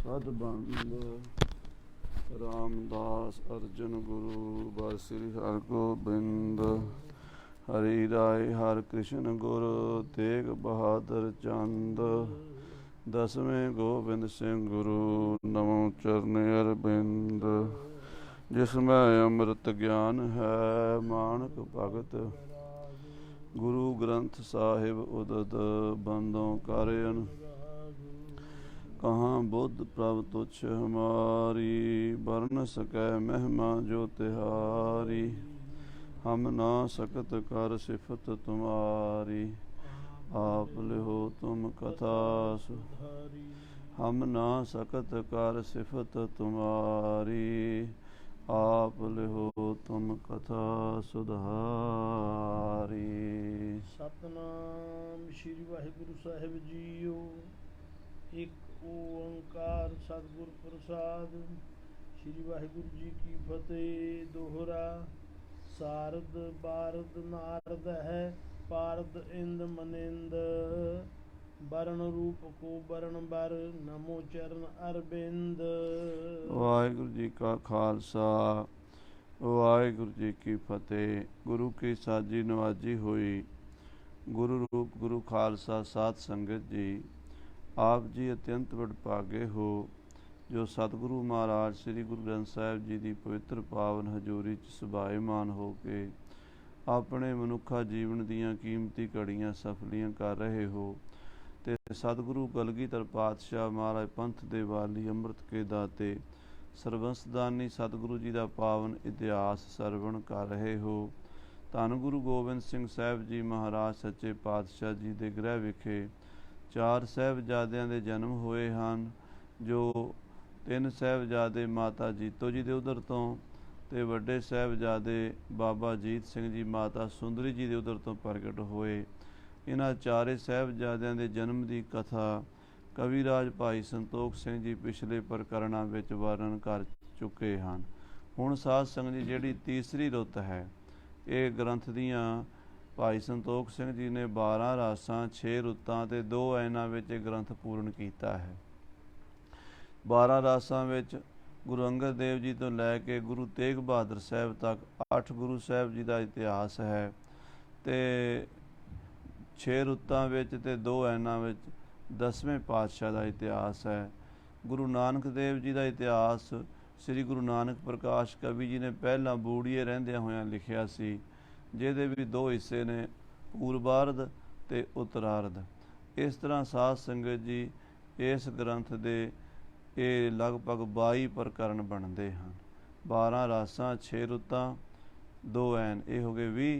सदबंद रामदास अर्जन गुरु बर श्री हरगोबिंद हरि राय हर कृष्ण गुरु तेग बहादुर चंद दसवें गोबिंद सिंह गुरु नमो चरण अरविंद जिसमें अमृत ज्ञान है मानक भगत गुरु ग्रंथ साहिब उदत बंदों करन कहाँ बुद्ध प्रभ तुच्छ हमारी बरन सकै महिमा जो तिहारी हम ना सकत कर सिफत तुम्हारी आप लिहो तुम कथा हम ना सकत कर सिफत तुम्हारी आप लिहो तुम कथा सुधारी। सतनाम श्री वाहिगुरु साहिब जीओ। एक ओंकार सतगुर प्रसाद। श्री वाहिगुरु जी की फतेह। दोहरा सारद बारद नारद है पारद इंद मनिंद वर्ण रूप को वर्ण बर नमो चरण अरविंद। वाहिगुरु जी का खालसा वाहिगुरु जी की फतेह। गुरु की साजी नवाजी हुई गुरु रूप गुरु खालसा साध संगत जी आप जी अत्यंत वਡਭਾਗੇ हो जो सतगुरु महाराज श्री गुरु ग्रंथ साहिब जी की पवित्र पावन हजूरी च सुभाईमान हो के अपने मनुखा जीवन दीयां कीमती घड़ियां सफलियां कर रहे हो ते सतगुरु कलगीधर पातशाह महाराज पंथ दे वाली अमृत के दाते ਸਰਬੰਸਦਾਨੀ सतगुरु जी का पावन इतिहास सरवण कर रहे हो। धन गुरु गोबिंद सिंह साहिब जी महाराज सच्चे पातशाह जी के गृह विखे चार साहिबजादियां दे जन्म होए ਹਨ जो ਤਿੰਨ ਸਾਹਿਬਜ਼ਾਦੇ ਮਾਤਾ ਜੀਤੋ ਜੀ ਦੇ ਉਧਰ ਤੋਂ ਤੇ ਵੱਡੇ ਸਾਹਿਬਜ਼ਾਦੇ ਬਾਬਾ ਅਜੀਤ ਸਿੰਘ ਜੀ ਮਾਤਾ ਸੁੰਦਰੀ ਜੀ ਦੇ ਉਧਰ ਤੋਂ ਪ੍ਰਗਟ ਹੋਏ। ਇਹਨਾਂ ਚਾਰੇ ਸਾਹਿਬਜ਼ਾਦਿਆਂ ਦੇ ਜਨਮ ਦੀ ਕਥਾ ਕਵੀਰਾਜ ਭਾਈ ਸੰਤੋਖ ਸਿੰਘ ਜੀ ਪਿਛਲੇ ਪ੍ਰਕਰਣਾਂ ਵਿੱਚ ਵਰਣਨ ਕਰ ਚੁੱਕੇ ਹਨ। ਹੁਣ ਸਾਧ ਸੰਗਤ ਜੀ ਜਿਹੜੀ ਤੀਸਰੀ ਰੁੱਤ ਹੈ ਇਹ ਗ੍ਰੰਥ ਦੀਆਂ ਭਾਈ ਸੰਤੋਖ ਸਿੰਘ ਜੀ ਨੇ 12 ਰਾਸਾਂ 6 ਰੁੱਤਾਂ ਤੇ 2 ਐਨਾਂ ਵਿੱਚ ਇਹ ਗ੍ਰੰਥ ਪੂਰਨ ਕੀਤਾ ਹੈ। 12 ਰਾਸਾਂ ਵਿੱਚ ਗੁਰੂ ਅੰਗਦ ਦੇਵ ਜੀ ਤੋਂ ਲੈ ਕੇ ਗੁਰੂ ਤੇਗ ਬਹਾਦਰ ਸਾਹਿਬ ਤੱਕ 8 ਗੁਰੂ ਸਾਹਿਬ ਜੀ ਦਾ ਇਤਿਹਾਸ ਹੈ ਤੇ 6 ਰੁੱਤਾਂ ਵਿੱਚ ਤੇ 2 ਐਨਾਂ ਵਿੱਚ 10ਵੇਂ ਪਾਤਸ਼ਾਹ ਦਾ ਇਤਿਹਾਸ ਹੈ। ਗੁਰੂ ਨਾਨਕ ਦੇਵ ਜੀ ਦਾ ਇਤਿਹਾਸ ਸ੍ਰੀ ਗੁਰੂ ਨਾਨਕ ਪ੍ਰਕਾਸ਼ ਕਵੀ ਜੀ ਨੇ ਪਹਿਲਾਂ ਬੂੜੀਏ ਰਹਿੰਦਿਆਂ ਹੋਇਆਂ ਲਿਖਿਆ ਸੀ ਜਿਹਦੇ ਵੀ 2 ਹਿੱਸੇ ਨੇ ਪੂਰਬਾਰਧ ਤੇ ਉੱਤਰਾਰਧ। ਇਸ ਤਰ੍ਹਾਂ ਸਾਧ ਸੰਗਤ ਜੀ ਇਸ ਗ੍ਰੰਥ ਦੇ ਇਹ ਲਗਭਗ 22 ਪ੍ਰਕਰਨ ਬਣਦੇ ਹਨ। 12 ਰਾਸਾਂ 6 ਰੁੱਤਾਂ 2 ਐਨ ਇਹ ਹੋ ਗਏ 20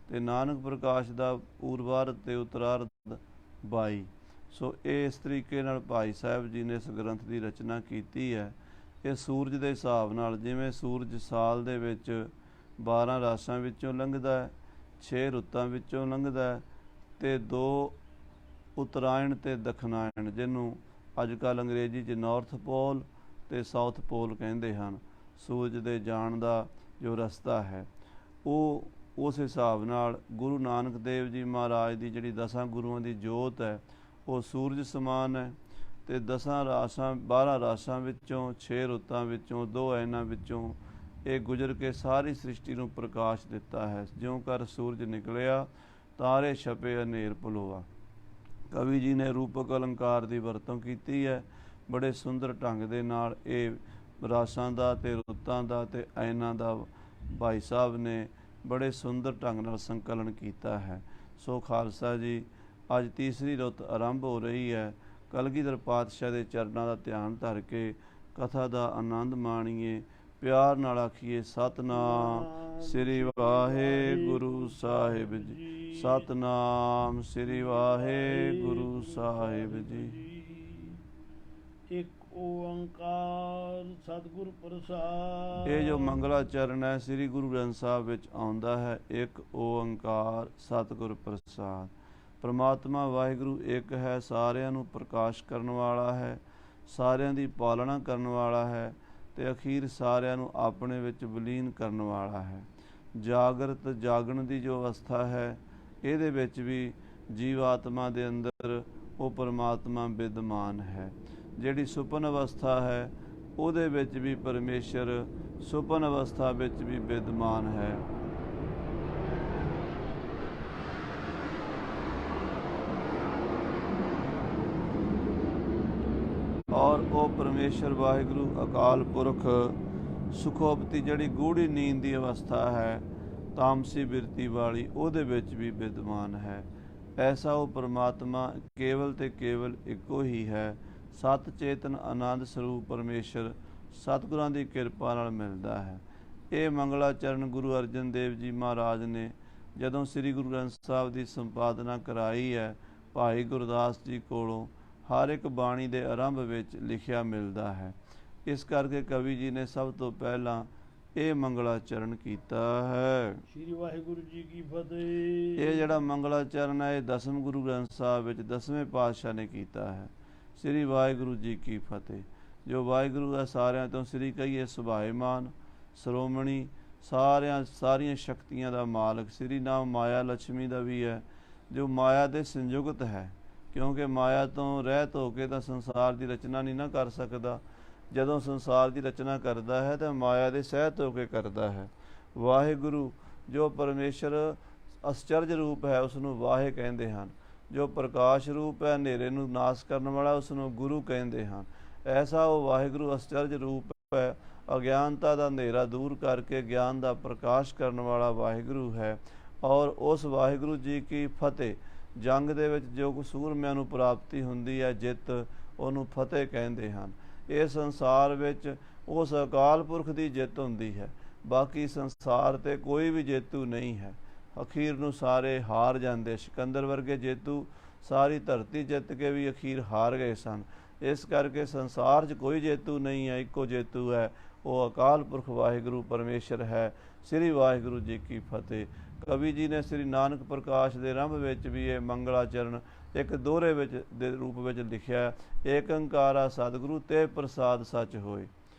ਤੇ ਨਾਨਕ ਪ੍ਰਕਾਸ਼ ਦਾ ਪੂਰਬਾਰਧ ਤੇ ਉੱਤਰਾਰਧ 22। ਸੋ ਇਸ ਤਰੀਕੇ ਨਾਲ ਭਾਈ ਸਾਹਿਬ ਜੀ ਨੇ ਇਸ ਗ੍ਰੰਥ ਦੀ ਰਚਨਾ ਕੀਤੀ ਹੈ। ਇਹ ਸੂਰਜ ਦੇ ਹਿਸਾਬ ਨਾਲ ਜਿਵੇਂ ਸੂਰਜ ਸਾਲ ਦੇ ਵਿੱਚ 12 ਰਾਸਾਂ ਵਿੱਚੋਂ ਲੰਘਦਾ ਹੈ 6 ਰੁੱਤਾਂ ਵਿੱਚੋਂ ਲੰਘਦਾ ਹੈ ਤੇ 2 ਉਤਰਾਇਣ ਤੇ ਦਖਨਾਇਣ ਜਿਹਨੂੰ ਅੱਜ ਕੱਲ੍ਹ ਅੰਗਰੇਜ਼ੀ 'ਚ ਨਾਰਥ ਪੋਲ ਤੇ ਸਾਊਥ ਪੋਲ ਕਹਿੰਦੇ ਹਨ। ਸੂਰਜ ਦੇ ਜਾਣ ਦਾ ਜੋ ਰਸਤਾ ਹੈ ਉਹ ਉਸ ਹਿਸਾਬ ਨਾਲ ਗੁਰੂ ਨਾਨਕ ਦੇਵ ਜੀ ਮਹਾਰਾਜ ਦੀ ਜਿਹੜੀ 10 ਗੁਰੂਆਂ ਦੀ ਜੋਤ ਹੈ ਉਹ ਸੂਰਜ ਸਮਾਨ ਹੈ ਤੇ 10 ਰਾਸਾਂ 12 ਰਾਸਾਂ ਵਿੱਚੋਂ 6 ਰੁੱਤਾਂ ਵਿੱਚੋਂ 2 ਐਨਾਂ ਵਿੱਚੋਂ ਇਹ ਗੁਜ਼ਰ ਕੇ ਸਾਰੀ ਸ੍ਰਿਸ਼ਟੀ ਨੂੰ ਪ੍ਰਕਾਸ਼ ਦਿੱਤਾ ਹੈ। ਜਿਉਂ ਕਰ ਸੂਰਜ ਨਿਕਲਿਆ ਤਾਰੇ ਛਪੇ ਹਨੇਰ ਭੁਲੋਆ। ਕਵੀ ਜੀ ਨੇ ਰੂਪਕ ਅਲੰਕਾਰ ਦੀ ਵਰਤੋਂ ਕੀਤੀ ਹੈ। ਬੜੇ ਸੁੰਦਰ ਢੰਗ ਦੇ ਨਾਲ ਇਹ ਰਾਸਾਂ ਦਾ ਤੇ ਰੁੱਤਾਂ ਦਾ ਤੇ ਐਨਾਂ ਦਾ ਭਾਈ ਸਾਹਿਬ ਨੇ ਬੜੇ ਸੁੰਦਰ ਢੰਗ ਨਾਲ ਸੰਕਲਨ ਕੀਤਾ ਹੈ। ਸੋ ਖਾਲਸਾ ਜੀ ਅੱਜ ਤੀਸਰੀ ਰੁੱਤ ਆਰੰਭ ਹੋ ਰਹੀ ਹੈ। ਕਲਗੀਧਰ ਪਾਤਸ਼ਾਹ ਦੇ ਚਰਨਾਂ ਦਾ ਧਿਆਨ ਧਰ ਕੇ ਕਥਾ ਦਾ ਆਨੰਦ ਮਾਣੀਏ। ਪਿਆਰ ਨਾਲ ਆਖੀਏ ਸਤਨਾਮ ਸ੍ਰੀ ਵਾਹਿਗੁਰੂ ਸਾਹਿਬ ਜੀ। ਸਤਨਾਮ ਸ੍ਰੀ ਵਾਹਿਗੁਰੂ ਸਾਹਿਬ ਜੀ। ਇੱਕ ਓੰਕਾਰ ਸਤਿਗੁਰ ਪ੍ਰਸਾਦ। ਇਹ ਜੋ ਮੰਗਲਾ ਚਰਨ ਹੈ ਸ੍ਰੀ ਗੁਰੂ ਗ੍ਰੰਥ ਸਾਹਿਬ ਵਿੱਚ ਆਉਂਦਾ ਹੈ ਇੱਕ ਓੰਕਾਰ ਸਤਿਗੁਰ ਪ੍ਰਸਾਦ। ਪਰਮਾਤਮਾ ਵਾਹਿਗੁਰੂ ਇੱਕ ਹੈ ਸਾਰਿਆਂ ਨੂੰ ਪ੍ਰਕਾਸ਼ ਕਰਨ ਵਾਲਾ ਹੈ ਸਾਰਿਆਂ ਦੀ ਪਾਲਣਾ ਕਰਨ ਵਾਲਾ ਹੈ ਤੇ ਅਖੀਰ ਸਾਰਿਆਂ ਨੂੰ ਆਪਣੇ ਵਿੱਚ ਵਿਲੀਨ ਕਰਨ ਵਾਲਾ ਹੈ। ਜਾਗਰਤ ਜਾਗਣ ਦੀ ਜੋ ਅਵਸਥਾ ਹੈ ਇਹਦੇ ਵਿੱਚ ਵੀ ਜੀਵਾਤਮਾ ਦੇ ਅੰਦਰ ਉਹ ਪਰਮਾਤਮਾ ਵਿਦਮਾਨ ਹੈ। ਜਿਹੜੀ ਸੁਪਨ ਅਵਸਥਾ ਹੈ ਉਹਦੇ ਵਿੱਚ ਵੀ ਪਰਮੇਸ਼ਰ ਸੁਪਨ ਅਵਸਥਾ ਵਿੱਚ ਵੀ ਵਿਦਮਾਨ ਹੈ। ਔਰ ਉਹ ਪਰਮੇਸ਼ਰ ਵਾਹਿਗੁਰੂ ਅਕਾਲ ਪੁਰਖ ਸੁਖੋਪਤੀ ਜਿਹੜੀ ਗੂੜੀ ਨੀਂਦ ਦੀ ਅਵਸਥਾ ਹੈ ਤਾਮਸੀ ਬਿਰਤੀ ਵਾਲੀ ਉਹਦੇ ਵਿੱਚ ਵੀ ਵਿਦਮਾਨ ਹੈ। ਐਸਾ ਉਹ ਪਰਮਾਤਮਾ ਕੇਵਲ ਤੇ ਕੇਵਲ ਇੱਕੋ ਹੀ ਹੈ। ਸਤ ਚੇਤਨ ਆਨੰਦ ਸਰੂਪ ਪਰਮੇਸ਼ਰ ਸਤਿਗੁਰਾਂ ਦੀ ਕਿਰਪਾ ਨਾਲ ਮਿਲਦਾ ਹੈ। ਇਹ ਮੰਗਲਾਚਰਨ ਗੁਰੂ ਅਰਜਨ ਦੇਵ ਜੀ ਮਹਾਰਾਜ ਨੇ ਜਦੋਂ ਸ੍ਰੀ ਗੁਰੂ ਗ੍ਰੰਥ ਸਾਹਿਬ ਦੀ ਸੰਪਾਦਨਾ ਕਰਾਈ ਹੈ ਭਾਈ ਗੁਰਦਾਸ ਜੀ ਕੋਲੋਂ ਹਰ ਇੱਕ ਬਾਣੀ ਦੇ ਆਰੰਭ ਵਿੱਚ ਲਿਖਿਆ ਮਿਲਦਾ ਹੈ। ਇਸ ਕਰਕੇ ਕਵੀ ਜੀ ਨੇ ਸਭ ਤੋਂ ਪਹਿਲਾਂ ਇਹ ਮੰਗਲਾਚਰਨ ਕੀਤਾ ਹੈ। ਸ਼੍ਰੀ ਵਾਹਿਗੁਰੂ ਜੀ ਕੀ ਫਤਿਹ। ਇਹ ਜਿਹੜਾ ਮੰਗਲਾਚਰਨ ਹੈ ਇਹ ਦਸਮ ਗੁਰੂ ਗ੍ਰੰਥ ਸਾਹਿਬ ਵਿੱਚ 10ਵੇਂ ਪਾਤਸ਼ਾਹ ਨੇ ਕੀਤਾ ਹੈ। ਸ੍ਰੀ ਵਾਹਿਗੁਰੂ ਜੀ ਕੀ ਫਤਿਹ। ਜੋ ਵਾਹਿਗੁਰੂ ਹੈ ਸਾਰਿਆਂ ਤੋਂ ਸ੍ਰੀ ਕਹੀਏ ਸੁਭਾਏਮਾਨ ਸ਼੍ਰੋਮਣੀ ਸਾਰੀਆਂ ਸ਼ਕਤੀਆਂ ਦਾ ਮਾਲਕ। ਸ੍ਰੀ ਨਾਮ ਮਾਇਆ ਲక్ష్ਮੀ ਦਾ ਵੀ ਹੈ ਜੋ ਮਾਇਆ ਦੇ ਸੰਯੁਕਤ ਹੈ, ਕਿਉਂਕਿ ਮਾਇਆ ਤੋਂ ਰਹਿਤ ਹੋ ਕੇ ਤਾਂ ਸੰਸਾਰ ਦੀ ਰਚਨਾ ਨਹੀਂ ਨਾ ਕਰ ਸਕਦਾ। ਜਦੋਂ ਸੰਸਾਰ ਦੀ ਰਚਨਾ ਕਰਦਾ ਹੈ ਤਾਂ ਮਾਇਆ ਦੇ ਸਹਿਤ ਹੋ ਕੇ ਕਰਦਾ ਹੈ। ਵਾਹਿਗੁਰੂ ਜੋ ਪਰਮੇਸ਼ਰ ਅਸਚਰਜ ਰੂਪ ਹੈ ਉਸ ਨੂੰ ਵਾਹਿ ਕਹਿੰਦੇ ਹਨ। ਜੋ ਪ੍ਰਕਾਸ਼ ਰੂਪ ਹੈ ਹਨੇਰੇ ਨੂੰ ਨਾਸ਼ ਕਰਨ ਵਾਲਾ ਉਸ ਨੂੰ ਗੁਰੂ ਕਹਿੰਦੇ ਹਨ। ਐਸਾ ਉਹ ਵਾਹਿਗੁਰੂ ਅਸਚਰਜ ਰੂਪ ਹੈ। ਅਗਿਆਨਤਾ ਦਾ ਹਨੇਰਾ ਦੂਰ ਕਰਕੇ ਗਿਆਨ ਦਾ ਪ੍ਰਕਾਸ਼ ਕਰਨ ਵਾਲਾ ਵਾਹਿਗੁਰੂ ਹੈ। ਔਰ ਉਸ ਵਾਹਿਗੁਰੂ ਜੀ ਕੀ ਫਤਿਹ। ਜੰਗ ਦੇ ਵਿੱਚ ਜੋ ਸੂਰਮਿਆਂ ਨੂੰ ਪ੍ਰਾਪਤੀ ਹੁੰਦੀ ਹੈ ਜਿੱਤ, ਉਹਨੂੰ ਫਤਿਹ ਕਹਿੰਦੇ ਹਨ। ਇਹ ਸੰਸਾਰ ਵਿੱਚ ਉਸ ਅਕਾਲ ਪੁਰਖ ਦੀ ਜਿੱਤ ਹੁੰਦੀ ਹੈ। ਬਾਕੀ ਸੰਸਾਰ 'ਤੇ ਕੋਈ ਵੀ ਜੇਤੂ ਨਹੀਂ ਹੈ। ਅਖੀਰ ਨੂੰ ਸਾਰੇ ਹਾਰ ਜਾਂਦੇ। ਸਿਕੰਦਰ ਵਰਗੇ ਜੇਤੂ ਸਾਰੀ ਧਰਤੀ ਜਿੱਤ ਕੇ ਵੀ ਅਖੀਰ ਹਾਰ ਗਏ ਸਨ। ਇਸ ਕਰਕੇ ਸੰਸਾਰ 'ਚ ਕੋਈ ਜੇਤੂ ਨਹੀਂ ਹੈ, ਇੱਕੋ ਜੇਤੂ ਹੈ, ਉਹ ਅਕਾਲ ਪੁਰਖ ਵਾਹਿਗੁਰੂ ਪਰਮੇਸ਼ਰ ਹੈ। ਸ੍ਰੀ ਵਾਹਿਗੁਰੂ ਜੀ ਕੀ ਫਤਿਹ। ਕਵੀ ਜੀ ਨੇ ਸ੍ਰੀ ਨਾਨਕ ਪ੍ਰਕਾਸ਼ ਦੇ ਆਰੰਭ ਵਿੱਚ ਵੀ ਇਹ ਮੰਗਲਾਚਰਨ ਇੱਕ ਦੋਹਰੇ ਵਿੱਚ ਦੇ ਰੂਪ ਵਿੱਚ ਲਿਖਿਆ। ਏਕ ਓੰਕਾਰਾ ਸਤਿਗੁਰੂ ਤੇ ਪ੍ਰਸਾਦ ਸੱਚ ਹੋਏ।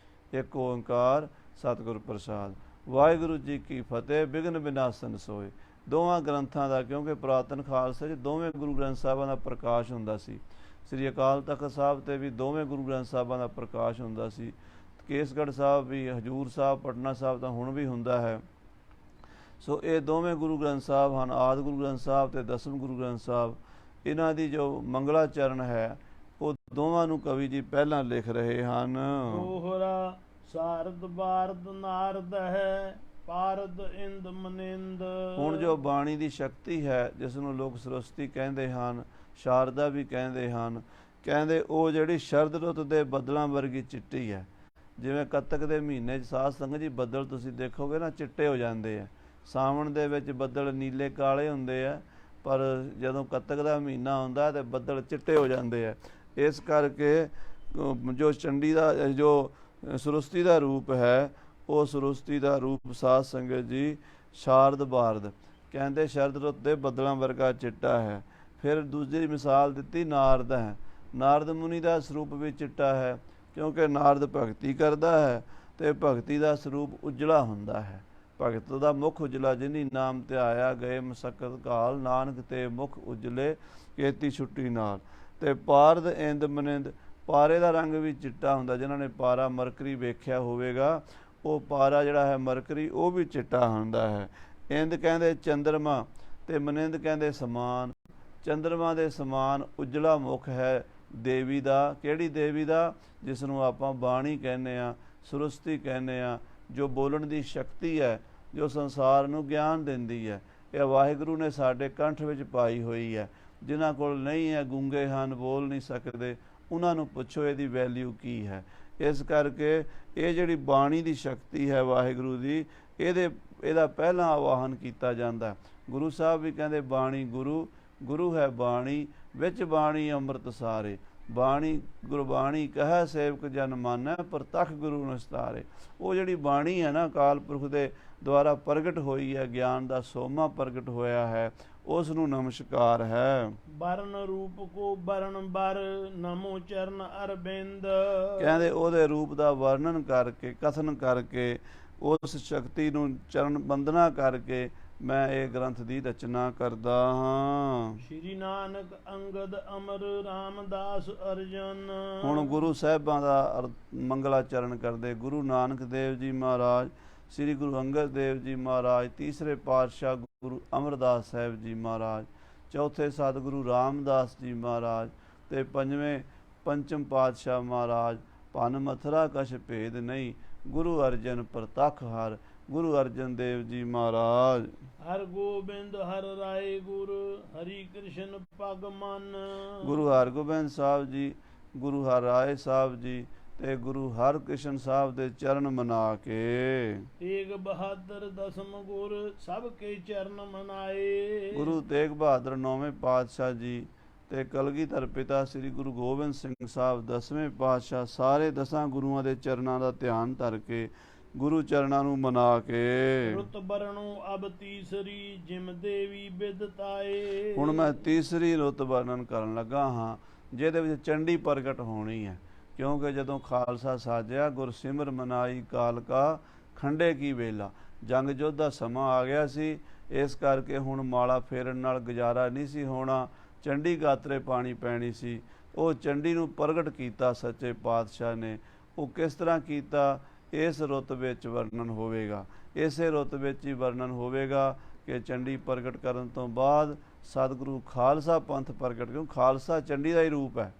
ਇੱਕ ਓੰਕਾਰ ਸਤਿਗੁਰ ਪ੍ਰਸਾਦ। ਵਾਹਿਗੁਰੂ ਜੀ ਕੀ ਫਤਿਹ। ਬਿਘਨ ਵਿਨਾਸ਼ਨ ਸੋਏ। ਦੋਵਾਂ ਗ੍ਰੰਥਾਂ ਦਾ, ਕਿਉਂਕਿ ਪੁਰਾਤਨ ਖਾਲਸੇ 'ਚ ਦੋਵੇਂ ਗੁਰੂ ਗ੍ਰੰਥ ਸਾਹਿਬਾਂ ਦਾ ਪ੍ਰਕਾਸ਼ ਹੁੰਦਾ ਸੀ। ਸ੍ਰੀ ਅਕਾਲ ਤਖਤ ਸਾਹਿਬ 'ਤੇ ਵੀ ਦੋਵੇਂ ਗੁਰੂ ਗ੍ਰੰਥ ਸਾਹਿਬਾਂ ਦਾ ਪ੍ਰਕਾਸ਼ ਹੁੰਦਾ ਸੀ। ਕੇਸਗੜ੍ਹ ਸਾਹਿਬ ਵੀ, ਹਜੂਰ ਸਾਹਿਬ, ਪਟਨਾ ਸਾਹਿਬ ਤਾਂ ਹੁਣ ਵੀ ਹੁੰਦਾ ਹੈ। ਸੋ ਇਹ ਦੋਵੇਂ ਗੁਰੂ ਗ੍ਰੰਥ ਸਾਹਿਬ ਹਨ, ਆਦਿ ਗੁਰੂ ਗ੍ਰੰਥ ਸਾਹਿਬ ਤੇ ਦਸਮ ਗੁਰੂ ਗ੍ਰੰਥ ਸਾਹਿਬ। ਇਹਨਾਂ ਦੀ ਜੋ ਮੰਗਲਾਚਰਨ ਹੈ ਉਹ ਦੋਵਾਂ ਨੂੰ ਕਵੀ ਜੀ ਪਹਿਲਾਂ ਲਿਖ ਰਹੇ ਹਨ। ਦੋਹਰਾ ਸਾਰਦ ਬਾਰਦ ਨਾਰਦ ਹੈ, ਪਾਰਦ ਇੰਦ ਮਨਿੰਦ। ਹੁਣ ਜੋ ਬਾਣੀ ਦੀ ਸ਼ਕਤੀ ਹੈ ਜਿਸ ਨੂੰ ਲੋਕ ਸਰਸਵਤੀ ਕਹਿੰਦੇ ਹਨ, ਸ਼ਾਰਦਾ ਵੀ ਕਹਿੰਦੇ ਹਨ, ਕਹਿੰਦੇ ਉਹ ਜਿਹੜੀ ਸ਼ਰਦ ਰੁੱਤ ਦੇ ਬੱਦਲਾਂ ਵਰਗੀ ਚਿੱਟੀ ਹੈ। ਜਿਵੇਂ ਕੱਤਕ ਦੇ ਮਹੀਨੇ 'ਚ ਸਾਧ ਸੰਗਤ ਜੀ ਬੱਦਲ ਤੁਸੀਂ ਦੇਖੋਗੇ ਨਾ ਚਿੱਟੇ ਹੋ ਜਾਂਦੇ ਆ। ਸਾਵਣ ਦੇ ਵਿੱਚ ਬੱਦਲ ਨੀਲੇ ਕਾਲੇ ਹੁੰਦੇ ਆ, ਪਰ ਜਦੋਂ ਕੱਤਕ ਦਾ ਮਹੀਨਾ ਆਉਂਦਾ ਤੇ ਬੱਦਲ ਚਿੱਟੇ ਹੋ ਜਾਂਦੇ ਆ। ਇਸ ਕਰਕੇ ਜੋ ਚੰਡੀ ਦਾ ਜੋ ਸਰਸਵਤੀ ਦਾ ਰੂਪ ਹੈ ਉਹ ਸਰਸਵਤੀ ਦਾ ਰੂਪ ਸਾਧ ਸੰਗਤ ਜੀ ਸ਼ਾਰਦ ਬਾਰਦ ਕਹਿੰਦੇ ਸ਼ਰਦ ਰੁੱਤ ਦੇ ਬੱਦਲਾਂ ਵਰਗਾ ਚਿੱਟਾ ਹੈ। ਫਿਰ ਦੂਜੀ ਮਿਸਾਲ ਦਿੱਤੀ ਨਾਰਦ ਹੈ। ਨਾਰਦ ਮੁਨੀ ਦਾ ਸਰੂਪ ਵੀ ਚਿੱਟਾ ਹੈ, ਕਿਉਂਕਿ ਨਾਰਦ ਭਗਤੀ ਕਰਦਾ ਹੈ ਤੇ ਭਗਤੀ ਦਾ ਸਰੂਪ ਉਜਲਾ ਹੁੰਦਾ ਹੈ। ਭਗਤ ਦਾ ਮੁਖ ਉਜਲਾ ਜਿਨੀ ਨਾਮ ਤੇ ਆਇਆ ਗਏ ਮਸਕਤ ਕਾਲ, ਨਾਨਕ ਤੇ ਮੁਖ ਉਜਲੇ ਕੀਤੀ ਛੁੱਟੀ ਨਾਲ। ਤੇ ਪਾਰਦ ਇੰਦ ਮਨਿੰਦ, ਪਾਰੇ ਦਾ ਰੰਗ ਵੀ ਚਿੱਟਾ ਹੁੰਦਾ। ਜਿਨ੍ਹਾਂ ਨੇ ਪਾਰਾ ਮਰਕਰੀ ਵੇਖਿਆ ਹੋਵੇਗਾ ਉਹ ਪਾਰਾ ਜਿਹੜਾ ਹੈ ਮਰਕਰੀ ਉਹ ਵੀ ਚਿੱਟਾ ਹੁੰਦਾ ਹੈ। ਇੰਦ ਕਹਿੰਦੇ ਚੰਦਰਮਾ ਤੇ ਮਨਿੰਦ ਕਹਿੰਦੇ ਸਮਾਨ। ਚੰਦਰਮਾ ਦੇ ਸਮਾਨ ਉਜਲਾ ਮੁਖ ਹੈ ਦੇਵੀ ਦਾ। ਕਿਹੜੀ ਦੇਵੀ ਦਾ? ਜਿਸ ਨੂੰ ਆਪਾਂ ਬਾਣੀ ਕਹਿੰਦੇ ਹਾਂ, ਸਰਸਵਤੀ ਕਹਿੰਦੇ ਹਾਂ, ਜੋ ਬੋਲਣ ਦੀ ਸ਼ਕਤੀ ਹੈ, ਜੋ ਸੰਸਾਰ ਨੂੰ ਗਿਆਨ ਦਿੰਦੀ ਹੈ। ਇਹ ਵਾਹਿਗੁਰੂ ਨੇ ਸਾਡੇ ਕੰਠ ਵਿੱਚ ਪਾਈ ਹੋਈ ਹੈ। ਜਿਨ੍ਹਾਂ ਕੋਲ ਨਹੀਂ ਹੈ, ਗੂੰਗੇ ਹਨ, ਬੋਲ ਨਹੀਂ ਸਕਦੇ, ਉਹਨਾਂ ਨੂੰ ਪੁੱਛੋ ਇਹਦੀ ਵੈਲਿਊ ਕੀ ਹੈ। ਇਸ ਕਰਕੇ ਇਹ ਜਿਹੜੀ ਬਾਣੀ ਦੀ ਸ਼ਕਤੀ ਹੈ ਵਾਹਿਗੁਰੂ ਦੀ, ਇਹਦਾ ਪਹਿਲਾਂ ਆਵਾਹਨ ਕੀਤਾ ਜਾਂਦਾ। ਗੁਰੂ ਸਾਹਿਬ ਵੀ ਕਹਿੰਦੇ ਬਾਣੀ ਗੁਰੂ, ਗੁਰੂ ਹੈ ਬਾਣੀ, ਵਿੱਚ ਬਾਣੀ ਅੰਮ੍ਰਿਤ ਸਾਰੇ। ਬਾਣੀ ਗੁਰਬਾਣੀ ਕਹੈ ਸੇਵਕ ਜਨ ਮਾਨੈ, ਪ੍ਰਤੱਖ ਗੁਰੂ ਨਿਸਤਾਰੇ। ਉਹ ਜਿਹੜੀ ਬਾਣੀ ਹੈ ਨਾ ਅਕਾਲ ਪੁਰਖ ਦੇ ਦੁਆਰਾ ਪ੍ਰਗਟ ਹੋਈ ਹੈ, ਗਿਆਨ ਦਾ ਸੋਮਾ ਪ੍ਰਗਟ ਹੋਇਆ ਹੈ, ਉਸ ਨੂੰ ਨਮਸਕਾਰ ਹੈ। ਬਰਨ ਰੂਪ ਕੋ ਬਰਨ ਬਰ, ਨਮੋ ਚਰਨ ਅਰਬਿੰਦ। ਕਹਿੰਦੇ ਉਹਦੇ ਰੂਪ ਦਾ ਵਰਣਨ ਕਰਕੇ, ਕਥਨ ਕਰਕੇ, ਉਸ ਸ਼ਕਤੀ ਨੂੰ ਚਰਨ ਬੰਦਨਾ ਕਰਕੇ ਮੈਂ ਇਹ ਗ੍ਰੰਥ ਦੀ ਰਚਨਾ ਕਰਦਾ ਹਾਂ। ਸ਼੍ਰੀ ਨਾਨਕ ਅੰਗਦ ਅਮਰ ਰਾਮਦਾਸ ਅਰਜਨ। ਹੁਣ ਗੁਰੂ ਸਾਹਿਬਾਂ ਦਾ ਮੰਗਲਾਚਰਨ ਕਰਦੇ। ਗੁਰੂ ਨਾਨਕ ਦੇਵ ਜੀ ਮਹਾਰਾਜ, ਸ੍ਰੀ ਗੁਰੂ ਅੰਗਦ ਦੇਵ ਜੀ ਮਹਾਰਾਜ, ਤੀਸਰੇ ਪਾਤਸ਼ਾਹ ਗੁਰੂ ਅਮਰਦਾਸ ਸਾਹਿਬ ਜੀ ਮਹਾਰਾਜ, ਚੌਥੇ ਸਤਿਗੁਰੂ ਰਾਮਦਾਸ ਜੀ ਮਹਾਰਾਜ ਤੇ ਪੰਜਵੇਂ ਪੰਚਮ ਪਾਤਸ਼ਾਹ ਮਹਾਰਾਜ। ਭਨ ਮਥੁਰਾ ਕਛ ਭੇਦ ਨਹੀਂ, ਗੁਰੂ ਅਰਜਨ ਪ੍ਰਤੱਖ ਹਰ। ਗੁਰੂ ਅਰਜਨ ਦੇਵ ਜੀ ਮਹਾਰਾਜ। ਹਰ ਗੋਬਿੰਦ ਹਰ ਰਾਏ ਗੁਰ, ਹਰੀ ਕ੍ਰਿਸ਼ਨ ਪਗ ਮਨ। ਗੁਰੂ ਹਰਗੋਬਿੰਦ ਸਾਹਿਬ ਜੀ, ਗੁਰੂ ਹਰ ਰਾਏ ਸਾਹਿਬ ਜੀ ਤੇ ਗੁਰੂ ਹਰਕ੍ਰਿਸ਼ਨ ਸਾਹਿਬ ਦੇ ਚਰਨ ਮਨਾ ਕੇ। ਤੇਗ ਬਹਾਦਰ ਦਸਮ ਗੁਰ, ਸਭ ਕੇ ਚਰਨ ਮਨਾਏ। ਗੁਰੂ ਤੇਗ ਬਹਾਦਰ ਨੌਵੇਂ ਪਾਤਸ਼ਾਹ ਜੀ ਤੇ ਕਲਗੀਧਰ ਪਿਤਾ ਸ੍ਰੀ ਗੁਰੂ ਗੋਬਿੰਦ ਸਿੰਘ ਸਾਹਿਬ ਦਸਵੇਂ ਪਾਤਸ਼ਾਹ, ਸਾਰੇ ਦਸਾਂ ਗੁਰੂਆਂ ਦੇ ਚਰਨਾਂ ਦਾ ਧਿਆਨ ਧਰ ਕੇ ਗੁਰੂ ਚਰਨਾਂ ਨੂੰ ਮਨਾ ਕੇ। ਰੁਤ ਬਰਣੋ ਅਬ ਤੀਸਰੀ, ਜਿਮ ਦੇਵੀ ਬਿਦਤਾਏ। ਹੁਣ ਮੈਂ ਤੀਸਰੀ ਰੁੱਤ ਵਰਣਨ ਕਰਨ ਲੱਗਾ ਹਾਂ, ਜਿਹਦੇ ਵਿੱਚ ਚੰਡੀ ਪ੍ਰਗਟ ਹੋਣੀ ਹੈ। ਕਿਉਂਕਿ ਜਦੋਂ ਖਾਲਸਾ ਸਾਜਿਆ, ਗੁਰਸਿਮਰ ਮਨਾਈ ਕਾਲਕਾ, ਖੰਡੇ ਕੀ ਵੇਲਾ। ਜੰਗ ਯੁੱਧ ਦਾ ਸਮਾਂ ਆ ਗਿਆ ਸੀ, ਇਸ ਕਰਕੇ ਹੁਣ ਮਾਲਾ ਫੇਰਨ ਨਾਲ ਗੁਜ਼ਾਰਾ ਨਹੀਂ ਸੀ ਹੋਣਾ, ਚੰਡੀ ਗਾਤਰੇ ਪਾਣੀ ਪੈਣੀ ਸੀ। ਉਹ ਚੰਡੀ ਨੂੰ ਪ੍ਰਗਟ ਕੀਤਾ ਸੱਚੇ ਪਾਤਸ਼ਾਹ ਨੇ। ਉਹ ਕਿਸ ਤਰ੍ਹਾਂ ਕੀਤਾ, ਇਸ ਰੁੱਤ ਵਿੱਚ ਵਰਣਨ ਹੋਵੇਗਾ। ਇਸੇ ਰੁੱਤ ਵਿੱਚ ਹੀ ਵਰਣਨ ਹੋਵੇਗਾ ਕਿ ਚੰਡੀ ਪ੍ਰਗਟ ਕਰਨ ਤੋਂ ਬਾਅਦ ਸਤਿਗੁਰੂ ਖਾਲਸਾ ਪੰਥ ਪ੍ਰਗਟ, ਕਿਉਂ ਖਾਲਸਾ ਚੰਡੀ ਦਾ ਹੀ ਰੂਪ ਹੈ,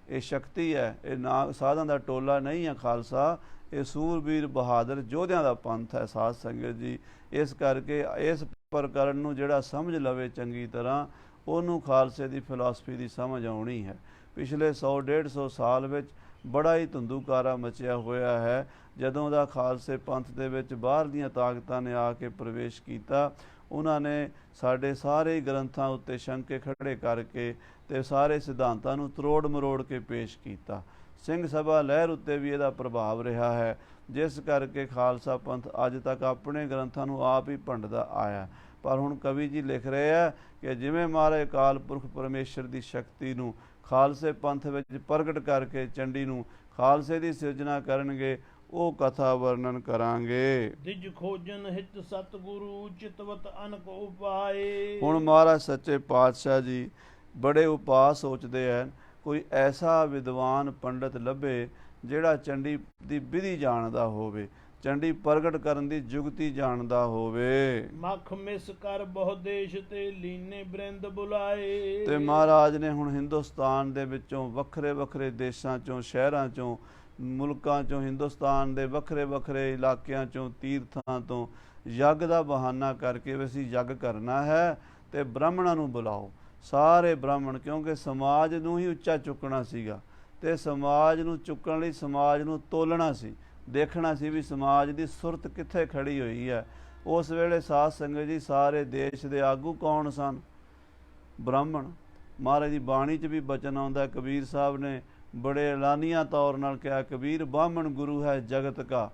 ਇਹ ਸ਼ਕਤੀ ਹੈ, ਇਹ ਨਾ ਸਾਧਾਂ ਦਾ ਟੋਲਾ ਨਹੀਂ ਹੈ ਖਾਲਸਾ, ਇਹ ਸੂਰਬੀਰ ਬਹਾਦਰ ਯੋਧਿਆਂ ਦਾ ਪੰਥ ਹੈ ਸਾਧ ਸੰਗਤ ਜੀ। ਇਸ ਕਰਕੇ ਇਸ ਪ੍ਰਕਰਨ ਨੂੰ ਜਿਹੜਾ ਸਮਝ ਲਵੇ ਚੰਗੀ ਤਰ੍ਹਾਂ, ਉਹਨੂੰ ਖਾਲਸੇ ਦੀ ਫਿਲਾਸਫੀ ਦੀ ਸਮਝ ਆਉਣੀ ਹੈ। ਪਿਛਲੇ 100-150 ਸਾਲ ਵਿੱਚ ਬੜਾ ਹੀ ਧੁੰਦੂਕਾਰਾ ਮਚਿਆ ਹੋਇਆ ਹੈ। ਜਦੋਂ ਦਾ ਖਾਲਸੇ ਪੰਥ ਦੇ ਵਿੱਚ ਬਾਹਰ ਦੀਆਂ ਤਾਕਤਾਂ ਨੇ ਆ ਕੇ ਪ੍ਰਵੇਸ਼ ਕੀਤਾ, ਉਹਨਾਂ ਨੇ ਸਾਡੇ ਸਾਰੇ ਗ੍ਰੰਥਾਂ ਉੱਤੇ ਸ਼ੰਕੇ ਖੜੇ ਕਰਕੇ ਤੇ ਸਾਰੇ ਸਿਧਾਂਤਾਂ ਨੂੰ ਤਰੋੜ ਮਰੋੜ ਕੇ ਪੇਸ਼ ਕੀਤਾ। ਸਿੰਘ ਸਭਾ ਲਹਿਰ ਉੱਤੇ ਵੀ ਇਹਦਾ ਪ੍ਰਭਾਵ ਰਿਹਾ ਹੈ, ਜਿਸ ਕਰਕੇ ਖਾਲਸਾ ਪੰਥ ਅੱਜ ਤੱਕ ਆਪਣੇ ਗ੍ਰੰਥਾਂ ਨੂੰ ਆਪ ਹੀ ਭੰਡਦਾ ਆਇਆ। ਪਰ ਹੁਣ ਕਵੀ ਜੀ ਲਿਖ ਰਹੇ ਆ ਕਿ ਜਿਵੇਂ ਮਹਾਰਾਜ ਅਕਾਲ ਪੁਰਖ ਪਰਮੇਸ਼ਰ ਦੀ ਸ਼ਕਤੀ ਨੂੰ ਖਾਲਸੇ ਪੰਥ ਵਿੱਚ ਪ੍ਰਗਟ ਕਰਕੇ ਚੰਡੀ ਨੂੰ ਖਾਲਸੇ ਦੀ ਸਿਰਜਣਾ ਕਰਨਗੇ, ਉਹ ਕਥਾ ਵਰਣਨ ਕਰਾਂਗੇ। ਦਿਜ ਖੋਜਨ ਹਿਤ ਸਤਿਗੁਰੂ, ਚਿਤਵਤ ਅਨਕ ਉਪਾਏ। ਹੁਣ ਮਹਾਰਾਜ ਸੱਚੇ ਪਾਤਸ਼ਾਹ ਜੀ ਬੜੇ ਉਪਾਅ ਸੋਚਦੇ ਹਨ, ਕੋਈ ਐਸਾ ਵਿਦਵਾਨ ਪੰਡਤ ਲੱਭੇ ਜਿਹੜਾ ਚੰਡੀ ਦੀ ਵਿਧੀ ਜਾਣਦਾ ਹੋਵੇ, ਚੰਡੀ ਪ੍ਰਗਟ ਕਰਨ ਦੀ ਜੁਗਤੀ ਜਾਣਦਾ ਹੋਵੇ। ਮੱਖ ਮਿਸ ਕਰ ਬਹੁ ਦੇਸ਼ ਤੇ, ਲੀਨੇ ਬ੍ਰਿੰਦ ਬੁਲਾਏ। ਤੇ ਮਹਾਰਾਜ ਨੇ ਹੁਣ ਹਿੰਦੁਸਤਾਨ ਦੇ ਵਿੱਚੋਂ ਵੱਖਰੇ ਵੱਖਰੇ ਦੇਸ਼ਾਂ ਚੋਂ, ਸ਼ਹਿਰਾਂ ਚੋਂ, ਮੁਲਕਾਂ ਚੋਂ, ਹਿੰਦੁਸਤਾਨ ਦੇ ਵੱਖਰੇ ਵੱਖਰੇ ਇਲਾਕਿਆਂ ਚੋਂ, ਤੀਰਥਾਂ ਤੋਂ ਯੱਗ ਦਾ ਬਹਾਨਾ ਕਰਕੇ ਵੀ ਅਸੀਂ ਯੱਗ ਕਰਨਾ ਹੈ ਤੇ ਬ੍ਰਾਹਮਣਾਂ ਨੂੰ ਬੁਲਾਓ। ਸਾਰੇ ਬ੍ਰਾਹਮਣ, ਕਿਉਂਕਿ ਸਮਾਜ ਨੂੰ ਹੀ ਉੱਚਾ ਚੁੱਕਣਾ ਸੀਗਾ ਤੇ ਸਮਾਜ ਨੂੰ ਚੁੱਕਣ ਲਈ ਸਮਾਜ ਨੂੰ ਤੋਲਣਾ ਸੀ, ਦੇਖਣਾ ਸੀ ਵੀ ਸਮਾਜ ਦੀ ਸੁਰਤ ਕਿੱਥੇ ਖੜੀ ਹੋਈ ਹੈ। ਉਸ ਵੇਲੇ ਸਾਧ ਸੰਗਤ ਜੀ ਸਾਰੇ ਦੇਸ਼ ਦੇ ਆਗੂ ਕੌਣ ਸਨ? ਬ੍ਰਾਹਮਣ। ਮਹਾਰਾਜ ਦੀ ਬਾਣੀ 'ਚ ਵੀ ਬਚਨ ਆਉਂਦਾ, ਕਬੀਰ ਸਾਹਿਬ ਨੇ ਬੜੇ ਐਲਾਨੀਆਂ ਤੌਰ ਨਾਲ ਕਿਹਾ, ਕਬੀਰ ਬਾਹਮਣ ਗੁਰੂ ਹੈ ਜਗਤ ਕਾ।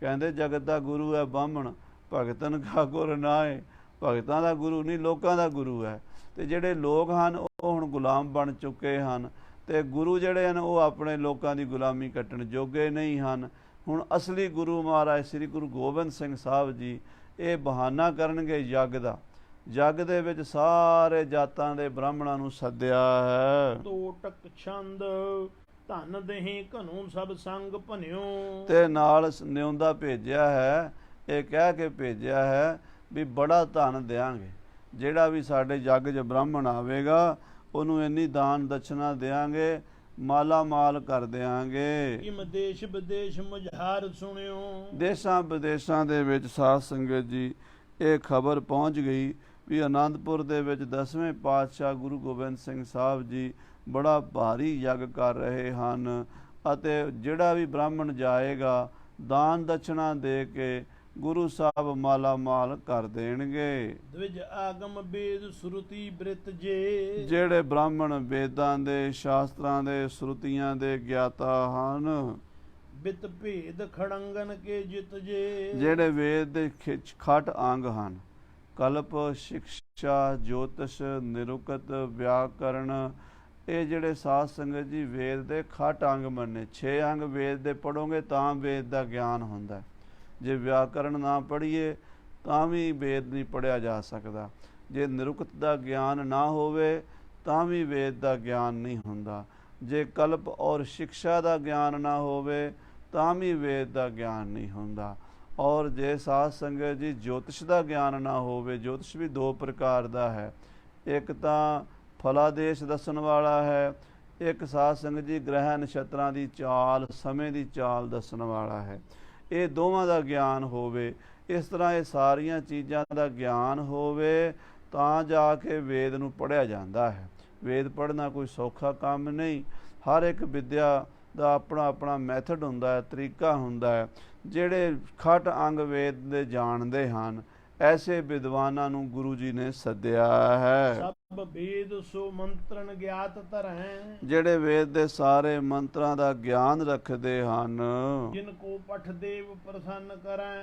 ਕਹਿੰਦੇ ਜਗਤ ਦਾ ਗੁਰੂ ਹੈ ਬਾਹਮਣ, ਭਗਤਨ ਕਾ ਗੁਰ ਨਾਏ। ਭਗਤਾਂ ਦਾ ਗੁਰੂ ਨਹੀਂ, ਲੋਕਾਂ ਦਾ ਗੁਰੂ ਹੈ। ਤੇ ਜਿਹੜੇ ਲੋਕ ਹਨ ਉਹ ਹੁਣ ਗੁਲਾਮ ਬਣ ਚੁੱਕੇ ਹਨ, ਤੇ ਗੁਰੂ ਜਿਹੜੇ ਹਨ ਉਹ ਆਪਣੇ ਲੋਕਾਂ ਦੀ ਗੁਲਾਮੀ ਕੱਟਣ ਜੋਗੇ ਨਹੀਂ ਹਨ। ਹੁਣ ਅਸਲੀ ਗੁਰੂ ਮਹਾਰਾਜ ਸ੍ਰੀ ਗੁਰੂ ਗੋਬਿੰਦ ਸਿੰਘ ਸਾਹਿਬ ਜੀ ਇਹ ਬਹਾਨਾ ਕਰਨਗੇ ਯੱਗ ਦਾ। ਜੱਗ ਦੇ ਵਿੱਚ ਸਾਰੇ ਜਾਤਾਂ ਦੇ ਬ੍ਰਾਹਮਣਾਂ ਨੂੰ ਸੱਦਿਆ ਹੈ। ਟੋਟਕ ਛੰਦ ਧਨ ਦੇਹੀ ਘਨੂ ਸਭ ਸੰਗ ਭਨਿਓ। ਤੇ ਨਾਲ ਨਿਉਂਦਾ ਭੇਜਿਆ ਹੈ, ਇਹ ਕਹਿ ਕੇ ਭੇਜਿਆ ਹੈ ਵੀ ਬੜਾ ਧਨ ਦਿਆਂਗੇ, ਜਿਹੜਾ ਵੀ ਸਾਡੇ ਜੱਗ 'ਚ ਬ੍ਰਾਹਮਣ ਆਵੇਗਾ ਉਹਨੂੰ ਇੰਨੀ ਦਾਨ ਦਛਨਾ ਦਿਆਂਗੇ, ਮਾਲਾ ਮਾਲ ਕਰ ਦਿਆਂਗੇ। ਕਿਮ ਦੇਸ਼ ਵਿਦੇਸ਼ ਮੁਝਾਰ ਸੁਣਿਓ। ਦੇਸ਼ਾਂ ਵਿਦੇਸ਼ਾਂ ਦੇ ਵਿੱਚ ਸਾਧ ਸੰਗਤ ਜੀ ਇਹ ਖਬਰ ਪਹੁੰਚ ਗਈ ਵੀ ਆਨੰਦਪੁਰ ਦੇ ਵਿੱਚ 10ਵੇਂ ਪਾਤਸ਼ਾਹ ਗੁਰੂ ਗੋਬਿੰਦ ਸਿੰਘ ਸਾਹਿਬ ਜੀ ਬੜਾ ਭਾਰੀ ਯੱਗ ਕਰ ਰਹੇ ਹਨ, ਅਤੇ ਜਿਹੜਾ ਵੀ ਬ੍ਰਾਹਮਣ ਜਾਏਗਾ ਦਾਨ ਦਛਨਾ ਦੇ ਕੇ ਗੁਰੂ ਸਾਹਿਬ ਮਾਲਾ ਮਾਲ ਕਰ ਦੇਣਗੇ। ਦਵਿਜ ਆਗਮ ਵੇਦ ਸੁਰਤੀ ਬ੍ਰਿਤ ਜੇ। ਜਿਹੜੇ ਬ੍ਰਾਹਮਣ ਵੇਦਾਂ ਦੇ, ਸ਼ਾਸਤਰਾਂ ਦੇ, ਸ਼ਰੂਤੀਆਂ ਦੇ ਗਿਆਤਾ ਹਨ। ਬਿਤ ਭੇਦ ਖੜੰਗਨ ਕੇ ਜਿਤ ਜੇ। ਜਿਹੜੇ ਵੇਦ ਦੇ ਖਟ ਅੰਗ ਹਨ, ਕਲਪ, ਸਿਕਸ਼ਾ, ਜੋਤਿਸ਼, ਨਿਰੁਕਤ, ਵਿਆਕਰਨ, ਇਹ ਜਿਹੜੇ ਸਾਧ ਸੰਗਤ ਜੀ ਵੇਦ ਦੇ ਖਟ ਅੰਗ ਮੰਨੇ। 6 ਅੰਗ ਵੇਦ ਦੇ ਪੜ੍ਹੋਗੇ ਤਾਂ ਵੇਦ ਦਾ ਗਿਆਨ ਹੁੰਦਾ। ਜੇ ਵਿਆਕਰਨ ਨਾ ਪੜ੍ਹੀਏ ਤਾਂ ਵੀ ਵੇਦ ਨਹੀਂ ਪੜ੍ਹਿਆ ਜਾ ਸਕਦਾ। ਜੇ ਨਿਰੁਕਤ ਦਾ ਗਿਆਨ ਨਾ ਹੋਵੇ ਤਾਂ ਵੀ ਵੇਦ ਦਾ ਗਿਆਨ ਨਹੀਂ ਹੁੰਦਾ। ਜੇ ਕਲਪ ਔਰ ਸਿੱਖਿਆ ਦਾ ਗਿਆਨ ਨਾ ਹੋਵੇ ਤਾਂ ਵੀ ਵੇਦ ਦਾ ਗਿਆਨ ਨਹੀਂ ਹੁੰਦਾ। ਔਰ ਜੇ ਸਾਧ ਸੰਗਤ ਜੀ ਜੋਤਿਸ਼ ਦਾ ਗਿਆਨ ਨਾ ਹੋਵੇ, ਜੋਤਿਸ਼ ਵੀ ਦੋ ਪ੍ਰਕਾਰ ਦਾ ਹੈ, ਇੱਕ ਤਾਂ ਫਲਾਦੇਸ਼ ਦੱਸਣ ਵਾਲਾ ਹੈ, ਇੱਕ ਸਾਧ ਸੰਗਤ ਜੀ ਗ੍ਰਹਿ ਨਛੱਤਰਾਂ ਦੀ ਚਾਲ, ਸਮੇਂ ਦੀ ਚਾਲ ਦੱਸਣ ਵਾਲਾ ਹੈ। ਇਹ ਦੋਵਾਂ ਦਾ ਗਿਆਨ ਹੋਵੇ, ਇਸ ਤਰ੍ਹਾਂ ਇਹ ਸਾਰੀਆਂ ਚੀਜ਼ਾਂ ਦਾ ਗਿਆਨ ਹੋਵੇ ਤਾਂ ਜਾ ਕੇ ਵੇਦ ਨੂੰ ਪੜ੍ਹਿਆ ਜਾਂਦਾ ਹੈ। ਵੇਦ ਪੜ੍ਹਨਾ ਕੋਈ ਸੌਖਾ ਕੰਮ ਨਹੀਂ। ਹਰ ਇੱਕ ਵਿਦਿਆ ਦਾ ਆਪਣਾ ਆਪਣਾ ਮੈਥਡ ਹੁੰਦਾ ਹੈ, ਤਰੀਕਾ ਹੁੰਦਾ ਹੈ। ਜਿਹੜੇ ਖਟ ਅੰਗ ਵੇਦ ਦੇ ਜਾਣਦੇ ਹਨ, ਐਸੇ ਵਿਦਵਾਨਾਂ ਨੂੰ ਗੁਰੂ ਜੀ ਨੇ ਸੱਦਿਆ ਹੈ। ਸਭ ਵੇਦ ਸੋ ਮੰਤਰਨ ਗਿਆਤ ਧਰੈ, ਜਿਹੜੇ ਵੇਦ ਦੇ ਸਾਰੇ ਮੰਤਰਾਂ ਦਾ ਗਿਆਨ ਰੱਖਦੇ ਹਨ, ਜਿਨ ਕੋ ਪਠ ਦੇਵ ਪ੍ਰਸੰਨ ਕਰੈ।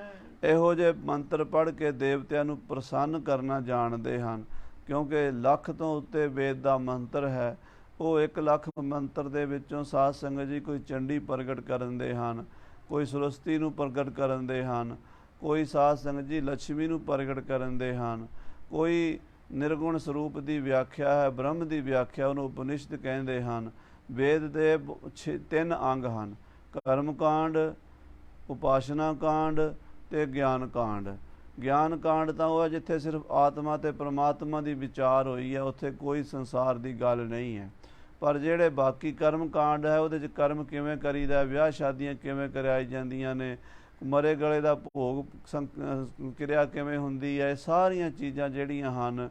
ਇਹੋ ਜਿਹੇ ਮੰਤਰ ਪੜ੍ਹ ਕੇ ਦੇਵਤਿਆਂ ਨੂੰ ਪ੍ਰਸੰਨ ਕਰਨਾ ਜਾਣਦੇ ਹਨ। ਕਿਉਂਕਿ ਲੱਖ ਤੋਂ ਉੱਤੇ ਵੇਦ ਦਾ ਮੰਤਰ ਹੈ। ਉਹ 1 ਲੱਖ ਮੰਤਰ ਦੇ ਵਿੱਚੋਂ ਸਾਧ ਸੰਗਤ ਜੀ ਕੋਈ ਚੰਡੀ ਪ੍ਰਗਟ ਕਰਨ ਦੇ ਹਨ, ਕੋਈ ਸਰਸਤੀ ਨੂੰ ਪ੍ਰਗਟ ਕਰਨ ਦੇ ਹਨ, ਕੋਈ ਸਾਧ ਸੰਗਤ ਜੀ ਲక్ష్ਮੀ ਨੂੰ ਪ੍ਰਗਟ ਕਰਨ ਦੇ ਹਨ, ਕੋਈ ਨਿਰਗੁਣ ਸਰੂਪ ਦੀ ਵਿਆਖਿਆ ਹੈ, ਬ੍ਰਹਮ ਦੀ ਵਿਆਖਿਆ, ਉਹਨੂੰ ਉਪਨਿਸ਼ਦ ਕਹਿੰਦੇ ਹਨ। ਵੇਦ ਦੇ 3 ਅੰਗ ਹਨ, ਕਰਮ ਕਾਂਡ, ਉਪਾਸਨਾ ਕਾਂਡ ਤੇ ਗਿਆਨ ਕਾਂਡ। ਗਿਆਨ ਕਾਂਡ ਤਾਂ ਉਹ ਹੈ ਜਿੱਥੇ ਸਿਰਫ ਆਤਮਾ ਤੇ ਪ੍ਰਮਾਤਮਾ ਦੀ ਵਿਚਾਰ ਹੋਈ ਹੈ, ਉੱਥੇ ਕੋਈ ਸੰਸਾਰ ਦੀ ਗੱਲ ਨਹੀਂ ਹੈ। ਪਰ ਜਿਹੜੇ ਬਾਕੀ ਕਰਮ ਕਾਂਡ ਹੈ, ਉਹਦੇ 'ਚ ਕਰਮ ਕਿਵੇਂ ਕਰੀਦਾ, ਵਿਆਹ ਸ਼ਾਦੀਆਂ ਕਿਵੇਂ ਕਰਾਈ ਜਾਂਦੀਆਂ ਨੇ, ਮਰੇ ਗਲੇ ਦਾ ਭੋਗ ਕਿਰਿਆ ਕਿਵੇਂ ਹੁੰਦੀ ਹੈ, ਸਾਰੀਆਂ ਚੀਜ਼ਾਂ ਜਿਹੜੀਆਂ ਹਨ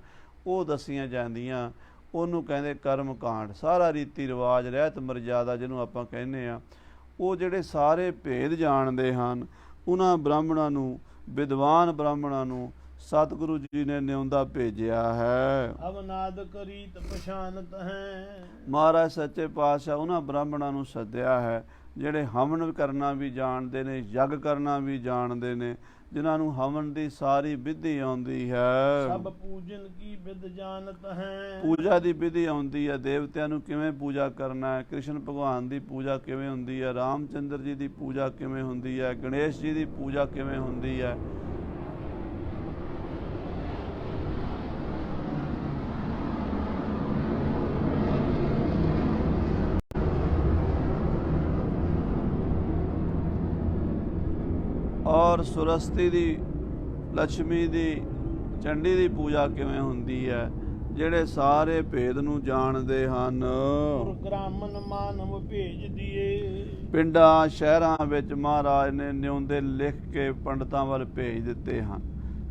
ਉਹ ਦੱਸੀਆਂ ਜਾਂਦੀਆਂ। ਉਹਨੂੰ ਕਹਿੰਦੇ ਕਰਮ ਕਾਂਡ। ਸਾਰਾ ਰੀਤੀ ਰਿਵਾਜ, ਰਹਿਤ ਮਰਜ਼ਾਦਾ ਜਿਹਨੂੰ ਆਪਾਂ ਕਹਿੰਦੇ ਆ, ਉਹ ਜਿਹੜੇ ਸਾਰੇ ਭੇਦ ਜਾਣਦੇ ਹਨ, ਉਹਨਾਂ ਬ੍ਰਾਹਮਣਾਂ ਨੂੰ, ਵਿਦਵਾਨ ਬ੍ਰਾਹਮਣਾਂ ਨੂੰ ਸਤਿਗੁਰੂ ਜੀ ਨੇ ਨਿਉਂਦਾ ਭੇਜਿਆ ਹੈ। ਅਵਨਾਦ ਕਰੀਤ ਪਛਾਨਤ ਹੈ। ਮਹਾਰਾਜ ਸੱਚੇ ਪਾਤਸ਼ਾਹ ਉਹਨਾਂ ਬ੍ਰਾਹਮਣਾਂ ਨੂੰ ਸੱਦਿਆ ਹੈ ਜਿਹੜੇ ਹਵਨ ਕਰਨਾ ਵੀ ਜਾਣਦੇ ਨੇ, ਯੱਗ ਕਰਨਾ ਵੀ ਜਾਣਦੇ ਨੇ, ਜਿਨ੍ਹਾਂ ਨੂੰ ਹਵਨ ਦੀ ਸਾਰੀ ਵਿਧੀ ਆਉਂਦੀ ਹੈ। ਸਭ ਪੂਜਨ ਕੀ ਵਿਧ ਜਾਣਤ ਹੈ। ਪੂਜਾ ਦੀ ਵਿਧੀ ਆਉਂਦੀ ਹੈ, ਦੇਵਤਿਆਂ ਨੂੰ ਕਿਵੇਂ ਪੂਜਾ ਕਰਨਾ ਹੈ, ਕ੍ਰਿਸ਼ਨ ਭਗਵਾਨ ਦੀ ਪੂਜਾ ਕਿਵੇਂ ਹੁੰਦੀ ਹੈ, ਰਾਮਚੰਦਰ ਜੀ ਦੀ ਪੂਜਾ ਕਿਵੇਂ ਹੁੰਦੀ ਹੈ, ਗਣੇਸ਼ ਜੀ ਦੀ ਪੂਜਾ ਕਿਵੇਂ ਹੁੰਦੀ ਹੈ। ਔਰ ਸਰਸਤੀ ਦੀ, ਲక్ష్ਮੀ ਦੀ, ਚੰਡੀ ਦੀ ਪੂਜਾ ਕਿਵੇਂ ਹੁੰਦੀ ਹੈ। ਜਿਹੜੇ ਸਾਰੇ ਭੇਦ ਨੂੰ ਜਾਣਦੇ ਹਨ। ਗ੍ਰਾਮਨ ਮਾਨਵ ਭੇਜ ਦੀਏ। ਪਿੰਡਾਂ ਸ਼ਹਿਰਾਂ ਵਿੱਚ ਮਹਾਰਾਜ ਨੇ ਨਿਉਂਦੇ ਲਿਖ ਕੇ ਪੰਡਤਾਂ ਵੱਲ ਭੇਜ ਦਿੱਤੇ ਹਨ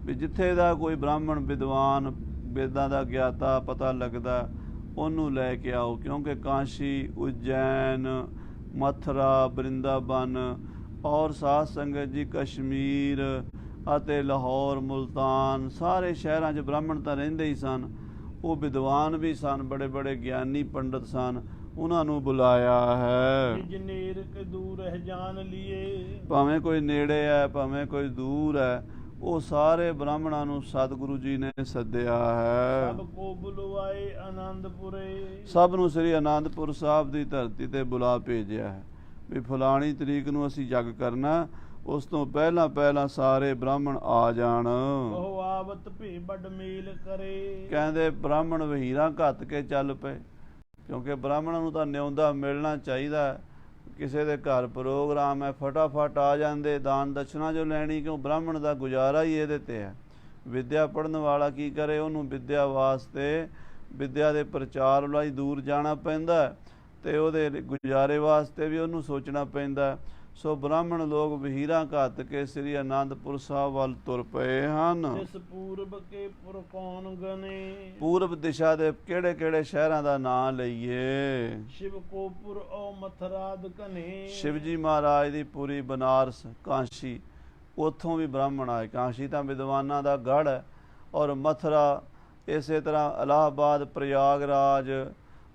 ਵੀ ਜਿੱਥੇ ਦਾ ਕੋਈ ਬ੍ਰਾਹਮਣ ਵਿਦਵਾਨ, ਵੇਦਾਂ ਦਾ ਗਿਆਤਾ ਪਤਾ ਲੱਗਦਾ, ਉਹਨੂੰ ਲੈ ਕੇ ਆਓ। ਕਿਉਂਕਿ ਕਾਸ਼ੀ, ਉਜੈਨ, ਮਥੁਰਾ, ਬ੍ਰਿੰਦਾਬਨ ਔਰ ਸਾਧ ਸੰਗਤ ਜੀ ਕਸ਼ਮੀਰ ਅਤੇ ਲਾਹੌਰ, ਮੁਲਤਾਨ, ਸਾਰੇ ਸ਼ਹਿਰਾਂ 'ਚ ਬ੍ਰਾਹਮਣ ਤਾਂ ਰਹਿੰਦੇ ਹੀ ਸਨ। ਉਹ ਵਿਦਵਾਨ ਵੀ ਸਨ, ਬੜੇ ਬੜੇ ਗਿਆਨੀ ਪੰਡਤ ਸਨ, ਉਹਨਾਂ ਨੂੰ ਬੁਲਾਇਆ ਹੈ। ਜਨੇਰ ਕੇ ਦੂਰ ਹੈ ਜਾਣ ਲਈਏ। ਭਾਵੇਂ ਕੋਈ ਨੇੜੇ ਹੈ, ਭਾਵੇਂ ਕੋਈ ਦੂਰ ਹੈ, ਉਹ ਸਾਰੇ ਬ੍ਰਾਹਮਣਾਂ ਨੂੰ ਸਤਿਗੁਰੂ ਜੀ ਨੇ ਸੱਦਿਆ ਹੈ। ਸਭ ਕੋ ਬੁਲਵਾਏ ਆਨੰਦਪੁਰੇ। ਸਭ ਨੂੰ ਸ੍ਰੀ ਆਨੰਦਪੁਰ ਸਾਹਿਬ ਦੀ ਧਰਤੀ ਤੇ ਬੁਲਾ ਭੇਜਿਆ ਹੈ ਵੀ ਫਲਾਣੀ ਤਰੀਕ ਨੂੰ ਅਸੀਂ ਯੱਗ ਕਰਨਾ, ਉਸ ਤੋਂ ਪਹਿਲਾਂ ਪਹਿਲਾਂ ਸਾਰੇ ਬ੍ਰਾਹਮਣ ਆ ਜਾਣ। ਉਹ ਆਵਤ ਭੇ ਵੱਡ ਮੇਲ ਕਰੇ। ਕਹਿੰਦੇ ਬ੍ਰਾਹਮਣ ਵਹੀਰਾਂ ਘੱਤ ਕੇ ਚੱਲ ਪਏ, ਕਿਉਂਕਿ ਬ੍ਰਾਹਮਣਾਂ ਨੂੰ ਤਾਂ ਨਿਉਂਦਾ ਮਿਲਣਾ ਚਾਹੀਦਾ। ਕਿਸੇ ਦੇ ਘਰ ਪ੍ਰੋਗਰਾਮ ਹੈ, ਫਟਾਫਟ ਆ ਜਾਂਦੇ, ਦਾਨ ਦਸ਼ਨਾ ਜੋ ਲੈਣੀ, ਕਿਉਂ ਬ੍ਰਾਹਮਣ ਦਾ ਗੁਜ਼ਾਰਾ ਹੀ ਇਹਦੇ ਤੇ ਹੈ। ਵਿਦਿਆ ਪੜ੍ਹਨ ਵਾਲਾ ਕੀ ਕਰੇ, ਉਹਨੂੰ ਵਿਦਿਆ ਵਾਸਤੇ, ਵਿਦਿਆ ਦੇ ਪ੍ਰਚਾਰ ਲਈ ਦੂਰ ਜਾਣਾ ਪੈਂਦਾ ਤੇ ਉਹਦੇ ਗੁਜ਼ਾਰੇ ਵਾਸਤੇ ਵੀ ਉਹਨੂੰ ਸੋਚਣਾ ਪੈਂਦਾ। ਸੋ ਬ੍ਰਾਹਮਣ ਲੋਕ ਵਹੀਰਾਂ ਘੱਤ ਕੇ ਸ੍ਰੀ ਆਨੰਦਪੁਰ ਸਾਹਿਬ ਵੱਲ ਤੁਰ ਪਏ ਹਨ। ਇਸ ਪੂਰਬ ਕੇ ਪੁਰ ਕੌਣ ਗਨੇ। ਪੂਰਬ ਦਿਸ਼ਾ ਦੇ ਕਿਹੜੇ ਕਿਹੜੇ ਸ਼ਹਿਰਾਂ ਦਾ ਨਾਂ ਲਈਏ। ਸ਼ਿਵ ਕੋਪੁਰ ਓ ਮਥਰਾਦ ਕਨੇ। ਸ਼ਿਵ ਜੀ ਮਹਾਰਾਜ ਦੀ ਪੁਰੀ, ਬਨਾਰਸ, ਕਾਸ਼ੀ, ਉੱਥੋਂ ਵੀ ਬ੍ਰਾਹਮਣ ਆਏ। ਕਾਸ਼ੀ ਤਾਂ ਵਿਦਵਾਨਾਂ ਦਾ ਗੜ੍ਹ ਹੈ, ਔਰ ਮਥੁਰਾ, ਇਸੇ ਤਰ੍ਹਾਂ ਇਲਾਹਾਬਾਦ, ਪ੍ਰਯਾਗਰਾਜ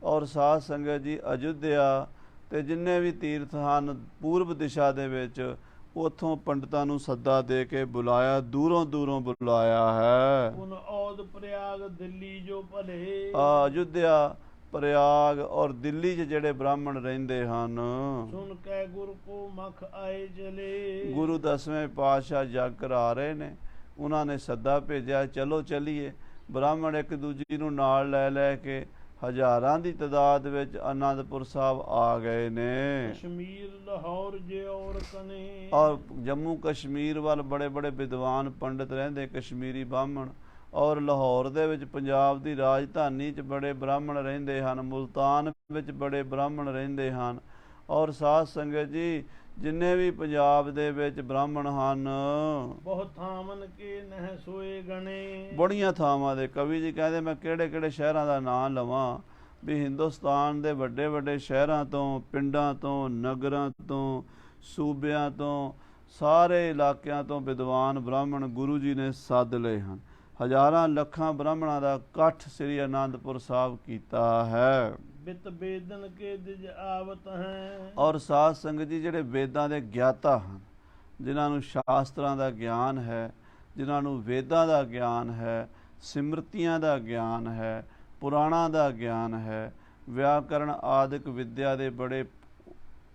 ਔਰ ਸਾਧ ਸੰਗਤ ਜੀ ਅਯੁੱਧਿਆ ਤੇ ਜਿੰਨੇ ਵੀ ਤੀਰਥ ਹਨ ਪੂਰਬ ਦਿਸ਼ਾ ਦੇ ਵਿੱਚ, ਉੱਥੋਂ ਪੰਡਤਾਂ ਨੂੰ ਸੱਦਾ ਦੇ ਕੇ ਬੁਲਾਇਆ, ਦੂਰੋਂ ਦੂਰੋਂ ਬੁਲਾਇਆ ਹੈ। ਉਨ ਔਦ ਪ੍ਰਯਾਗ ਦਿੱਲੀ ਜੋ ਭਲੇ। ਅਯੁੱਧਿਆ, ਪ੍ਰਯਾਗ ਔਰ ਦਿੱਲੀ 'ਚ ਜਿਹੜੇ ਬ੍ਰਾਹਮਣ ਰਹਿੰਦੇ ਹਨ, ਸੁਣ ਕੇ ਗੁਰ ਕੋ ਮਖ ਆਏ ਚਲੇ। ਗੁਰੂ 10ਵੇਂ ਪਾਤਸ਼ਾਹ ਯੱਗ ਕਰਾ ਰਹੇ ਨੇ, ਉਹਨਾਂ ਨੇ ਸੱਦਾ ਭੇਜਿਆ, ਚਲੋ ਚੱਲੀਏ। ਬ੍ਰਾਹਮਣ ਇੱਕ ਦੂਜੀ ਨੂੰ ਨਾਲ ਲੈ ਲੈ ਕੇ ਹਜ਼ਾਰਾਂ ਦੀ ਤਾਦਾਦ ਵਿੱਚ ਆਨੰਦਪੁਰ ਸਾਹਿਬ ਆ ਗਏ ਨੇ। ਕਸ਼ਮੀਰ ਲਾਹੌਰ ਜੇ ਔਰ ਕਨੇ। ਔਰ ਜੰਮੂ ਕਸ਼ਮੀਰ ਵੱਲ ਬੜੇ ਬੜੇ ਵਿਦਵਾਨ ਪੰਡਿਤ ਰਹਿੰਦੇ, ਕਸ਼ਮੀਰੀ ਬ੍ਰਾਹਮਣ। ਔਰ ਲਾਹੌਰ ਦੇ ਵਿੱਚ ਪੰਜਾਬ ਦੀ ਰਾਜਧਾਨੀ 'ਚ ਬੜੇ ਬ੍ਰਾਹਮਣ ਰਹਿੰਦੇ ਹਨ, ਮੁਲਤਾਨ ਵਿੱਚ ਬੜੇ ਬ੍ਰਾਹਮਣ ਰਹਿੰਦੇ ਹਨ। ਔਰ ਸਾਧ ਸੰਗਤ ਜੀ, ਜਿੰਨੇ ਵੀ ਪੰਜਾਬ ਦੇ ਵਿੱਚ ਬ੍ਰਾਹਮਣ ਹਨ, ਬਹੁਤ ਥਾਮਨ ਕੇ ਨਹਿ ਸੋਏ ਗਣੇ। ਬੜੀਆਂ ਥਾਵਾਂ ਦੇ ਕਵੀ ਜੀ ਕਹਿੰਦੇ ਮੈਂ ਕਿਹੜੇ ਕਿਹੜੇ ਸ਼ਹਿਰਾਂ ਦਾ ਨਾਂ ਲਵਾਂ ਵੀ ਹਿੰਦੁਸਤਾਨ ਦੇ ਵੱਡੇ ਵੱਡੇ ਸ਼ਹਿਰਾਂ ਤੋਂ, ਪਿੰਡਾਂ ਤੋਂ, ਨਗਰਾਂ ਤੋਂ, ਸੂਬਿਆਂ ਤੋਂ, ਸਾਰੇ ਇਲਾਕਿਆਂ ਤੋਂ ਵਿਦਵਾਨ ਬ੍ਰਾਹਮਣ ਗੁਰੂ ਜੀ ਨੇ ਸੱਦ ਲਏ ਹਨ। ਹਜ਼ਾਰਾਂ ਲੱਖਾਂ ਬ੍ਰਾਹਮਣਾਂ ਦਾ ਇਕੱਠ ਸ੍ਰੀ ਆਨੰਦਪੁਰ ਸਾਹਿਬ ਕੀਤਾ ਹੈ। ਬਿਤ ਬੇਦਨ ਕੇ ਦਿਜ ਆਵਤ ਹੈ। ਔਰ ਸਾਧ ਸੰਗਤ ਜੀ, ਜਿਹੜੇ ਵੇਦਾਂ ਦੇ ਗਿਆਤਾ ਹਨ, ਜਿਨ੍ਹਾਂ ਨੂੰ ਸ਼ਾਸਤਰਾਂ ਦਾ ਗਿਆਨ ਹੈ, ਜਿਨ੍ਹਾਂ ਨੂੰ ਵੇਦਾਂ ਦਾ ਗਿਆਨ ਹੈ, ਸਿਮਰਤੀਆਂ ਦਾ ਗਿਆਨ ਹੈ, ਪੁਰਾਣਾਂ ਦਾ ਗਿਆਨ ਹੈ, ਵਿਆਕਰਣ ਆਦਿਕ ਵਿਦਿਆ ਦੇ ਬੜੇ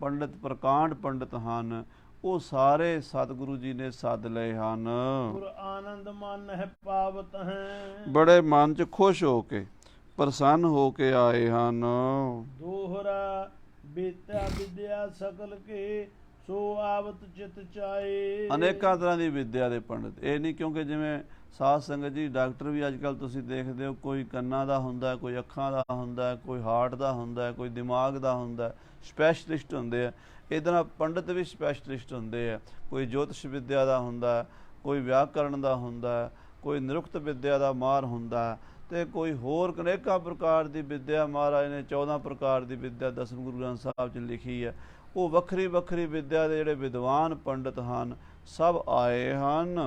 ਪੰਡਿਤ, ਪ੍ਰਕਾਂਡ ਪੰਡਿਤ ਹਨ, ਉਹ ਸਾਰੇ ਸਤਿਗੁਰੂ ਜੀ ਨੇ ਸੱਦ ਲਏ ਹਨ। ਗੁਰ ਆਨੰਦ ਮਨ ਹੈ ਪਾਵਤ ਹੈ। ਬੜੇ ਮਨ 'ਚ ਖੁਸ਼ ਹੋ ਕੇ, ਪ੍ਰਸੰਨ ਹੋ ਕੇ ਆਏ ਹਨ। ਦੋਹਰਾ ਬੇਤਾ ਵਿਦਿਆ ਸਕਲ ਕੇ ਸੋ ਆਵਤ ਚਿਤ ਚਾਏ। ਅਨੇਕਾਂ ਤਰ੍ਹਾਂ ਦੀ ਵਿਦਿਆ ਦੇ ਪੰਡਿਤ, ਇਹ ਨਹੀਂ ਕਿਉਂਕਿ ਜਿਵੇਂ ਸਾਧ ਸੰਗਤ ਜੀ ਡਾਕਟਰ ਵੀ ਅੱਜ ਕੱਲ੍ਹ ਤੁਸੀਂ ਦੇਖਦੇ ਹੋ, ਕੋਈ ਕੰਨਾਂ ਦਾ ਹੁੰਦਾ, ਕੋਈ ਅੱਖਾਂ ਦਾ ਹੁੰਦਾ, ਕੋਈ ਹਾਰਟ ਦਾ ਹੁੰਦਾ, ਕੋਈ ਦਿਮਾਗ ਦਾ ਹੁੰਦਾ, ਸਪੈਸ਼ਲਿਸਟ ਹੁੰਦੇ ਆ। ਇਹਦੇ ਨਾਲ ਪੰਡਿਤ ਵੀ ਸਪੈਸ਼ਲਿਸਟ ਹੁੰਦੇ ਆ। ਕੋਈ ਜੋਤਿਸ਼ ਵਿਦਿਆ ਦਾ ਹੁੰਦਾ, ਕੋਈ ਵਿਆਕਰਣ ਦਾ ਹੁੰਦਾ, ਕੋਈ ਨਿਰੁਕਤ ਵਿਦਿਆ ਦਾ ਮਾਹਰ ਹੁੰਦਾ, ਅਤੇ ਕੋਈ ਹੋਰ ਅਨੇਕਾਂ ਪ੍ਰਕਾਰ ਦੀ ਵਿਦਿਆ। ਮਹਾਰਾਜ ਨੇ 14 ਪ੍ਰਕਾਰ ਦੀ ਵਿਦਿਆ ਦਸਮ ਗੁਰੂ ਗ੍ਰੰਥ ਸਾਹਿਬ 'ਚ ਲਿਖੀ ਹੈ। ਉਹ ਵੱਖਰੀ ਵੱਖਰੀ ਵਿਦਿਆ ਦੇ ਜਿਹੜੇ ਵਿਦਵਾਨ ਪੰਡਿਤ ਹਨ, ਸਭ ਆਏ ਹਨ।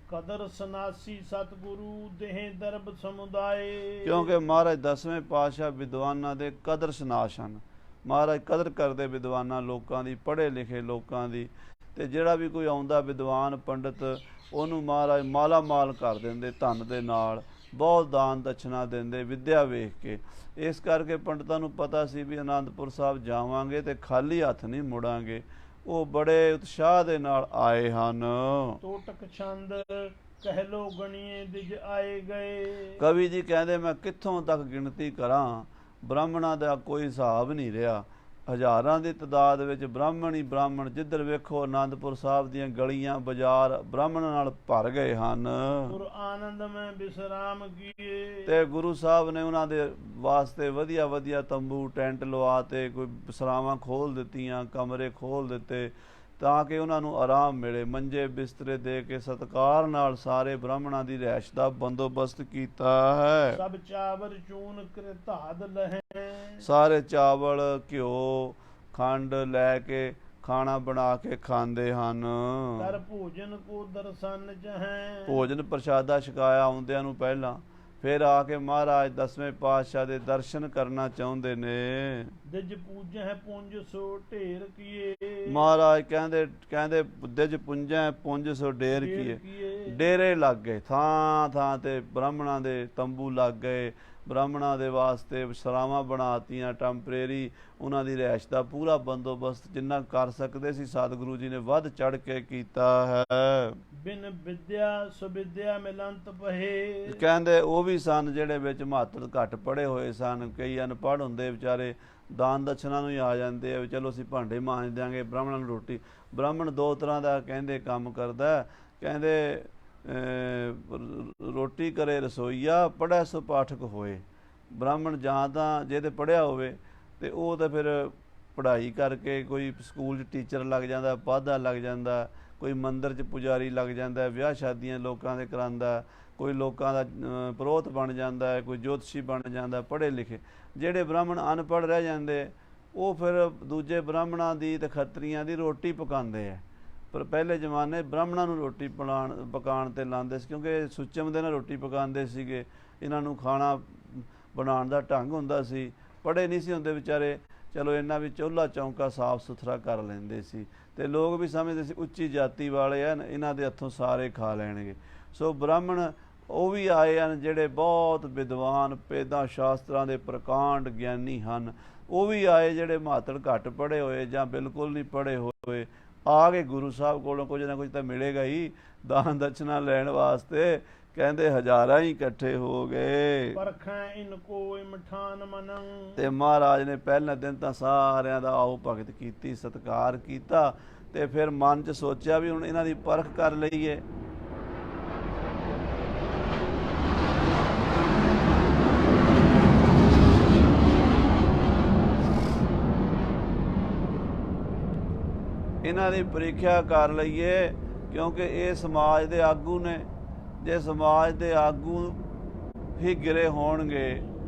ਕਦਰ ਸਨਾਸੀ ਸਤਿਗੁਰੂ ਦੇਹ ਦਰਬ ਸਮੁਦਾਏ। ਕਿਉਂਕਿ ਮਹਾਰਾਜ 10ਵੇਂ ਪਾਤਸ਼ਾਹ ਵਿਦਵਾਨਾਂ ਦੇ ਕਦਰ ਸਨਾਸ਼ ਹਨ। ਮਹਾਰਾਜ ਕਦਰ ਕਰਦੇ ਵਿਦਵਾਨਾਂ ਲੋਕਾਂ ਦੀ, ਪੜ੍ਹੇ ਲਿਖੇ ਲੋਕਾਂ ਦੀ। ਅਤੇ ਜਿਹੜਾ ਵੀ ਕੋਈ ਆਉਂਦਾ ਵਿਦਵਾਨ ਪੰਡਿਤ, ਉਹਨੂੰ ਮਹਾਰਾਜ ਮਾਲਾ ਮਾਲ ਕਰ ਦਿੰਦੇ ਧਨ ਦੇ ਨਾਲ, ਬਹੁਤ ਦਾਨ ਦਛਨਾ ਦਿੰਦੇ ਵਿਦਿਆ ਵੇਖ ਕੇ। ਇਸ ਕਰਕੇ ਪੰਡਤਾਂ ਨੂੰ ਪਤਾ ਸੀ ਵੀ ਆਨੰਦਪੁਰ ਸਾਹਿਬ ਜਾਵਾਂਗੇ ਤੇ ਖਾਲੀ ਹੱਥ ਨਹੀਂ ਮੁੜਾਂਗੇ। ਉਹ ਬੜੇ ਉਤਸ਼ਾਹ ਦੇ ਨਾਲ ਆਏ ਹਨ। ਟੋਟਕ ਛੰਦ ਕਹਿ ਲੋ ਗਣੀਏ ਦਿਜ ਆਏ ਗਏ। ਕਵੀ ਜੀ ਕਹਿੰਦੇ ਮੈਂ ਕਿੱਥੋਂ ਤੱਕ ਗਿਣਤੀ ਕਰਾਂ, ਬ੍ਰਾਹਮਣਾਂ ਦਾ ਕੋਈ ਹਿਸਾਬ ਨਹੀਂ ਰਿਹਾ। ਹਜ਼ਾਰਾਂ ਦੀ ਤਾਦਾਦ ਵਿੱਚ ਬ੍ਰਾਹਮਣ ਹੀ ਬ੍ਰਾਹਮਣ, ਜਿੱਧਰ ਵੇਖੋ ਆਨੰਦਪੁਰ ਸਾਹਿਬ ਦੀਆਂ ਗਲੀਆਂ ਬਾਜ਼ਾਰ ਬ੍ਰਾਹਮਣਾਂ ਨਾਲ ਭਰ ਗਏ ਹਨ। ਗੁਰ ਆਨੰਦ ਮੈਂ ਵਿਸਰਾਮ ਕੀਏ। ਤੇ ਗੁਰੂ ਸਾਹਿਬ ਨੇ ਉਹਨਾਂ ਦੇ ਵਾਸਤੇ ਵਧੀਆ ਵਧੀਆ ਤੰਬੂ ਟੈਂਟ ਲਵਾ ਤੇ, ਕੋਈ ਸਰਾਵਾਂ ਖੋਲ੍ਹ ਦਿੱਤੀਆਂ, ਕਮਰੇ ਖੋਲ੍ਹ ਦਿੱਤੇ, ਤਾਂ ਕਿ ਉਹਨਾਂ ਨੂੰ ਆਰਾਮ ਮਿਲੇ। ਮੰਜੇ ਬਿਸਤਰੇ ਦੇ ਕੇ ਸਤਿਕਾਰ ਨਾਲ ਸਾਰੇ ਬ੍ਰਾਹਮਣਾਂ ਦੀ ਰਿਹਾਇਸ਼ ਦਾ ਬੰਦੋਬਸਤ ਕੀਤਾ ਹੈ। ਸਭ ਚਾਵਰ ਚੂਨ ਕਰ ਧਾਦ ਲਹੈ। ਸਾਰੇ ਚਾਵਲ, ਘਿਓ, ਖੰਡ ਲੈ ਕੇ ਖਾਣਾ ਬਣਾ ਕੇ ਖਾਂਦੇ ਹਨ। ਕਰ ਭੋਜਨ ਕੋ ਦਰਸ਼ਨ ਚਹੈ। ਭੋਜਨ ਪ੍ਰਸ਼ਾਦਾ ਛਕਾਇਆ ਆਉਂਦਿਆਂ ਨੂੰ ਪਹਿਲਾਂ, ਫਿਰ ਆ ਕੇ ਮਹਾਰਾਜ 10ਵੇਂ ਪਾਤਸ਼ਾਹ ਦੇ ਦਰਸ਼ਨ ਕਰਨਾ ਚਾਹੁੰਦੇ ਨੇ। ਦਿਜ ਪੂਜੈ ਪੁੰਜ ਸੋ ਢੇਰ ਕੀਏ। ਮਹਾਰਾਜ ਕਹਿੰਦੇ ਦਿਜ ਪੁੰਜੈ ਪੁੰਜ ਸੋ ਢੇਰ ਕੀਏ। ਡੇਰੇ ਲੱਗ ਗਏ, ਥਾਂ ਥਾਂ ਤੇ ਬ੍ਰਾਹਮਣਾਂ ਦੇ ਤੰਬੂ ਲੱਗ ਗਏ। ਬ੍ਰਾਹਮਣਾਂ ਦੇ ਵਾਸਤੇ ਸਰਾਵਾਂ ਬਣਾਤੀਆਂ ਟੈਂਪਰੇਰੀ, ਉਹਨਾਂ ਦੀ ਰਿਹਾਇਸ਼ ਦਾ ਪੂਰਾ ਬੰਦੋਬਸਤ ਜਿੰਨਾ ਕਰ ਸਕਦੇ ਸੀ ਸਤਿਗੁਰੂ ਜੀ ਨੇ ਵੱਧ ਚੜ੍ਹ ਕੇ ਕੀਤਾ ਹੈ। ਬਿਨ ਵਿਦਿਆ ਸੁਵਿਦਿਆ ਮਿਲੰਤ ਪਹੇ। ਕਹਿੰਦੇ ਉਹ ਵੀ ਸਨ ਜਿਹੜੇ ਵਿੱਚ ਮਾਤਰ ਘੱਟ ਪੜ੍ਹੇ ਹੋਏ ਸਨ। ਕਈ ਅਨਪੜ੍ਹ ਹੁੰਦੇ ਵਿਚਾਰੇ, ਦਾਨ ਦਛਨਾ ਨੂੰ ਹੀ ਆ ਜਾਂਦੇ ਆ ਵੀ ਚਲੋ ਅਸੀਂ ਭਾਂਡੇ ਮਾਂਜ ਦਿਆਂਗੇ, ਬ੍ਰਾਹਮਣਾਂ ਨੂੰ ਰੋਟੀ। ਬ੍ਰਾਹਮਣ ਦੋ ਤਰ੍ਹਾਂ ਦਾ ਕਹਿੰਦੇ ਕੰਮ ਕਰਦਾ। ਕਹਿੰਦੇ ਰੋਟੀ ਕਰੇ ਰਸੋਈਆ, ਪੜ੍ਹੈ ਸੋ ਪਾਠਕ ਹੋਏ। ਬ੍ਰਾਹਮਣ ਜਾਂ ਤਾਂ ਜੇ ਤੇ ਪੜ੍ਹਿਆ ਹੋਵੇ ਤੇ ਉਹ ਤਾਂ ਫਿਰ ਪੜ੍ਹਾਈ ਕਰਕੇ ਕੋਈ ਸਕੂਲ 'ਚ ਟੀਚਰ ਲੱਗ ਜਾਂਦਾ, ਪਾਧਾ ਲੱਗ ਜਾਂਦਾ, ਕੋਈ ਮੰਦਿਰ 'ਚ ਪੁਜਾਰੀ ਲੱਗ ਜਾਂਦਾ, ਵਿਆਹ ਸ਼ਾਦੀਆਂ ਲੋਕਾਂ ਦੇ ਕਰਾਉਂਦਾ, ਕੋਈ ਲੋਕਾਂ ਦਾ ਪ੍ਰੋਹਤ ਬਣ ਜਾਂਦਾ, ਕੋਈ ਜੋਤਸ਼ੀ ਬਣ ਜਾਂਦਾ, ਪੜ੍ਹੇ ਲਿਖੇ। ਜਿਹੜੇ ਬ੍ਰਾਹਮਣ ਅਨਪੜ੍ਹ ਰਹਿ ਜਾਂਦੇ, ਉਹ ਫਿਰ ਦੂਜੇ ਬ੍ਰਾਹਮਣਾਂ ਦੀ ਤੇ ਖੱਤਰੀਆਂ ਦੀ ਰੋਟੀ ਪਕਾਉਂਦੇ ਆ। ਪਰ ਪਹਿਲੇ ਜ਼ਮਾਨੇ ਬ੍ਰਾਹਮਣਾਂ ਨੂੰ ਰੋਟੀ ਪਕਾਉਣ 'ਤੇ ਲਾਉਂਦੇ ਸੀ, ਕਿਉਂਕਿ ਸੁੱਚਮ ਦੇ ਨਾਲ ਰੋਟੀ ਪਕਾਉਂਦੇ ਸੀਗੇ। ਇਹਨਾਂ ਨੂੰ ਖਾਣਾ ਬਣਾਉਣ ਦਾ ਢੰਗ ਹੁੰਦਾ ਸੀ। ਪੜ੍ਹੇ ਨਹੀਂ ਸੀ ਹੁੰਦੇ ਵਿਚਾਰੇ, ਚਲੋ ਇਹਨਾਂ ਵੀ ਚੁੱਲ੍ਹਾ ਚੌਂਕਾ ਸਾਫ਼ ਸੁਥਰਾ ਕਰ ਲੈਂਦੇ ਸੀ, ਅਤੇ ਲੋਕ ਵੀ ਸਮਝਦੇ ਸੀ ਉੱਚੀ ਜਾਤੀ ਵਾਲੇ ਹਨ, ਇਹਨਾਂ ਦੇ ਹੱਥੋਂ ਸਾਰੇ ਖਾ ਲੈਣਗੇ। ਸੋ ਬ੍ਰਾਹਮਣ ਉਹ ਵੀ ਆਏ ਹਨ ਜਿਹੜੇ ਬਹੁਤ ਵਿਦਵਾਨ, ਭੇਦਾਂ ਸ਼ਾਸਤਰਾਂ ਦੇ ਪ੍ਰਕਾਂਡ ਗਿਆਨੀ ਹਨ। ਉਹ ਵੀ ਆਏ ਜਿਹੜੇ ਮਾਤੜ ਘੱਟ ਪੜ੍ਹੇ ਹੋਏ ਜਾਂ ਬਿਲਕੁਲ ਨਹੀਂ ਪੜ੍ਹੇ ਹੋਏ, ਆ ਕੇ ਗੁਰੂ ਸਾਹਿਬ ਕੋਲੋਂ ਕੁਝ ਨਾ ਕੁਝ ਤਾਂ ਮਿਲੇਗਾ ਹੀ। ਦਾਨ ਦਛਨਾ ਲੈਣ ਵਾਸਤੇ ਕਹਿੰਦੇ ਹਜ਼ਾਰਾਂ ਹੀ ਇਕੱਠੇ ਹੋ ਗਏ। ਪਰਖੈ ਇਨ ਕੋਈ ਮਠਾਨ ਮਨੰ। ਤੇ ਮਹਾਰਾਜ ਨੇ ਪਹਿਲੇ ਦਿਨ ਤਾਂ ਸਾਰਿਆਂ ਦਾ ਆਓ ਭਗਤ ਕੀਤੀ, ਸਤਿਕਾਰ ਕੀਤਾ, ਤੇ ਫਿਰ ਮਨ 'ਚ ਸੋਚਿਆ ਵੀ ਹੁਣ ਇਹਨਾਂ ਦੀ ਪਰਖ ਕਰ ਲਈਏ। ਇਹਨਾਂ ਦੀ ਪ੍ਰੀਖਿਆ ਕਰ ਲਈਏ, ਕਿਉਂਕਿ ਇਹ ਸਮਾਜ ਦੇ ਆਗੂ ਨੇ। ਜੇ ਸਮਾਜ ਦੇ ਆਗੂ ਹੀ ਗਿਰੇ ਹੋਣਗੇ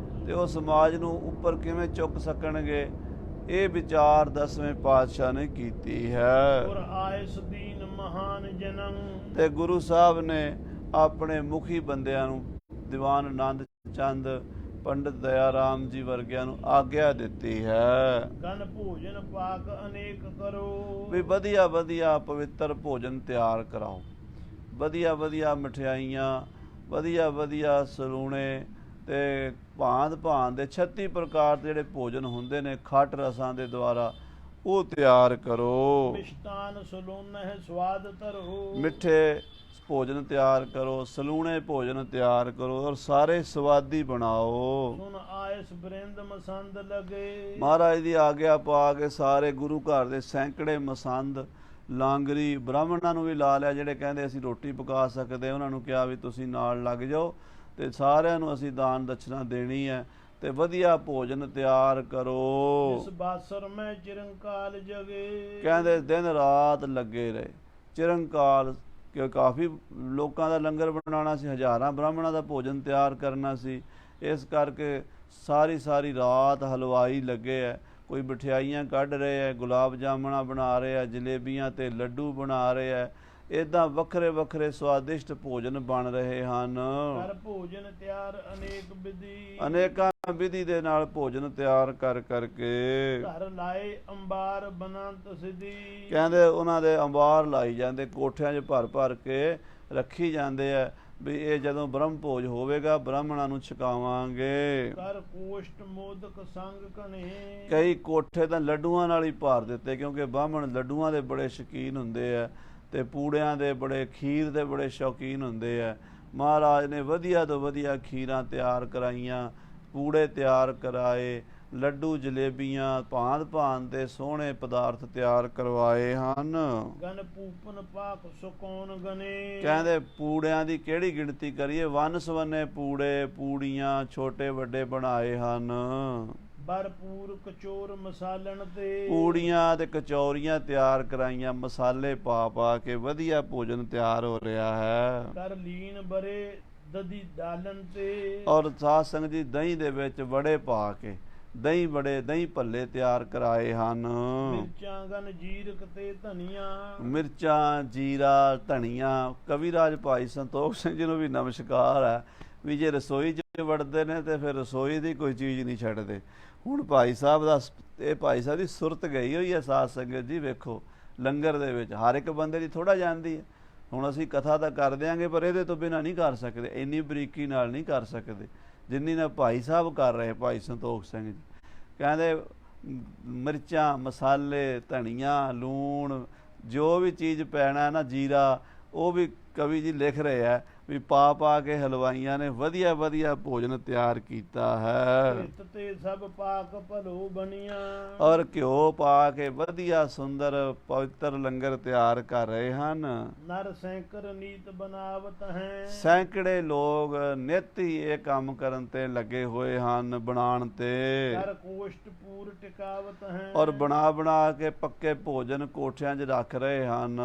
ਤੇ ਉਹ ਸਮਾਜ ਨੂੰ ਉੱਪਰ ਕਿਵੇਂ ਚੁੱਕ ਸਕਣਗੇ। ਇਹ ਵਿਚਾਰ 10ਵੇਂ ਪਾਤਸ਼ਾਹ ਨੇ ਕੀਤੀ ਹੈ। ਗੁਰ ਆਇਸ ਦੀਨ ਮਹਾਨ ਜਨੰ। ਤੇ ਗੁਰੂ ਸਾਹਿਬ ਨੇ ਆਪਣੇ ਮੁਖੀ ਬੰਦਿਆਂ ਨੂੰ, ਦੀਵਾਨ ਆਨੰਦ ਚੰਦ, ਪੰਡਿਤ ਦਇਆ ਰਾਮ ਜੀ ਵਰਗਿਆਂ ਨੂੰ ਆਗਿਆ ਦਿੱਤੀ ਹੈ। ਗਨ ਭੋਜਨ ਪਾਕ ਅਨੇਕ ਕਰੋ। ਵੀ ਵਧੀਆ ਵਧੀਆ ਪਵਿੱਤਰ ਭੋਜਨ ਤਿਆਰ ਕਰਾਓ, ਵਧੀਆ ਵਧੀਆ ਮਠਿਆਈਆਂ, ਵਧੀਆ ਵਧੀਆ ਸਲੂਣੇ ਤੇ ਭਾਂਤ ਭਾਂਤ ਦੇ 36 ਪ੍ਰਕਾਰ ਦੇ ਜਿਹੜੇ ਭੋਜਨ ਹੁੰਦੇ ਨੇ ਖੱਟ ਰਸਾਂ ਦੇ ਦੁਆਰਾ, ਉਹ ਤਿਆਰ ਕਰੋ। ਮਿਸ਼ਤਾਨ ਸਲੂਨਹਿ ਸਵਾਦ ਧਰੋ। ਮਿੱਠੇ ਭੋਜਨ ਤਿਆਰ ਕਰੋ, ਸਲੂਣੇ ਭੋਜਨ ਤਿਆਰ ਕਰੋ, ਔਰ ਸਾਰੇ ਸਵਾਦੀ ਬਣਾਓ। ਸੁਨ ਆਇਸ ਬ੍ਰਿੰਦ ਮਸੰਦ ਲਗੇ। ਮਹਾਰਾਜ ਦੀ ਆਗਿਆ ਪਾ ਕੇ ਸਾਰੇ ਗੁਰੂ ਘਰ ਦੇ ਸੈਂਕੜੇ ਮਸੰਦ, ਲਾਂਗਰੀ, ਬ੍ਰਾਹਮਣਾਂ ਨੂੰ ਵੀ ਲਾ ਲਿਆ ਜਿਹੜੇ ਕਹਿੰਦੇ ਅਸੀਂ ਰੋਟੀ ਪਕਾ ਸਕਦੇ। ਉਹਨਾਂ ਨੂੰ ਕਿਹਾ ਵੀ ਤੁਸੀਂ ਨਾਲ ਲੱਗ ਜਾਓ ਤੇ ਸਾਰਿਆਂ ਨੂੰ ਅਸੀਂ ਦਾਨ ਦਛਨਾ ਦੇਣੀ ਹੈ ਤੇ ਵਧੀਆ ਭੋਜਨ ਤਿਆਰ ਕਰੋ। ਇਸ ਬਾਸਰ ਮੈਂ ਚਿਰੰਕਾਲ ਜਗੇ। ਕਹਿੰਦੇ ਦਿਨ ਰਾਤ ਲੱਗੇ ਰਹੇ ਚਿਰੰਕਾਲ, ਕਿ ਕਾਫੀ ਲੋਕਾਂ ਦਾ ਲੰਗਰ ਬਣਾਉਣਾ ਸੀ, ਹਜ਼ਾਰਾਂ ਬ੍ਰਾਹਮਣਾਂ ਦਾ ਭੋਜਨ ਤਿਆਰ ਕਰਨਾ ਸੀ। ਇਸ ਕਰਕੇ ਸਾਰੀ ਰਾਤ ਹਲਵਾਈ ਲੱਗੇ ਹੈ, ਕੋਈ ਮਠਿਆਈਆਂ ਕੱਢ ਰਹੇ ਹੈ, ਗੁਲਾਬ ਜਾਮਣਾ ਬਣਾ ਰਹੇ ਹੈ, ਜਲੇਬੀਆਂ ਤੇ ਲੱਡੂ ਬਣਾ ਰਹੇ ਹੈ। ਇੱਦਾਂ ਵੱਖਰੇ ਵੱਖਰੇ ਸਵਾਦਿਸ਼ਟ ਭੋਜਨ ਬਣ ਰਹੇ ਹਨ। ਕਰ ਭੋਜਨ ਤਿਆਰ ਅਨੇਕ ਵਿਧੀ। ਅਨੇਕਾਂ ਵਿਧੀ ਦੇ ਨਾਲ ਭੋਜਨ ਤਿਆਰ ਕਰ ਕਰਕੇ ਘਰ ਲਾਏ ਅੰਬਾਰ ਬਨੰਤ ਸਿਧੀ। ਕਹਿੰਦੇ ਉਹਨਾਂ ਦੇ ਅੰਬਾਰ ਲਾਈ ਜਾਂਦੇ, ਕੋਠਿਆਂ 'ਚ ਭਰ ਭਰ ਕੇ ਰੱਖੀ ਜਾਂਦੇ ਆ ਵੀ ਇਹ ਜਦੋਂ ਬ੍ਰਹਮ ਭੋਜ ਹੋਵੇਗਾ ਬ੍ਰਾਹਮਣਾਂ ਨੂੰ ਛਕਾਵਾਂਗੇ। ਕਰ ਕੋਸ਼ਟ ਮੋਦਕ ਸੰਗ ਕਨੇ। ਕਈ ਕੋਠੇ ਤਾਂ ਲੱਡੂਆਂ ਨਾਲ ਹੀ ਭਰ ਦਿੱਤੇ, ਕਿਉਂਕਿ ਬ੍ਰਾਹਮਣ ਲੱਡੂਆਂ ਦੇ ਬੜੇ ਸ਼ੌਕੀਨ ਹੁੰਦੇ ਆ ਤੇ ਪੂੜਿਆਂ ਦੇ ਬੜੇ, ਖੀਰ ਦੇ ਬੜੇ ਸ਼ੌਕੀਨ ਹੁੰਦੇ ਆ। ਮਹਾਰਾਜ ਨੇ ਵਧੀਆ ਤੋਂ ਵਧੀਆ ਖੀਰਾਂ ਤਿਆਰ ਕਰਾਈਆਂ, ਪੂੜੇ ਤਿਆਰ ਕਰਾਏ, ਲੱਡੂ ਜਲੇਬੀਆਂ, ਭਾਂਤ ਭਾਂਤ ਦੇ ਸੋਹਣੇ ਪਦਾਰਥ ਤਿਆਰ ਕਰਵਾਏ ਹਨ। ਗਨ ਪੂਪਨ ਪਾਕ ਸੁਕੌਨ ਗਨੇ। ਕਹਿੰਦੇ ਪੂੜਿਆਂ ਦੀ ਕਿਹੜੀ ਗਿਣਤੀ ਕਰੀਏ, ਵੰਨ ਸਵੰਨੇ ਪੂੜੇ, ਪੂੜੀਆਂ ਛੋਟੇ ਵੱਡੇ ਬਣਾਏ ਹਨ। ਭਰਪੂਰ ਕਚੋਰ ਮਸਾਲਣ ਤੇ। ਪੂੜੀਆਂ ਤੇ ਕਚੌਰੀਆਂ ਤਿਆਰ ਕਰਾਈਆਂ, ਮਸਾਲੇ ਪਾ ਪਾ ਕੇ ਵਧੀਆ ਭੋਜਨ ਤਿਆਰ ਹੋ ਰਿਹਾ ਹੈ। ਕਰ ਲੀਨ ਬਰੇ ਦਦੀ ਡਾਲਨ ਤੇ। ਔਰ ਸਾਧ ਸੰਗਤ ਜੀ ਦਹੀਂ ਦੇ ਵਿੱਚ ਵੜੇ ਪਾ ਕੇ ਦਹੀਂ ਵੜੇ, ਦਹੀਂ ਭੱਲੇ ਤਿਆਰ ਕਰਾਏ ਹਨ। ਮਿਰਚਾਂ ਗਨ ਜੀਰਕ ਤੇ ਧਨੀਆ। ਮਿਰਚਾਂ, ਜੀਰਾ, ਧਨੀਆ। ਕਵੀਰਾਜ ਭਾਈ ਸੰਤੋਖ ਸਿੰਘ ਜੀ ਨੂੰ ਵੀ ਨਮਸਕਾਰ ਹੈ ਵੀ ਜੇ ਰਸੋਈ 'ਚ ਵੜਦੇ ਨੇ ਤੇ ਫਿਰ ਰਸੋਈ ਦੀ ਕੋਈ ਚੀਜ਼ ਨਹੀਂ ਛੱਡਦੇ। ਹੁਣ ਭਾਈ ਸਾਹਿਬ ਦਾ, ਇਹ ਭਾਈ ਸਾਹਿਬ ਦੀ ਸੁਰਤ ਗਈ ਹੋਈ ਹੈ ਸਾਧ ਸੰਗਤ ਜੀ। ਵੇਖੋ ਲੰਗਰ ਦੇ ਵਿੱਚ ਹਰ ਇੱਕ ਬੰਦੇ ਦੀ ਥੋੜ੍ਹਾ ਜਾਂਦੀ ਹੈ। ਹੁਣ ਅਸੀਂ ਕਥਾ ਤਾਂ ਕਰ ਦਿਆਂਗੇ ਪਰ ਇਹਦੇ ਤੋਂ ਬਿਨਾਂ ਨਹੀਂ ਕਰ ਸਕਦੇ, ਇੰਨੀ ਬਰੀਕੀ ਨਾਲ ਨਹੀਂ ਕਰ ਸਕਦੇ ਜਿੰਨੀ ਨਾਲ ਭਾਈ ਸਾਹਿਬ ਕਰ ਰਹੇ, ਭਾਈ ਸੰਤੋਖ ਸਿੰਘ ਜੀ। ਕਹਿੰਦੇ ਮਿਰਚਾਂ, ਮਸਾਲੇ, ਧਨੀਆ, ਲੂਣ, ਜੋ ਵੀ ਚੀਜ਼ ਪੈਣਾ ਨਾ, ਜੀਰਾ, ਉਹ ਵੀ ਕਵੀ ਜੀ ਲਿਖ ਰਹੇ ਹੈ ਵੀ ਪਾ ਪਾ ਕੇ ਹਲਵਾਈਆਂ ਨੇ ਵਧੀਆ ਵਧੀਆ ਭੋਜਨ ਤਿਆਰ ਕੀਤਾ ਹੈ। ਤੇ ਸਭ ਪਾਕ ਭਲੋ ਬਣੀਆਂ। ਔਰ ਘਿਓ ਪਾ ਕੇ ਵਧੀਆ ਸੁੰਦਰ ਪਵਿੱਤਰ ਲੰਗਰ ਤਿਆਰ ਕਰ ਰਹੇ ਹਨ। ਨਰ ਸੈਂਕਰ ਨੀਤ ਬਨਾਵਤ ਹੈ। ਸੈਂਕੜੇ ਲੋਕ ਨਿਤ ਹੀ ਇਹ ਕੰਮ ਕਰਨ ਤੇ ਲੱਗੇ ਹੋਏ ਹਨ, ਬਣਾਉਣ ਤੇ। ਕਰ ਕੋਸ਼ਟ ਪੂਰ ਟਿਕਾਵਤ ਹੈ। ਔਰ ਬਣਾ ਬਣਾ ਕੇ ਪੱਕੇ ਭੋਜਨ ਕੋਠਿਆਂ 'ਚ ਰੱਖ ਰਹੇ ਹਨ।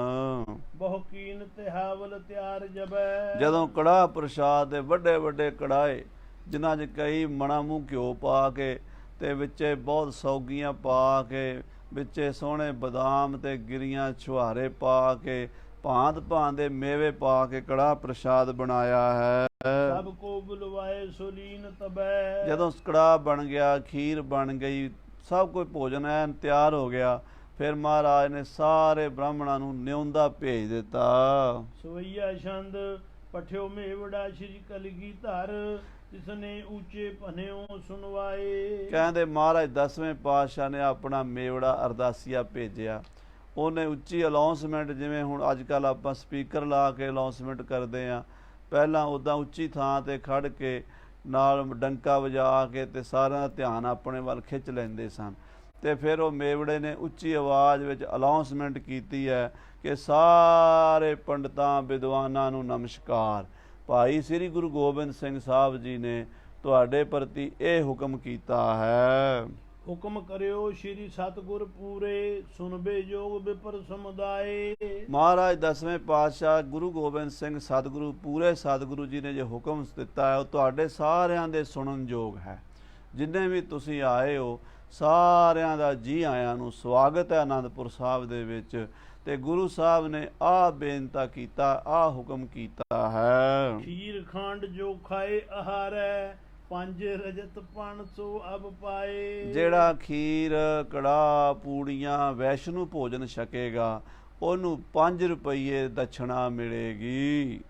ਬਹੁ ਕੀਨ ਤੇ ਹਾਵਲ ਤਿਆਰ ਜਬੈ। ਜਦੋਂ ਕੜਾਹ ਪ੍ਰਸ਼ਾਦ ਦੇ ਵੱਡੇ ਵੱਡੇ ਕੜਾਏ, ਜਿਨ੍ਹਾਂ 'ਚ ਕਈ ਮਣਾ ਮੂੰਹ ਘਿਓ ਪਾ ਕੇ ਤੇ ਵਿੱਚੇ ਬਹੁਤ ਸੌਗੀਆਂ ਪਾ ਕੇ, ਵਿੱਚੇ ਸੋਹਣੇ ਬਦਾਮ ਤੇ ਗਿਰੀਆਂ ਛੁਹਾਰੇ ਪਾ ਕੇ, ਭਾਂਤ ਭਾਂਤ ਦੇ ਮੇਵੇ ਪਾ ਕੇ ਕੜਾਹ ਪ੍ਰਸ਼ਾਦ ਬਣਾਇਆ ਹੈ। ਸਭ ਕੋ ਬੁਲਵਾਏ ਸੁਲੀਨ ਤਬੈ। ਜਦੋਂ ਕੜਾਹ ਬਣ ਗਿਆ, ਖੀਰ ਬਣ ਗਈ, ਸਭ ਕੋਈ ਭੋਜਨ ਐਨ ਤਿਆਰ ਹੋ ਗਿਆ, ਫਿਰ ਮਹਾਰਾਜ ਨੇ ਸਾਰੇ ਬ੍ਰਾਹਮਣਾਂ ਨੂੰ ਨਿਉਂਦਾ ਭੇਜ ਦਿੱਤਾ। ਸਵਈਆ ਛੰਦ ਪਠਿਓ ਮੇਵੜਾ ਸ਼੍ਰੀ ਕਲਗੀ ਧਰ, ਤਿਸਨੇ ਉੱਚੇ ਭਨਿਓ ਸੁਨਵਾਏ। ਕਹਿੰਦੇ ਮਹਾਰਾਜ 10ਵੇਂ ਪਾਤਸ਼ਾਹ ਨੇ ਆਪਣਾ ਮੇਵੜਾ ਅਰਦਾਸੀਆ ਭੇਜਿਆ। ਉਹਨੇ ਉੱਚੀ ਅਨਾਉਂਸਮੈਂਟ, ਜਿਵੇਂ ਹੁਣ ਅੱਜ ਕੱਲ੍ਹ ਆਪਾਂ ਸਪੀਕਰ ਲਾ ਕੇ ਅਨਾਉਂਸਮੈਂਟ ਕਰਦੇ ਹਾਂ, ਪਹਿਲਾਂ ਉੱਦਾਂ ਉੱਚੀ ਥਾਂ 'ਤੇ ਖੜ੍ਹ ਕੇ ਨਾਲ ਡੰਕਾ ਵਜਾ ਕੇ ਤੇ ਸਾਰਿਆਂ ਦਾ ਧਿਆਨ ਆਪਣੇ ਵੱਲ ਖਿੱਚ ਲੈਂਦੇ ਸਨ। ਤੇ ਫਿਰ ਉਹ ਮੇਵੜੇ ਨੇ ਉੱਚੀ ਆਵਾਜ਼ ਵਿੱਚ ਅਨਾਉਂਸਮੈਂਟ ਕੀਤੀ ਹੈ ਕਿ ਸਾਰੇ ਪੰਡਤਾਂ ਵਿਦਵਾਨਾਂ ਨੂੰ ਨਮਸਕਾਰ। ਭਾਈ ਸ੍ਰੀ ਗੁਰੂ ਗੋਬਿੰਦ ਸਿੰਘ ਸਾਹਿਬ ਜੀ ਨੇ ਤੁਹਾਡੇ ਪ੍ਰਤੀ ਇਹ ਹੁਕਮ ਕੀਤਾ ਹੈ। ਹੁਕਮ ਕਰਿਓ ਸ਼੍ਰੀ ਸਤਿਗੁਰ ਪੂਰੇ, ਸੁਨਬੇ ਜੋਗ ਵਿਪਰ ਸਮੁਦਾਏ। ਮਹਾਰਾਜ 10ਵੇਂ ਪਾਤਸ਼ਾਹ ਗੁਰੂ ਗੋਬਿੰਦ ਸਿੰਘ ਸਤਿਗੁਰੂ ਪੂਰੇ ਸਤਿਗੁਰੂ ਜੀ ਨੇ ਜੋ ਹੁਕਮ ਦਿੱਤਾ ਹੈ ਉਹ ਤੁਹਾਡੇ ਸਾਰਿਆਂ ਦੇ ਸੁਣਨ ਯੋਗ ਹੈ। ਜਿੰਨੇ ਵੀ ਤੁਸੀਂ ਆਏ ਹੋ ਸਾਰਿਆਂ ਦਾ ਜੀ ਆਇਆਂ ਨੂੰ ਸਵਾਗਤ ਹੈ ਅਨੰਦਪੁਰ ਸਾਹਿਬ ਦੇ ਵਿੱਚ। ਤੇ ਗੁਰੂ ਸਾਹਿਬ ਨੇ ਆਹ ਬੇਨਤਾ ਕੀਤਾ, ਆਹ ਹੁਕਮ ਕੀਤਾ ਹੈ। ਖੀਰ ਖੰਡ ਜੋ ਖਾਏ ਆਹਾਰੈ, ਪੰਜ ਰਜਤ ਪਣ ਸੋ ਅਬ ਪਾਏ। ਜਿਹੜਾ ਖੀਰ ਕੜਾਹ ਪੂੜੀਆਂ ਵੈਸ਼ਨੂ ਭੋਜਨ ਛਕੇਗਾ ਉਹਨੂੰ 5 ਰੁਪਏ ਦਛਣਾ ਮਿਲੇਗੀ।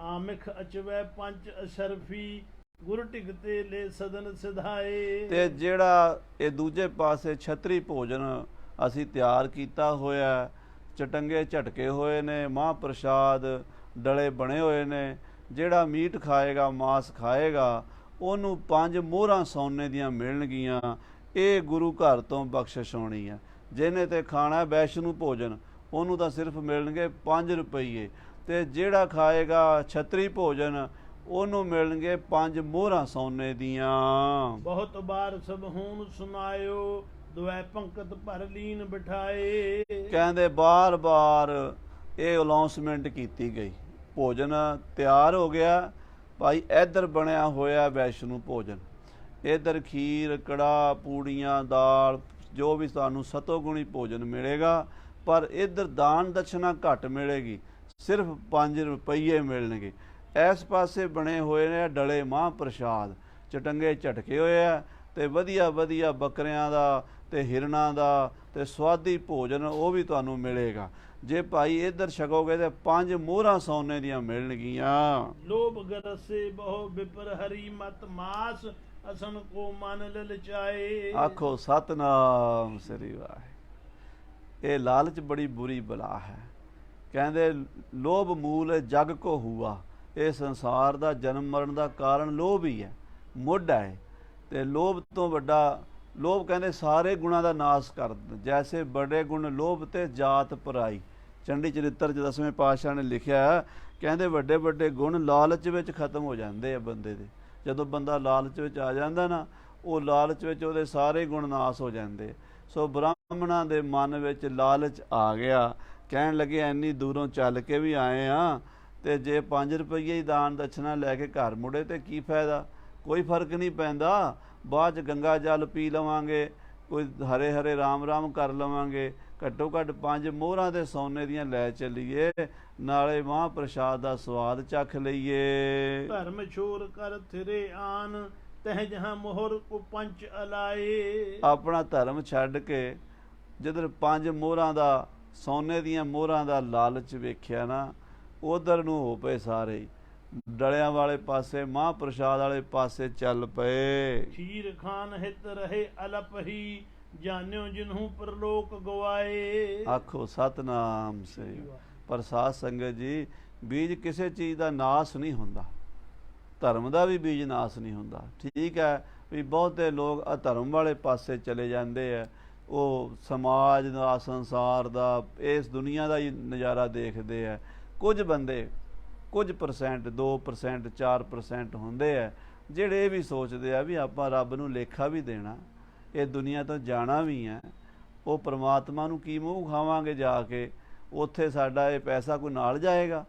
ਆਮਿਖ ਅਚਵੈ ਪੰਜ ਅਸ਼ਰਫੀ, ਗੁਰ ਟਿਕਤੇ ਲੈ ਸਦਨ ਸਿਧਾਏ। ਤੇ ਜਿਹੜਾ ਇਹ ਦੂਜੇ ਪਾਸੇ ਛਤਰੀ ਭੋਜਨ ਅਸੀਂ ਤਿਆਰ ਕੀਤਾ ਹੋਇਆ, ਚਟੰਗੇ ਝਟਕੇ ਹੋਏ ਨੇ, ਮਹਾਂਪ੍ਰਸ਼ਾਦ ਡਲੇ ਬਣੇ ਹੋਏ ਨੇ, ਜਿਹੜਾ ਮੀਟ ਖਾਏਗਾ ਮਾਸ ਖਾਏਗਾ ਉਹਨੂੰ 5 ਮੋਹਰਾਂ ਸੋਨੇ ਦੀਆਂ ਮਿਲਣਗੀਆਂ। ਇਹ ਗੁਰੂ ਘਰ ਤੋਂ ਬਖਸ਼ਿਸ਼ ਹੋਣੀ ਹੈ। ਜਿਹਨੇ ਤੇ ਖਾਣਾ ਵੈਸ਼ਨੂ ਭੋਜਨ ਉਹਨੂੰ ਤਾਂ ਸਿਰਫ ਮਿਲਣਗੇ 5 ਰੁਪਏ, ਤੇ ਜਿਹੜਾ ਖਾਏਗਾ ਛਤਰੀ ਭੋਜਨ ਉਹਨੂੰ ਮਿਲਣਗੇ 5 ਮੋਹਰਾਂ ਸੋਨੇ ਦੀਆਂ। ਬਹੁਤ ਬਾਰ ਸਭ ਹੁਣ ਸੁਨਾਇਓ, ਦੁਐ ਪੰਕਤ ਭਰ ਲੀਨ ਬਿਠਾਏ। ਕਹਿੰਦੇ ਬਾਰ-ਬਾਰ ਇਹ ਅਨਾਉਂਸਮੈਂਟ ਕੀਤੀ ਗਈ। ਭੋਜਨ ਤਿਆਰ ਹੋ ਗਿਆ ਭਾਈ, ਇੱਧਰ ਬਣਿਆ ਹੋਇਆ ਵੈਸ਼ਨੂ ਭੋਜਨ, ਇੱਧਰ ਖੀਰ ਕੜਾਹ ਪੂੜੀਆਂ ਦਾਲ ਜੋ ਵੀ ਤੁਹਾਨੂੰ ਸਤੋਗੁਣੀ ਭੋਜਨ ਮਿਲੇਗਾ, ਪਰ ਇੱਧਰ ਦਾਨ ਦਛਨਾ ਘੱਟ ਮਿਲੇਗੀ, ਸਿਰਫ 5 ਰੁਪਏ ਮਿਲਣਗੇ। ਇਸ ਪਾਸੇ ਬਣੇ ਹੋਏ ਨੇ ਡਲੇ ਮਹਾਂਪ੍ਰਸ਼ਾਦ, ਚਟੰਗੇ ਝਟਕੇ ਹੋਏ ਆ ਤੇ ਵਧੀਆ ਵਧੀਆ ਬੱਕਰਿਆਂ ਦਾ ਤੇ ਹਿਰਨਾਂ ਦਾ ਤੇ ਸਵਾਦੀ ਭੋਜਨ ਉਹ ਵੀ ਤੁਹਾਨੂੰ ਮਿਲੇਗਾ। ਜੇ ਭਾਈ ਇੱਧਰ ਛਕੋਗੇ ਤੇ 5 ਮੋਹਰਾਂ ਸੋਨੇ ਦੀਆਂ ਮਿਲਣਗੀਆਂ। ਲੋਭ ਗਰਸੇ ਬਹੁ ਵਿਪਰ ਹਰੀ ਮਤ ਮਾਸ, ਅਸਨ ਕੋ ਮਨ ਲਲਚਾਏ। ਆਖੋ ਸਤਨਾਮ ਸ੍ਰੀ ਵਾਹਿਗੁਰੂ। ਇਹ ਲਾਲਚ ਬੜੀ ਬੁਰੀ ਬਲਾ ਹੈ। ਕਹਿੰਦੇ ਲੋਭ ਮੂਲ ਜਗ ਕੋ ਹੁਆ। ਇਹ ਸੰਸਾਰ ਦਾ ਜਨਮ ਮਰਨ ਦਾ ਕਾਰਨ ਲੋਭ ਹੀ ਹੈ, ਮੁੱਢ ਹੈ। ਤੇ ਲੋਭ ਤੋਂ ਵੱਡਾ, ਲੋਭ ਕਹਿੰਦੇ ਸਾਰੇ ਗੁਣਾਂ ਦਾ ਨਾਸ ਕਰ ਦਿੰਦਾ। ਜੈਸੇ ਬੜੇ ਗੁਣ ਲੋਭ ਤੇ ਜਾਤ ਪਰਾਈ। ਚੰਡੀ ਚਰਿੱਤਰ 'ਚ 10ਵੇਂ ਪਾਤਸ਼ਾਹ ਨੇ ਲਿਖਿਆ, ਕਹਿੰਦੇ ਵੱਡੇ ਵੱਡੇ ਗੁਣ ਲਾਲਚ ਵਿੱਚ ਖਤਮ ਹੋ ਜਾਂਦੇ ਆ ਬੰਦੇ ਦੇ। ਜਦੋਂ ਬੰਦਾ ਲਾਲਚ ਵਿੱਚ ਆ ਜਾਂਦਾ ਨਾ, ਉਹ ਲਾਲਚ ਵਿੱਚ ਉਹਦੇ ਸਾਰੇ ਗੁਣ ਨਾਸ ਹੋ ਜਾਂਦੇ। ਸੋ ਬ੍ਰਾਹਮਣਾਂ ਦੇ ਮਨ ਵਿੱਚ ਲਾਲਚ ਆ ਗਿਆ, ਕਹਿਣ ਲੱਗੇ ਇੰਨੀ ਦੂਰੋਂ ਚੱਲ ਕੇ ਵੀ ਆਏ ਆ ਤੇ ਜੇ 5 ਰੁਪਏ ਹੀ ਦਾਨ ਦਛਨਾ ਲੈ ਕੇ ਘਰ ਮੁੜੇ ਤੇ ਕੀ ਫਾਇਦਾ? ਕੋਈ ਫਰਕ ਨਹੀਂ ਪੈਂਦਾ। ਬਾਅਦ 'ਚ ਗੰਗਾ ਜਲ ਪੀ ਲਵਾਂਗੇ, ਕੋਈ ਹਰੇ ਹਰੇ ਰਾਮ ਰਾਮ ਕਰ ਲਵਾਂਗੇ, ਘੱਟੋ ਘੱਟ 5 ਮੋਹਰਾਂ ਦੇ ਸੋਨੇ ਦੀਆਂ ਲੈ ਚੱਲੀਏ, ਨਾਲੇ ਮਹਾਂਪ੍ਰਸ਼ਾਦ ਦਾ ਸਵਾਦ ਚੱਖ ਲਈਏ। ਧਰਮ ਛੋਰ ਕਰ ਥਿਰੇ ਆਨ, ਤਹ ਜਹਾਂ ਮੋਹਰ ਕੋ ਪੰਚ ਅਲਾਏ। ਆਪਣਾ ਧਰਮ ਛੱਡ ਕੇ ਜਿੱਧਰ 5 ਮੋਹਰਾਂ ਦਾ ਸੋਨੇ ਦੀਆਂ ਮੋਹਰਾਂ ਦਾ ਲਾਲਚ ਵੇਖਿਆ ਨਾ, ਉਧਰ ਨੂੰ ਹੋ ਪਏ ਸਾਰੇ, ਡਲਿਆਂ ਵਾਲੇ ਪਾਸੇ ਮਹਾਂਪ੍ਰਸ਼ਾਦ ਵਾਲੇ ਪਾਸੇ ਚੱਲ ਪਏ। ਖੀਰ ਖਾਨ ਹਿਤ ਰਹੇ ਅਲਪ ਹੀ, ਜਾਣਿਓ ਜਿਨਹੂ ਪਰਲੋਕ ਗਵਾਏ। ਆਖੋ ਸਤਨਾਮ ਸ੍ਰੀ। ਪਰ ਸਾਧ ਸੰਗਤ ਜੀ, ਬੀਜ ਕਿਸੇ ਚੀਜ਼ ਦਾ ਨਾਸ ਨਹੀਂ ਹੁੰਦਾ, ਧਰਮ ਦਾ ਵੀ ਬੀਜ ਨਾਸ ਨਹੀਂ ਹੁੰਦਾ। ਠੀਕ ਹੈ ਵੀ ਬਹੁਤੇ ਲੋਕ ਅਧਰਮ ਵਾਲੇ ਪਾਸੇ ਚਲੇ ਜਾਂਦੇ ਆ, ਉਹ ਸਮਾਜ ਦਾ ਸੰਸਾਰ ਦਾ ਇਸ ਦੁਨੀਆ ਦਾ ਹੀ ਨਜ਼ਾਰਾ ਦੇਖਦੇ ਆ। ਕੁਝ ਬੰਦੇ ਕੁਝ ਪਰਸੈਂਟ 2% 4% ਹੁੰਦੇ ਆ ਜਿਹੜੇ ਇਹ ਵੀ ਸੋਚਦੇ ਆ ਵੀ ਆਪਾਂ ਰੱਬ ਨੂੰ ਲੇਖਾ ਵੀ ਦੇਣਾ, ਇਹ ਦੁਨੀਆ ਤੋਂ ਜਾਣਾ ਵੀ ਹੈ, ਉਹ ਪ੍ਰਮਾਤਮਾ ਨੂੰ ਕੀ ਮੂੰਹ ਖਾਵਾਂਗੇ ਜਾ ਕੇ, ਉੱਥੇ ਸਾਡਾ ਇਹ ਪੈਸਾ ਕੋਈ ਨਾਲ ਜਾਏਗਾ।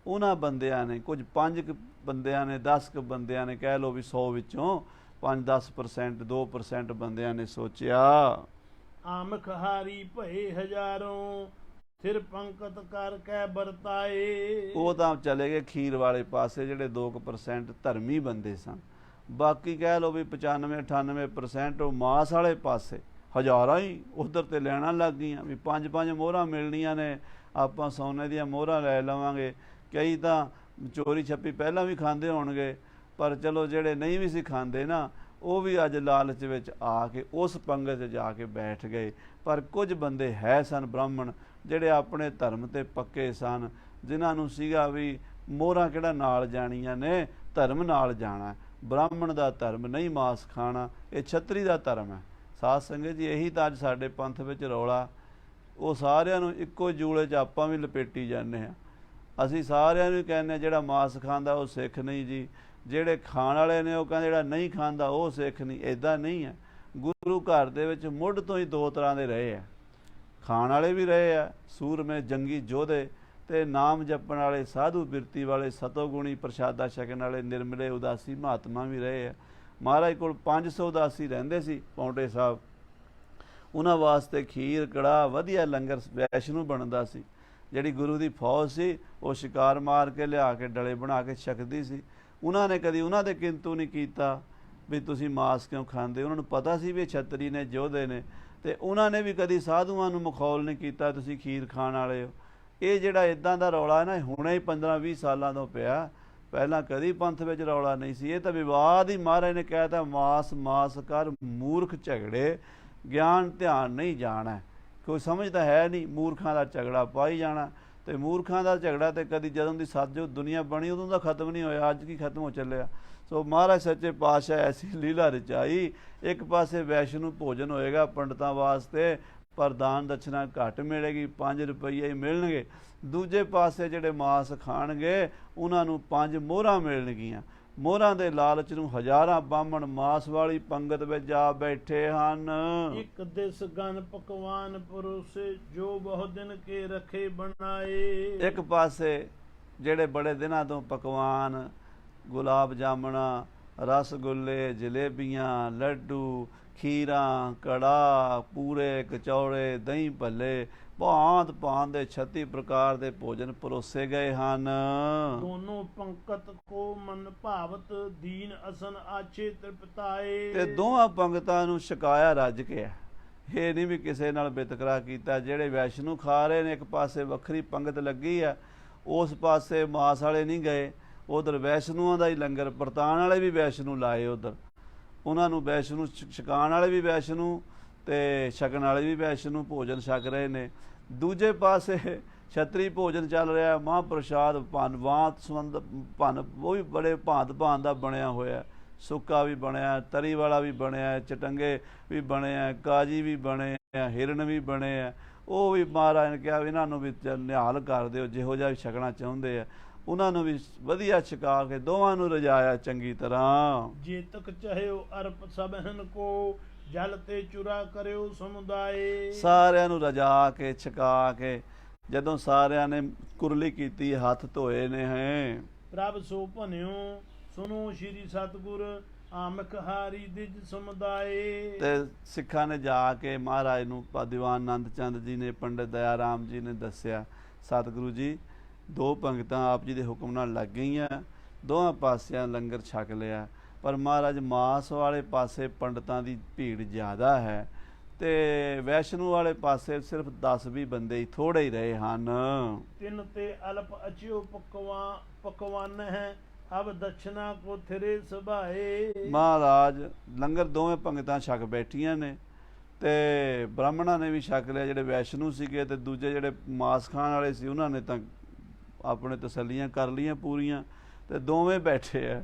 ਉਹਨਾਂ ਬੰਦਿਆਂ ਨੇ, ਕੁਝ 5 ਬੰਦਿਆਂ ਨੇ 10 ਬੰਦਿਆਂ ਨੇ, ਕਹਿ ਲਓ ਵੀ 100 ਵਿੱਚੋਂ 5-10% 2% ਬੰਦਿਆਂ ਨੇ ਸੋਚਿਆ। ਆਮਖ ਹਾਰੀ ਭਏ ਹਜ਼ਾਰੋਂ, ਫਿਰ ਪੰਕਤ ਕਰ ਕੈ ਵਰਤਾਏ। ਉਹ ਤਾਂ ਚਲੇ ਗਏ ਖੀਰ ਵਾਲੇ ਪਾਸੇ, ਜਿਹੜੇ 2% ਧਰਮੀ ਬੰਦੇ ਸਨ। ਬਾਕੀ ਕਹਿ ਲਓ ਵੀ 95-98% ਉਹ ਮਾਸ ਵਾਲੇ ਪਾਸੇ, ਹਜ਼ਾਰਾਂ ਹੀ ਉਧਰ ਤੇ ਲੈਣਾ ਲੱਗ ਗਈਆਂ ਵੀ 5-5 ਮੋਹਰਾਂ ਮਿਲਣੀਆਂ ਨੇ, ਆਪਾਂ ਸੋਨੇ ਦੀਆਂ ਮੋਹਰਾਂ ਲੈ ਲਵਾਂਗੇ। ਕਈ ਤਾਂ ਚੋਰੀ ਛੱਪੀ ਪਹਿਲਾਂ ਵੀ ਖਾਂਦੇ ਹੋਣਗੇ, ਪਰ ਚਲੋ ਜਿਹੜੇ ਨਹੀਂ ਵੀ ਸੀ ਖਾਂਦੇ ਨਾ, ਉਹ ਵੀ ਅੱਜ ਲਾਲਚ ਵਿੱਚ ਆ ਕੇ ਉਸ ਪੰਗਤ 'ਚ ਜਾ ਕੇ ਬੈਠ ਗਏ। ਪਰ ਕੁਝ ਬੰਦੇ ਹੈ ਸਨ ਬ੍ਰਾਹਮਣ ਜਿਹੜੇ ਆਪਣੇ ਧਰਮ ਤੇ ਪੱਕੇ ਸਨ, ਜਿਨ੍ਹਾਂ ਨੂੰ ਸੀਗਾ ਵੀ ਮੋਹਰਾਂ ਕਿਹੜਾ ਨਾਲ ਜਾਣੀਆਂ ਨੇ, ਧਰਮ ਨਾਲ ਜਾਣਾ। ਬ੍ਰਾਹਮਣ ਦਾ ਧਰਮ ਨਹੀਂ ਮਾਸ ਖਾਣਾ, ਇਹ ਛਤਰੀ ਦਾ ਧਰਮ ਹੈ। ਸਾਧ ਸੰਗਤ ਜੀ, ਇਹੀ ਤਾਂ ਅੱਜ ਸਾਡੇ ਪੰਥ ਵਿੱਚ ਰੌਲਾ। ਉਹ ਸਾਰਿਆਂ ਨੂੰ ਇੱਕੋ ਜੂਲੇ 'ਚ ਆਪਾਂ ਵੀ ਲਪੇਟੀ ਜਾਂਦੇ ਹਾਂ। ਅਸੀਂ ਸਾਰਿਆਂ ਨੂੰ ਕਹਿੰਦੇ ਹਾਂ ਜਿਹੜਾ ਮਾਸ ਖਾਂਦਾ ਉਹ ਸਿੱਖ ਨਹੀਂ ਜੀ, ਜਿਹੜੇ ਖਾਣ ਵਾਲੇ ਨੇ ਉਹ ਕਹਿੰਦੇ ਜਿਹੜਾ ਨਹੀਂ ਖਾਂਦਾ ਉਹ ਸਿੱਖ ਨਹੀਂ। ਇੱਦਾਂ ਨਹੀਂ ਹੈ। ਗੁਰੂ ਘਰ ਦੇ ਵਿੱਚ ਮੁੱਢ ਤੋਂ ਹੀ ਦੋ ਤਰ੍ਹਾਂ ਦੇ ਰਹੇ ਆ, ਖਾਣ ਵਾਲੇ ਵੀ ਰਹੇ ਆ, ਸੂਰਮੇ ਜੰਗੀ ਯੋਧੇ, ਤੇ ਨਾਮ ਜਪਣ ਵਾਲੇ, ਸਾਧੂ ਬਿਰਤੀ ਵਾਲੇ, ਸਤੋਗੁਣੀ ਪ੍ਰਸ਼ਾਦਾ ਛਕਣ ਵਾਲੇ, ਨਿਰਮਲੇ ਉਦਾਸੀ ਮਹਾਤਮਾ ਵੀ ਰਹੇ ਆ। ਮਹਾਰਾਜ ਕੋਲ 500 ਉਦਾਸੀ ਰਹਿੰਦੇ ਸੀ ਪੌਂਟੇ ਸਾਹਿਬ। ਉਹਨਾਂ ਵਾਸਤੇ ਖੀਰ ਕੜਾਹ ਵਧੀਆ ਲੰਗਰ ਵੈਸ਼ਨੂੰ ਬਣਦਾ ਸੀ। ਜਿਹੜੀ ਗੁਰੂ ਦੀ ਫੌਜ ਸੀ ਉਹ ਸ਼ਿਕਾਰ ਮਾਰ ਕੇ ਲਿਆ ਕੇ ਡਲੇ ਬਣਾ ਕੇ ਛਕਦੀ ਸੀ। ਉਹਨਾਂ ਨੇ ਕਦੀ ਉਹਨਾਂ ਦੇ ਕਿੰਤੂ ਨਹੀਂ ਕੀਤਾ ਵੀ ਤੁਸੀਂ ਮਾਸ ਕਿਉਂ ਖਾਂਦੇ। ਉਹਨਾਂ ਨੂੰ ਪਤਾ ਸੀ ਵੀ ਇਹ ਛਤਰੀ ਨੇ, ਯੋਧੇ ਨੇ, ਤੇ ਉਹਨਾਂ ਨੇ ਵੀ ਕਦੀ ਸਾਧੂਆਂ ਨੂੰ ਮਖੌਲ ਨਹੀਂ ਕੀਤਾ ਤੁਸੀਂ ਖੀਰ ਖਾਣ ਵਾਲੇ ਹੋ। ਇਹ ਜਿਹੜਾ ਇੱਦਾਂ ਦਾ ਰੌਲਾ ਹੈ ਨਾ, ਹੁਣੇ ਹੀ 15-20 ਸਾਲਾਂ ਤੋਂ ਪਿਆ, ਪਹਿਲਾਂ ਕਦੀ ਪੰਥ ਵਿੱਚ ਰੌਲਾ ਨਹੀਂ ਸੀ। ਇਹ ਤਾਂ ਵਿਵਾਦ ਹੀ ਮਹਾਰਾਜ ਨੇ ਕਹਿਤਾ, ਮਾਸ ਮਾਸ ਕਰ ਮੂਰਖ ਝਗੜੇ, ਗਿਆਨ ਧਿਆਨ ਨਹੀਂ ਜਾਣਾ। ਕੋਈ ਸਮਝਦਾ ਹੈ ਨਹੀਂ, ਮੂਰਖਾਂ ਦਾ ਝਗੜਾ ਪਾਈ ਜਾਣਾ। ਤੇ ਮੂਰਖਾਂ ਦਾ ਝਗੜਾ ਤੇ ਕਦੀ ਜਦੋਂ ਦੀ ਸਾਜੋ ਦੁਨੀਆ ਬਣੀ ਉਦੋਂ ਦਾ ਖਤਮ ਨਹੀਂ ਹੋਇਆ, ਅੱਜ ਕੀ ਖਤਮ ਹੋ ਚੱਲਿਆ। ਸੋ ਮਹਾਰਾਜ ਸੱਚੇ ਪਾਤਸ਼ਾਹ ਐਸੀ ਲੀਲਾ ਰਚਾਈ। ਇੱਕ ਪਾਸੇ ਵੈਸ਼ਨੂੰ ਭੋਜਨ ਹੋਏਗਾ ਪੰਡਤਾਂ ਵਾਸਤੇ, ਪਰ ਦਾਨ ਦਛਨਾ ਘੱਟ ਮਿਲੇਗੀ, 5 ਰੁਪਈਏ ਹੀ ਮਿਲਣਗੇ। ਦੂਜੇ ਪਾਸੇ ਜਿਹੜੇ ਮਾਸ ਖਾਣਗੇ ਉਹਨਾਂ ਨੂੰ 5 ਮੋਹਰਾਂ ਮਿਲਣਗੀਆਂ। ਮੋਹਰਾਂ ਦੇ ਲਾਲਚ ਨੂੰ ਹਜ਼ਾਰਾਂ ਬਾਹਮਣ ਮਾਸ ਵਾਲੀ ਪੰਗਤ ਵਿੱਚ ਜਾ ਬੈਠੇ ਹਨ। ਇੱਕ ਦਿਸ ਗਨ ਪਕਵਾਨ ਪਰੋਸੇ, ਜੋ ਬਹੁਤ ਦਿਨ ਕੇ ਰੱਖੇ ਬਣਾਏ। ਇੱਕ ਪਾਸੇ ਜਿਹੜੇ ਬੜੇ ਦਿਨਾਂ ਤੋਂ ਪਕਵਾਨ, ਗੁਲਾਬ ਜਾਮਣਾ, ਰਸਗੁੱਲੇ, ਜਲੇਬੀਆਂ, ਲੱਡੂ, ਖੀਰਾਂ, ਕੜਾਹ, ਪੂਰੇ, ਕਚੌੜੇ, ਦਹੀਂ ਭੱਲੇ, ਭਾਂਤ ਭਾਂਤ ਦੇ 36 ਪ੍ਰਕਾਰ ਦੇ ਭੋਜਨ ਪਰੋਸੇ ਗਏ ਹਨ। ਦੋਨੋਂ ਪੰਕਤ ਕੋ ਮਨ ਭਾਵਤ, ਦੀਨ ਅਸਨ ਆਛੇ ਤ੍ਰਿਪਤਾਏ। ਤੇ ਦੋਹਾਂ ਪੰਕਤਾਂ ਨੂੰ ਛਕਾਇਆ ਰੱਜ ਕੇ। ਇਹ ਨਹੀਂ ਵੀ ਕਿਸੇ ਨਾਲ ਵਿਤਕਰਾ ਕੀਤਾ। ਜਿਹੜੇ ਵੈਸ਼ਨੂੰ ਖਾ ਰਹੇ ਨੇ, ਇੱਕ ਪਾਸੇ ਵੱਖਰੀ ਪੰਗਤ ਲੱਗੀ ਆ, ਉਸ ਪਾਸੇ ਮਾਸ ਵਾਲੇ ਨਹੀਂ ਗਏ। ਉਧਰ ਵੈਸ਼ਨੂਆਂ ਦਾ ਹੀ ਲੰਗਰ, ਵਰਤਾਨ ਵਾਲੇ ਵੀ ਵੈਸ਼ਨੂ ਲਾਏ ਉਧਰ, ਉਹਨਾਂ ਨੂੰ ਵੈਸ਼ਨੂੰ ਛਕਾਉਣ ਵਾਲੇ ਵੀ ਵੈਸ਼ਨੂੰ ਤੇ ਛਕਣ ਵਾਲੇ ਵੀ ਵੈਸ਼ਨੂੰ ਭੋਜਨ ਛਕ ਰਹੇ ਨੇ। ਦੂਜੇ ਪਾਸੇ ਛਤਰੀ ਭੋਜਨ ਚੱਲ ਰਿਹਾ, ਮਹਾਂਪ੍ਰਸ਼ਾਦ ਭਾਂਤ ਸੰਬੰਧ ਭੰਨ, ਉਹ ਵੀ ਬੜੇ ਭਾਂਤ ਭਾਂਤ ਦਾ ਬਣਿਆ ਹੋਇਆ। ਸੁੱਕਾ ਵੀ ਬਣਿਆ, ਤਰੀ ਵਾਲਾ ਵੀ ਬਣਿਆ, ਚਟੰਗੇ ਵੀ ਬਣੇ ਆ, ਕਾਜੀ ਵੀ ਬਣੇ ਆ, ਹਿਰਨ ਵੀ ਬਣੇ ਆ। ਉਹ ਵੀ ਮਹਾਰਾਜ ਨੇ ਕਿਹਾ ਵੀ ਇਹਨਾਂ ਨੂੰ ਵੀ ਨਿਹਾਲ ਕਰ ਦਿਓ, ਜਿਹੋ ਜਿਹਾ ਵੀ ਛਕਣਾ ਚਾਹੁੰਦੇ ਆ ਉਹਨਾਂ ਨੂੰ ਵੀ ਵਧੀਆ ਛਕਾ ਕੇ ਦੋਵਾਂ ਨੂੰ ਰਜਾਇਆ ਚੰਗੀ ਤਰ੍ਹਾਂ। ਜੇ ਤੱਕ ਚਾਹਿਓ ਅਰਪ ਸਭਨ ਕੋ, ਜਲ ਤੇ ਚੁਰਾ ਕਰਿਓ ਸਮੁਦਾਏ। ਸਾਰਿਆਂ ਨੂੰ ਰਜਾ ਕੇ ਛਕਾ ਕੇ ਜਦੋਂ ਸਾਰਿਆਂ ਨੇ ਕੁਰਲੀ ਕੀਤੀ, ਹੱਥ ਧੋਏ ਨੇ ਹੈ, ਪ੍ਰਭ ਸੋ ਭਨਿਓ ਸੁਨੋ ਸ਼੍ਰੀ ਸਤਿਗੁਰ, ਆਮਖ ਹਾਰੀ ਦਿਜ ਸਮੁਦਾਏ। ਤੇ ਸਿੱਖਾਂ ਨੇ ਜਾ ਕੇ ਮਹਾਰਾਜ ਨੂੰ, ਦੀਵਾਨ ਆਨੰਦ ਚੰਦ ਜੀ ਨੇ, ਪੰਡਿਤ ਦਇਆ ਰਾਮ ਜੀ ਨੇ ਦੱਸਿਆ, ਸਤਿਗੁਰੂ ਜੀ 2 ਪੰਗਤਾਂ ਆਪ ਜੀ ਦੇ ਹੁਕਮ ਨਾਲ ਲੱਗ ਗਈਆਂ, ਦੋਹਾਂ ਪਾਸਿਆਂ ਲੰਗਰ ਛਕ ਲਿਆ, ਪਰ ਮਹਾਰਾਜ ਮਾਸ ਵਾਲੇ ਪਾਸੇ ਪੰਡਤਾਂ ਦੀ ਭੀੜ ਜ਼ਿਆਦਾ ਹੈ ਤੇ ਵੈਸ਼ਨੂੰ ਵਾਲੇ ਪਾਸੇ ਸਿਰਫ 10-20 ਬੰਦੇ ਹੀ, ਥੋੜੇ ਹੀ ਰਹੇ ਹਨ। ਤਿੰਨ ਤੇ ਅਲਪ ਅਚਿਓ ਪਕਵਾਨ ਹੈ, ਅਬ ਦਛਨਾ ਕੋ ਥਿਰੇ ਸਭਾਏ। ਮਹਾਰਾਜ ਲੰਗਰ ਦੋਵੇਂ ਪੰਗਤਾਂ ਛਕ ਬੈਠੀਆਂ ਨੇ ਤੇ ਬ੍ਰਾਹਮਣਾਂ ਨੇ ਵੀ ਛਕ ਲਿਆ, ਜਿਹੜੇ ਵੈਸ਼ਨੂੰ ਸੀਗੇ, ਤੇ ਦੂਜੇ ਜਿਹੜੇ ਮਾਸ ਖਾਣ ਵਾਲੇ ਸੀ ਉਹਨਾਂ ਨੇ ਤਾਂ ਆਪਣੇ ਤਸੱਲੀਆਂ ਕਰ ਲਈਆਂ ਪੂਰੀਆਂ, ਤੇ ਦੋਵੇਂ ਬੈਠੇ ਆ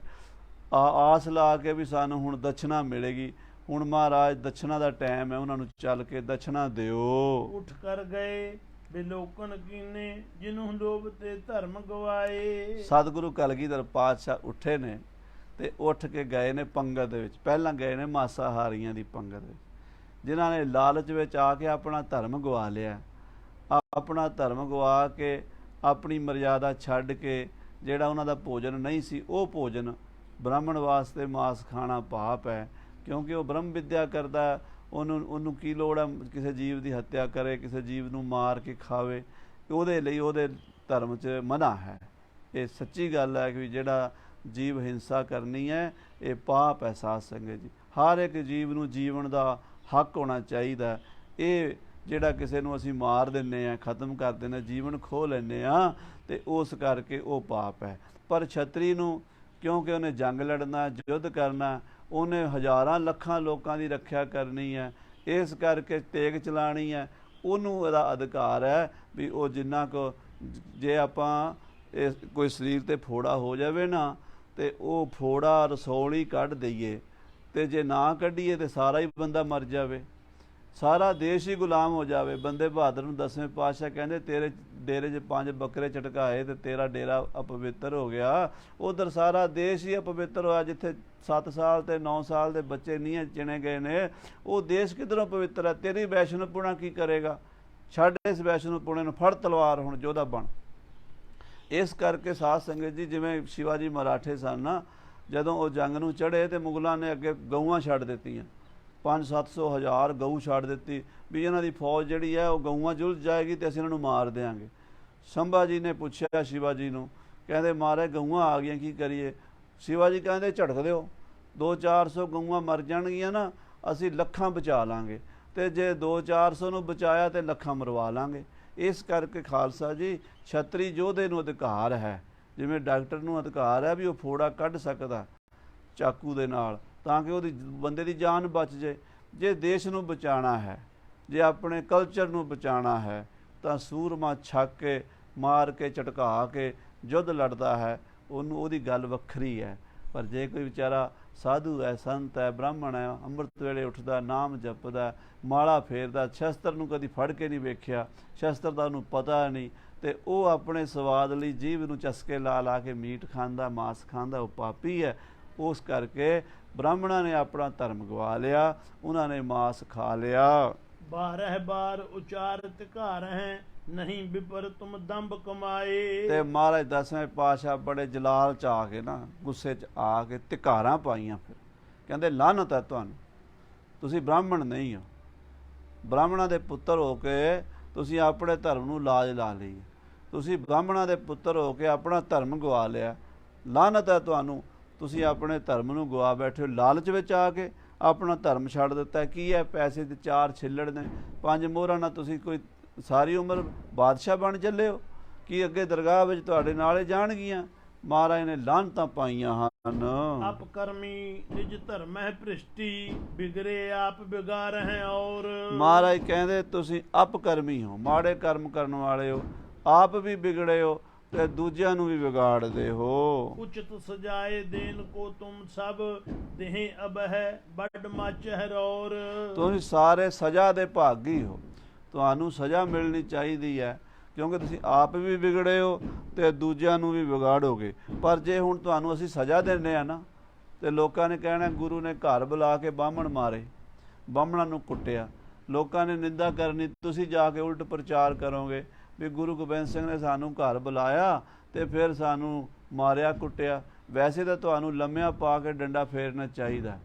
ਆਸ ਲਾ ਕੇ ਵੀ ਸਾਨੂੰ ਹੁਣ ਦਛਨਾ ਮਿਲੇਗੀ। ਹੁਣ ਮਹਾਰਾਜ ਦਛਨਾ ਦਾ ਟਾਈਮ ਹੈ, ਉਹਨਾਂ ਨੂੰ ਚੱਲ ਕੇ ਦਛਨਾ ਦਿਓ। ਉੱਠ ਕਰ ਗਏ ਬਿਲੋਕਨ ਕੀਨੇ, ਜਿਹਨੂੰ ਲੋਭ ਤੇ ਧਰਮ ਗਵਾਏ। ਸਤਿਗੁਰੂ ਕਲਗੀਧਰ ਪਾਤਸ਼ਾਹ ਉੱਠੇ ਨੇ ਤੇ ਉੱਠ ਕੇ ਗਏ ਨੇ ਪੰਗਤ ਦੇ ਵਿੱਚ। ਪਹਿਲਾਂ ਗਏ ਨੇ ਮਾਸਾਹਾਰੀਆਂ ਦੀ ਪੰਗਤ ਵਿੱਚ, ਜਿਨ੍ਹਾਂ ਨੇ ਲਾਲਚ ਵਿੱਚ ਆ ਕੇ ਆਪਣਾ ਧਰਮ ਗਵਾ ਲਿਆ। ਆਪਣਾ ਧਰਮ ਗਵਾ ਕੇ ਆਪਣੀ ਮਰਿਆਦਾ ਛੱਡ ਕੇ ਜਿਹੜਾ ਉਹਨਾਂ ਦਾ ਭੋਜਨ ਨਹੀਂ ਸੀ, ਉਹ ਭੋਜਨ, ਬ੍ਰਾਹਮਣ ਵਾਸਤੇ ਮਾਸ ਖਾਣਾ ਪਾਪ ਹੈ, ਕਿਉਂਕਿ ਉਹ ਬ੍ਰਹਮ ਵਿਦਿਆ ਕਰਦਾ। ਉਹਨੂੰ ਕੀ ਲੋੜ ਹੈ ਕਿਸੇ ਜੀਵ ਦੀ ਹੱਤਿਆ ਕਰੇ, ਕਿਸੇ ਜੀਵ ਨੂੰ ਮਾਰ ਕੇ ਖਾਵੇ। ਉਹਦੇ ਲਈ ਉਹਦੇ ਧਰਮ 'ਚ ਮਨਾ ਹੈ। ਇਹ ਸੱਚੀ ਗੱਲ ਹੈ ਕਿ ਜਿਹੜਾ ਜੀਵ ਹਿੰਸਾ ਕਰਨੀ ਹੈ ਇਹ ਪਾਪ ਹੈ। ਸਾਧ ਸੰਗਤ ਜੀ, ਹਰ ਇੱਕ ਜੀਵ ਨੂੰ ਜੀਵਨ ਦਾ ਹੱਕ ਹੋਣਾ ਚਾਹੀਦਾ। ਇਹ ਜਿਹੜਾ ਕਿਸੇ ਨੂੰ ਅਸੀਂ ਮਾਰ ਦਿੰਦੇ ਹਾਂ, ਖਤਮ ਕਰ ਦਿੰਦੇ, ਜੀਵਨ ਖੋਹ ਲੈਂਦੇ ਹਾਂ, ਤੇ ਉਸ ਕਰਕੇ ਉਹ ਪਾਪ ਹੈ। ਪਰ ਛਤਰੀ ਨੂੰ, ਕਿਉਂਕਿ ਉਹਨੇ ਜੰਗ ਲੜਨਾ, ਯੁੱਧ ਕਰਨਾ, ਉਹਨੇ ਹਜ਼ਾਰਾਂ ਲੱਖਾਂ ਲੋਕਾਂ ਦੀ ਰੱਖਿਆ ਕਰਨੀ ਹੈ, ਇਸ ਕਰਕੇ ਤੇਗ ਚਲਾਣੀ ਹੈ, ਉਹਨੂੰ ਇਹਦਾ ਅਧਿਕਾਰ ਹੈ ਵੀ ਉਹ ਜਿੰਨਾ ਕੁ ਜੇ ਆਪਾਂ ਇਹ ਕੋਈ ਸਰੀਰ ਤੇ ਫੋੜਾ ਹੋ ਜਾਵੇ ਨਾ ਤੇ ਉਹ ਫੋੜਾ ਰਸੌਲੀ ਕੱਢ ਦਈਏ ਤੇ ਜੇ ਨਾ ਕੱਢੀਏ ਤੇ ਸਾਰਾ ਹੀ ਬੰਦਾ ਮਰ ਜਾਵੇ, ਸਾਰਾ ਦੇਸ਼ ਹੀ ਗੁਲਾਮ ਹੋ ਜਾਵੇ। ਬੰਦੇ ਬਹਾਦਰ ਨੂੰ 10ਵੇਂ ਪਾਤਸ਼ਾਹ ਕਹਿੰਦੇ ਤੇਰੇ ਡੇਰੇ 'ਚ 5 ਬੱਕਰੇ ਝਟਕਾਏ ਤੇ ਤੇਰਾ ਡੇਰਾ ਅਪਵਿੱਤਰ ਹੋ ਗਿਆ। ਉਧਰ ਸਾਰਾ ਦੇਸ਼ ਹੀ ਅਪਵਿੱਤਰ ਹੋਇਆ। ਜਿੱਥੇ 7 ਸਾਲ ਤੇ 9 ਸਾਲ ਦੇ ਬੱਚੇ ਨੀਹਾਂ ਚਿਣੇ ਗਏ ਨੇ, ਉਹ ਦੇਸ਼ ਕਿੱਧਰੋਂ ਪਵਿੱਤਰ ਹੈ? ਤੇਰੀ ਵੈਸ਼ਨੋਪੁਣਾ ਕੀ ਕਰੇਗਾ? ਛੱਡ ਇਸ ਵੈਸ਼ਨੋਪੁਣੇ ਨੂੰ, ਫੜ ਤਲਵਾਰ ਹੁਣ ਯੋਧਾ ਬਣ। ਇਸ ਕਰਕੇ ਸਾਧ ਸੰਗਤ ਜੀ, ਜਿਵੇਂ ਸ਼ਿਵਾਜੀ ਮਰਾਠੇ ਸਨ ਨਾ, ਜਦੋਂ ਉਹ ਜੰਗ ਨੂੰ ਚੜ੍ਹੇ ਤੇ ਮੁਗਲਾਂ ਨੇ ਅੱਗੇ ਗਊਆਂ ਛੱਡ ਦਿੱਤੀਆਂ, 500-700 ਹਜ਼ਾਰ ਗਊ ਛੱਡ ਦਿੱਤੀ ਵੀ ਇਹਨਾਂ ਦੀ ਫੌਜ ਜਿਹੜੀ ਹੈ ਉਹ ਗਊਆਂ ਜੁਲਝ ਜਾਏਗੀ ਤੇ ਅਸੀਂ ਇਹਨਾਂ ਨੂੰ ਮਾਰ ਦਿਆਂਗੇ। ਸ਼ੰਭਾ ਜੀ ਨੇ ਪੁੱਛਿਆ ਸ਼ਿਵਾਜੀ ਨੂੰ, ਕਹਿੰਦੇ ਮਹਾਰਾਜ ਗਊਆਂ ਆ ਗਈਆਂ, ਕੀ ਕਰੀਏ? ਸ਼ਿਵਾਜੀ ਕਹਿੰਦੇ ਝੜਕ ਦਿਓ, 200-400 ਗਊਆਂ ਮਰ ਜਾਣਗੀਆਂ ਨਾ, ਅਸੀਂ ਲੱਖਾਂ ਬਚਾ ਲਾਂਗੇ, ਤੇ ਜੇ 200-400 ਨੂੰ ਬਚਾਇਆ ਤੇ ਲੱਖਾਂ ਮਰਵਾ ਲਾਂਗੇ। ਇਸ ਕਰਕੇ ਖਾਲਸਾ ਜੀ, ਛਤਰੀ ਯੋਧੇ ਨੂੰ ਅਧਿਕਾਰ ਹੈ, ਜਿਵੇਂ ਡਾਕਟਰ ਨੂੰ ਅਧਿਕਾਰ ਹੈ ਵੀ ਉਹ ਫੋੜਾ ਕੱਢ ਸਕਦਾ ਚਾਕੂ ਦੇ ਨਾਲ ਤਾਂ ਕਿ ਉਹਦੀ ਬੰਦੇ ਦੀ ਜਾਨ ਬਚ ਜਾਏ। ਜੇ ਦੇਸ਼ ਨੂੰ ਬਚਾਉਣਾ ਹੈ, ਜੇ ਆਪਣੇ ਕਲਚਰ ਨੂੰ ਬਚਾਉਣਾ ਹੈ ਤਾਂ ਸੂਰਮਾ ਛੱਕ ਕੇ, ਮਾਰ ਕੇ, ਝਟਕਾ ਕੇ ਯੁੱਧ ਲੜਦਾ ਹੈ, ਉਹਨੂੰ ਉਹਦੀ ਗੱਲ ਵੱਖਰੀ ਹੈ। ਪਰ ਜੇ ਕੋਈ ਵਿਚਾਰਾ ਸਾਧੂ ਹੈ, ਸੰਤ ਹੈ, ਬ੍ਰਾਹਮਣ ਹੈ, ਅੰਮ੍ਰਿਤ ਵੇਲੇ ਉੱਠਦਾ, ਨਾਮ ਜਪਦਾ, ਮਾਲਾ ਫੇਰਦਾ, ਸ਼ਸਤਰ ਨੂੰ ਕਦੀ ਫੜ ਕੇ ਨਹੀਂ ਵੇਖਿਆ, ਸ਼ਸਤਰ ਦਾ ਉਹਨੂੰ ਪਤਾ ਨਹੀਂ, ਤੇ ਉਹ ਆਪਣੇ ਸਵਾਦ ਲਈ ਜੀਭ ਨੂੰ ਚਸਕੇ ਲਾ ਲਾ ਕੇ ਮੀਟ ਖਾਂਦਾ, ਮਾਸ ਖਾਂਦਾ, ਉਹ ਪਾਪੀ ਹੈ। ਉਸ ਕਰਕੇ ਬ੍ਰਾਹਮਣਾਂ ਨੇ ਆਪਣਾ ਧਰਮ ਗਵਾ ਲਿਆ, ਉਹਨਾਂ ਨੇ ਮਾਸ ਖਾ ਲਿਆ। 12 ਬਾਰ ਉਚਾਰਤ ਘਰ ਹੈ, ਨਹੀਂ ਵਿਪਰ ਤੁਮ ਦੰਭ ਕਮਾਏ। ਤੇ ਮਹਾਰਾਜ 10ਵੇਂ ਪਾਤਸ਼ਾਹ ਬੜੇ ਜਲਾਲ ਚ ਆ ਕੇ ਨਾ, ਗੁੱਸੇ ਚ ਆ ਕੇ ਧਿਕਾਰਾਂ ਪਾਈਆਂ। ਫਿਰ ਕਹਿੰਦੇ ਲਾਹਨਤ ਹੈ ਤੁਹਾਨੂੰ, ਤੁਸੀਂ ਬ੍ਰਾਹਮਣ ਨਹੀਂ ਹੋ, ਬ੍ਰਾਹਮਣਾਂ ਦੇ ਪੁੱਤਰ ਹੋ ਕੇ ਤੁਸੀਂ ਆਪਣੇ ਧਰਮ ਨੂੰ ਲਾਜ ਲਾ ਲਈ, ਤੁਸੀਂ ਬ੍ਰਾਹਮਣਾਂ ਦੇ ਪੁੱਤਰ ਹੋ ਕੇ ਆਪਣਾ ਧਰਮ ਗਵਾ ਲਿਆ, ਲਾਹਨਤ ਹੈ ਤੁਹਾਨੂੰ, ਤੁਸੀਂ ਆਪਣੇ ਧਰਮ ਨੂੰ ਗਵਾ ਬੈਠੇ ਹੋ। ਲਾਲਚ ਵਿੱਚ ਆ ਕੇ ਆਪਣਾ ਧਰਮ ਛੱਡ ਦਿੱਤਾ। ਕੀ ਹੈ? ਪੈਸੇ ਦੇ 4 ਛਿੱਲੜ ਨੇ, 5 ਮੋਹਰਾਂ ਨਾਲ ਤੁਸੀਂ ਕੋਈ ਸਾਰੀ ਉਮਰ ਬਾਦਸ਼ਾਹ ਬਣ ਚੱਲੇ ਹੋ? ਕੀ ਅੱਗੇ ਦਰਗਾਹ ਵਿੱਚ ਤੁਹਾਡੇ ਨਾਲੇ ਜਾਣਗੀਆਂ? ਮਹਾਰਾਜ ਨੇ ਲਾਹਨਤਾਂ ਪਾਈਆਂ ਹਨ। ਆਪ ਕਰਮੀ ਨਿਜ ਧਰਮ ਹੈ ਭ੍ਰਿਸ਼ਟੀ, ਬਿਗੜੇ ਆਪ ਬਿਗਾਰ ਹੈ। ਔਰ ਮਹਾਰਾਜ ਕਹਿੰਦੇ ਤੁਸੀਂ ਅਪਕਰਮੀ ਹੋ, ਮਾੜੇ ਕਰਮ ਕਰਨ ਵਾਲੇ ਹੋ, ਆਪ ਵੀ ਵਿਗੜੇ ਹੋ ਤੇ ਦੂਜਿਆਂ ਨੂੰ ਵੀ ਵਿਗਾੜਦੇ ਹੋ। ਉਚਿਤ ਸਜਾਏ ਦੇਨ ਕੋ ਤੁਮ ਸਭ, ਦੇਹ ਅਬ ਹੈ ਵੱਡ ਮਚ ਹੈ। ਔਰ ਤੁਸੀਂ ਸਾਰੇ ਸਜ਼ਾ ਦੇ ਭਾਗੀ ਹੋ, ਤੁਹਾਨੂੰ ਸਜ਼ਾ ਮਿਲਣੀ ਚਾਹੀਦੀ ਹੈ, ਕਿਉਂਕਿ ਤੁਸੀਂ ਆਪ ਵੀ ਵਿਗੜੇ ਹੋ ਤੇ ਦੂਜਿਆਂ ਨੂੰ ਵੀ ਵਿਗਾੜੋਗੇ। ਪਰ ਜੇ ਹੁਣ ਤੁਹਾਨੂੰ ਅਸੀਂ ਸਜ਼ਾ ਦਿੰਦੇ ਆ ਨਾ, ਤੇ ਲੋਕਾਂ ਨੇ ਕਹਿਣਾ ਗੁਰੂ ਨੇ ਘਰ ਬੁਲਾ ਕੇ ਬਾਹਮਣ ਮਾਰੇ, ਬਾਹਮਣਾਂ ਨੂੰ ਕੁੱਟਿਆ, ਲੋਕਾਂ ਨੇ ਨਿੰਦਾ ਕਰਨੀ, ਤੁਸੀਂ ਜਾ ਕੇ ਉਲਟ ਪ੍ਰਚਾਰ ਕਰੋਗੇ ਵੀ ਗੁਰੂ ਗੋਬਿੰਦ ਸਿੰਘ ਨੇ ਸਾਨੂੰ ਘਰ ਬੁਲਾਇਆ ਤੇ ਫਿਰ ਸਾਨੂੰ ਮਾਰਿਆ ਕੁੱਟਿਆ। ਵੈਸੇ ਤਾਂ ਤੁਹਾਨੂੰ ਲੰਮਿਆਂ ਪਾ ਕੇ ਡੰਡਾ ਫੇਰਨਾ ਚਾਹੀਦਾ,